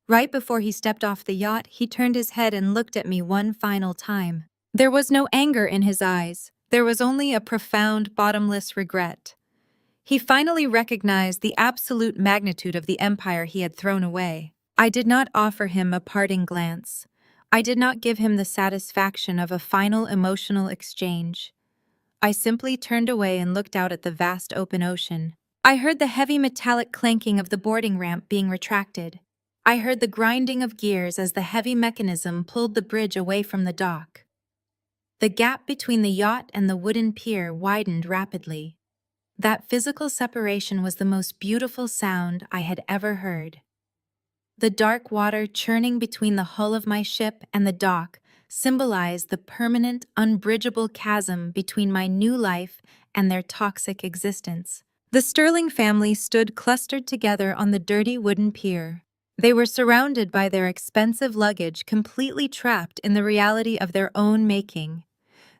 Speaker 1: Right before he stepped off the yacht, he turned his head and looked at me one final time. There was no anger in his eyes. There was only a profound, bottomless regret. He finally recognized the absolute magnitude of the empire he had thrown away. I did not offer him a parting glance. I did not give him the satisfaction of a final emotional exchange. I simply turned away and looked out at the vast open ocean. I heard the heavy metallic clanking of the boarding ramp being retracted. I heard the grinding of gears as the heavy mechanism pulled the bridge away from the dock. The gap between the yacht and the wooden pier widened rapidly. That physical separation was the most beautiful sound I had ever heard. The dark water churning between the hull of my ship and the dock symbolized the permanent, unbridgeable chasm between my new life and their toxic existence. The Sterling family stood clustered together on the dirty wooden pier. They were surrounded by their expensive luggage, completely trapped in the reality of their own making.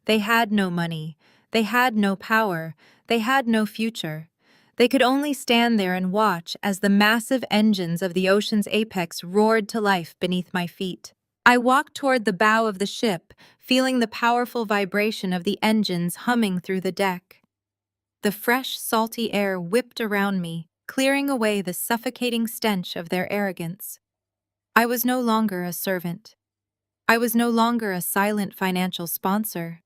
Speaker 1: They had no money. They had no power. They had no future. They could only stand there and watch as the massive engines of the ocean's apex roared to life beneath my feet. I walked toward the bow of the ship, feeling the powerful vibration of the engines humming through the deck. The fresh, salty air whipped around me, clearing away the suffocating stench of their arrogance. I was no longer a servant. I was no longer a silent financial sponsor.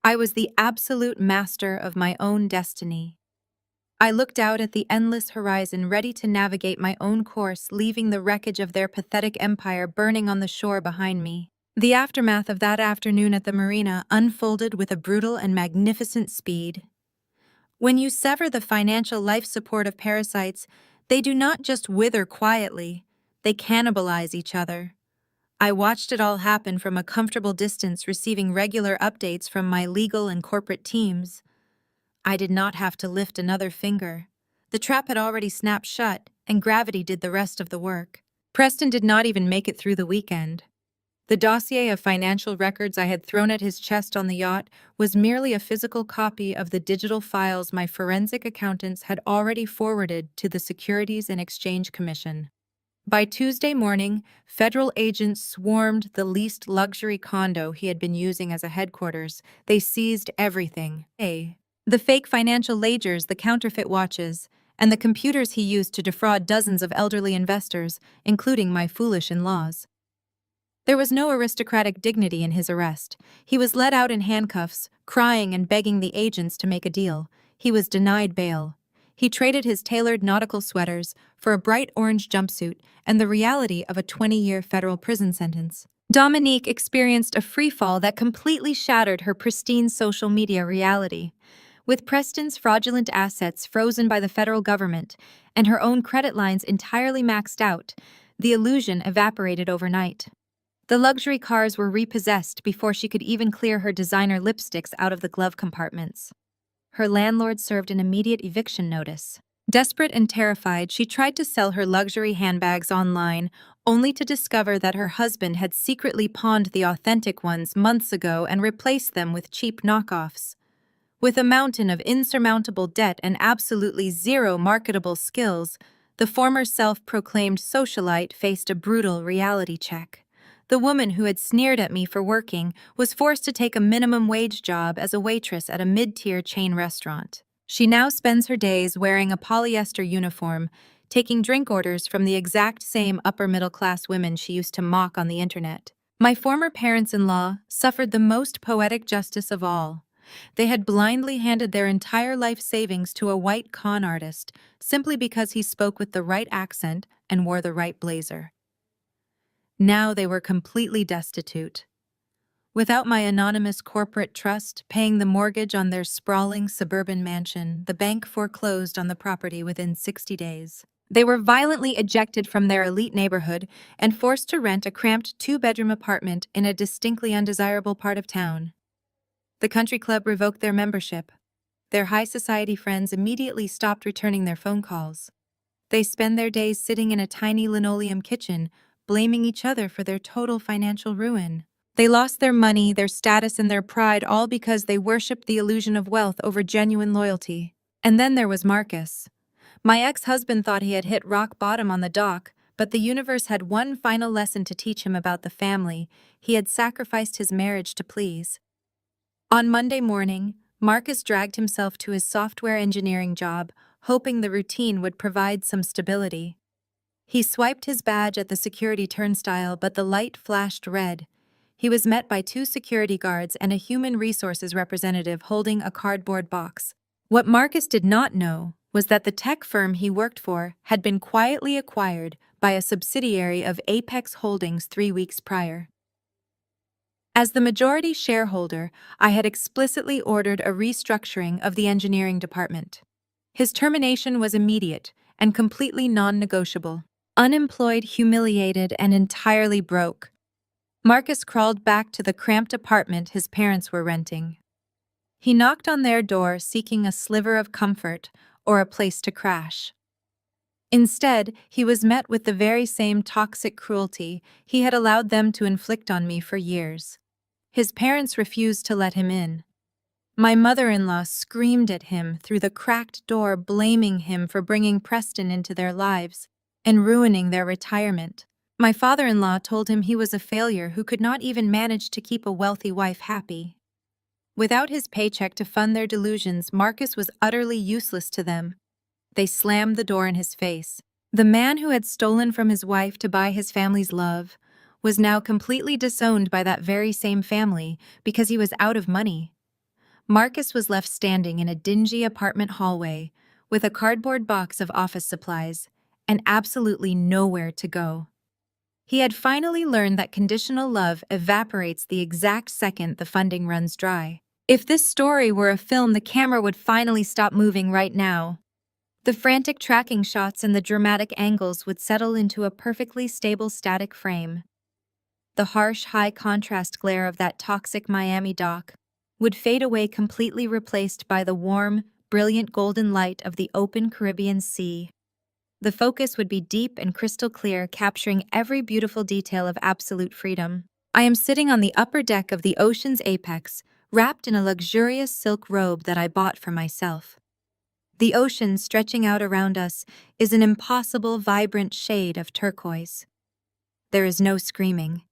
Speaker 1: I was the absolute master of my own destiny. I looked out at the endless horizon, ready to navigate my own course, leaving the wreckage of their pathetic empire burning on the shore behind me. The aftermath of that afternoon at the marina unfolded with a brutal and magnificent speed. When you sever the financial life support of parasites, they do not just wither quietly, they cannibalize each other. I watched it all happen from a comfortable distance, receiving regular updates from my legal and corporate teams. I did not have to lift another finger. The trap had already snapped shut, and gravity did the rest of the work. Preston did not even make it through the weekend. The dossier of financial records I had thrown at his chest on the yacht was merely a physical copy of the digital files my forensic accountants had already forwarded to the Securities and Exchange Commission. By Tuesday morning, federal agents swarmed the leased luxury condo he had been using as a headquarters. They seized everything. The fake financial ledgers, the counterfeit watches, and the computers he used to defraud dozens of elderly investors, including my foolish in-laws. There was no aristocratic dignity in his arrest. He was led out in handcuffs, crying and begging the agents to make a deal. He was denied bail. He traded his tailored nautical sweaters for a bright orange jumpsuit and the reality of a 20-year federal prison sentence. Dominique experienced a freefall that completely shattered her pristine social media reality. With Preston's fraudulent assets frozen by the federal government and her own credit lines entirely maxed out, the illusion evaporated overnight. The luxury cars were repossessed before she could even clear her designer lipsticks out of the glove compartments. Her landlord served an immediate eviction notice. Desperate and terrified, she tried to sell her luxury handbags online, only to discover that her husband had secretly pawned the authentic ones months ago and replaced them with cheap knockoffs. With a mountain of insurmountable debt and absolutely zero marketable skills, the former self-proclaimed socialite faced a brutal reality check. The woman who had sneered at me for working was forced to take a minimum wage job as a waitress at a mid-tier chain restaurant. She now spends her days wearing a polyester uniform, taking drink orders from the exact same upper-middle-class women she used to mock on the internet. My former parents-in-law suffered the most poetic justice of all. They had blindly handed their entire life savings to a white con artist simply because he spoke with the right accent and wore the right blazer. Now they were completely destitute. Without my anonymous corporate trust paying the mortgage on their sprawling suburban mansion, the bank foreclosed on the property within 60 days. They were violently ejected from their elite neighborhood and forced to rent a cramped two-bedroom apartment in a distinctly undesirable part of town. The country club revoked their membership. Their high society friends immediately stopped returning their phone calls. They spend their days sitting in a tiny linoleum kitchen, blaming each other for their total financial ruin. They lost their money, their status, and their pride all because they worshipped the illusion of wealth over genuine loyalty. And then there was Marcus. My ex-husband thought he had hit rock bottom on the dock, but the universe had one final lesson to teach him about the family he had sacrificed his marriage to please. On Monday morning, Marcus dragged himself to his software engineering job, hoping the routine would provide some stability. He swiped his badge at the security turnstile, but the light flashed red. He was met by two security guards and a human resources representative holding a cardboard box. What Marcus did not know was that the tech firm he worked for had been quietly acquired by a subsidiary of Apex Holdings 3 weeks prior. As the majority shareholder, I had explicitly ordered a restructuring of the engineering department. His termination was immediate and completely non-negotiable. Unemployed, humiliated, and entirely broke, Marcus crawled back to the cramped apartment his parents were renting. He knocked on their door seeking a sliver of comfort or a place to crash. Instead, he was met with the very same toxic cruelty he had allowed them to inflict on me for years. His parents refused to let him in. My mother-in-law screamed at him through the cracked door, blaming him for bringing Preston into their lives and ruining their retirement. My father-in-law told him he was a failure who could not even manage to keep a wealthy wife happy. Without his paycheck to fund their delusions, Marcus was utterly useless to them. They slammed the door in his face. The man who had stolen from his wife to buy his family's love was now completely disowned by that very same family because he was out of money. Marcus was left standing in a dingy apartment hallway with a cardboard box of office supplies and absolutely nowhere to go. He had finally learned that conditional love evaporates the exact second the funding runs dry. If this story were a film, the camera would finally stop moving right now. The frantic tracking shots and the dramatic angles would settle into a perfectly stable static frame. The harsh, high-contrast glare of that toxic Miami dock would fade away, completely replaced by the warm, brilliant golden light of the open Caribbean Sea. The focus would be deep and crystal clear, capturing every beautiful detail of absolute freedom. I am sitting on the upper deck of the ocean's apex, wrapped in a luxurious silk robe that I bought for myself. The ocean stretching out around us is an impossible, vibrant shade of turquoise. There is no screaming.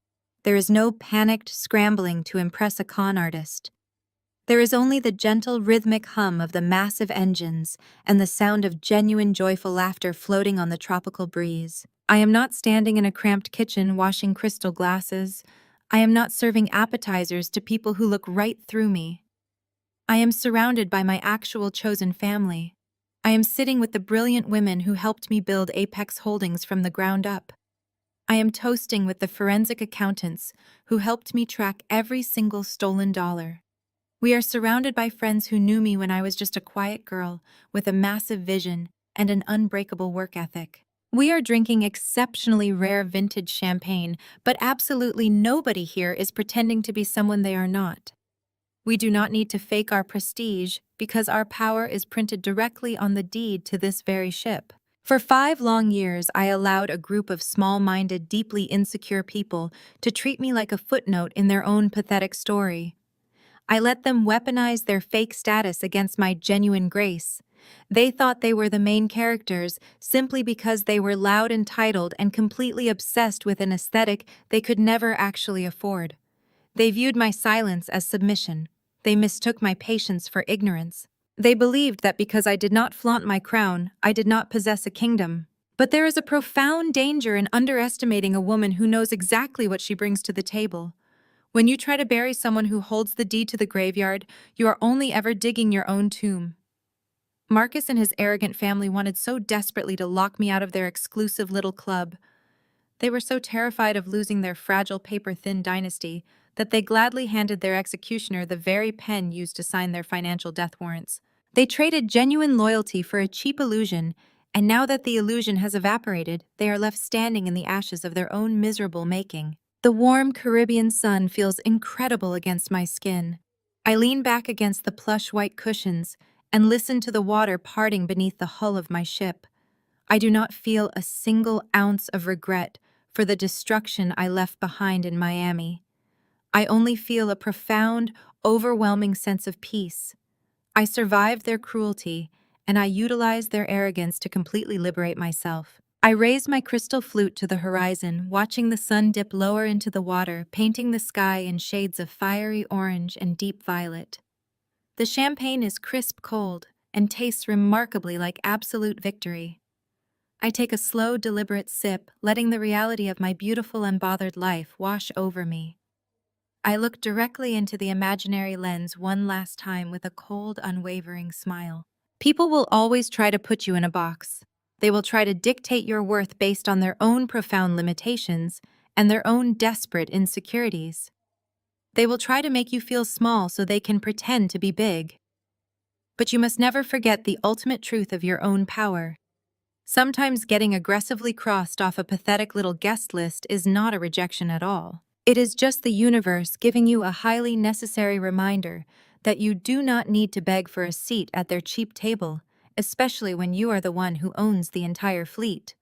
Speaker 1: There is no panicked scrambling to impress a con artist. There is only the gentle, rhythmic hum of the massive engines and the sound of genuine, joyful laughter floating on the tropical breeze. I am not standing in a cramped kitchen washing crystal glasses. I am not serving appetizers to people who look right through me. I am surrounded by my actual chosen family. I am sitting with the brilliant women who helped me build Apex Holdings from the ground up. I am toasting with the forensic accountants who helped me track every single stolen dollar. We are surrounded by friends who knew me when I was just a quiet girl with a massive vision and an unbreakable work ethic. We are drinking exceptionally rare vintage champagne, but absolutely nobody here is pretending to be someone they are not. We do not need to fake our prestige because our power is printed directly on the deed to this very ship. For 5 long years, I allowed a group of small-minded, deeply insecure people to treat me like a footnote in their own pathetic story. I let them weaponize their fake status against my genuine grace. They thought they were the main characters simply because they were loud, entitled, and completely obsessed with an aesthetic they could never actually afford. They viewed my silence as submission. They mistook my patience for ignorance. They believed that because I did not flaunt my crown, I did not possess a kingdom. But there is a profound danger in underestimating a woman who knows exactly what she brings to the table. When you try to bury someone who holds the deed to the graveyard, you are only ever digging your own tomb. Marcus and his arrogant family wanted so desperately to lock me out of their exclusive little club. They were so terrified of losing their fragile, paper-thin dynasty that they gladly handed their executioner the very pen used to sign their financial death warrants. They traded genuine loyalty for a cheap illusion, and now that the illusion has evaporated, they are left standing in the ashes of their own miserable making. The warm Caribbean sun feels incredible against my skin. I lean back against the plush white cushions and listen to the water parting beneath the hull of my ship. I do not feel a single ounce of regret for the destruction I left behind in Miami. I only feel a profound, overwhelming sense of peace. I survived their cruelty, and I utilized their arrogance to completely liberate myself. I raised my crystal flute to the horizon, watching the sun dip lower into the water, painting the sky in shades of fiery orange and deep violet. The champagne is crisp cold and tastes remarkably like absolute victory. I take a slow, deliberate sip, letting the reality of my beautiful, unbothered life wash over me. I look directly into the imaginary lens one last time with a cold, unwavering smile. People will always try to put you in a box. They will try to dictate your worth based on their own profound limitations and their own desperate insecurities. They will try to make you feel small so they can pretend to be big. But you must never forget the ultimate truth of your own power. Sometimes getting aggressively crossed off a pathetic little guest list is not a rejection at all. It is just the universe giving you a highly necessary reminder that you do not need to beg for a seat at their cheap table, especially when you are the one who owns the entire fleet.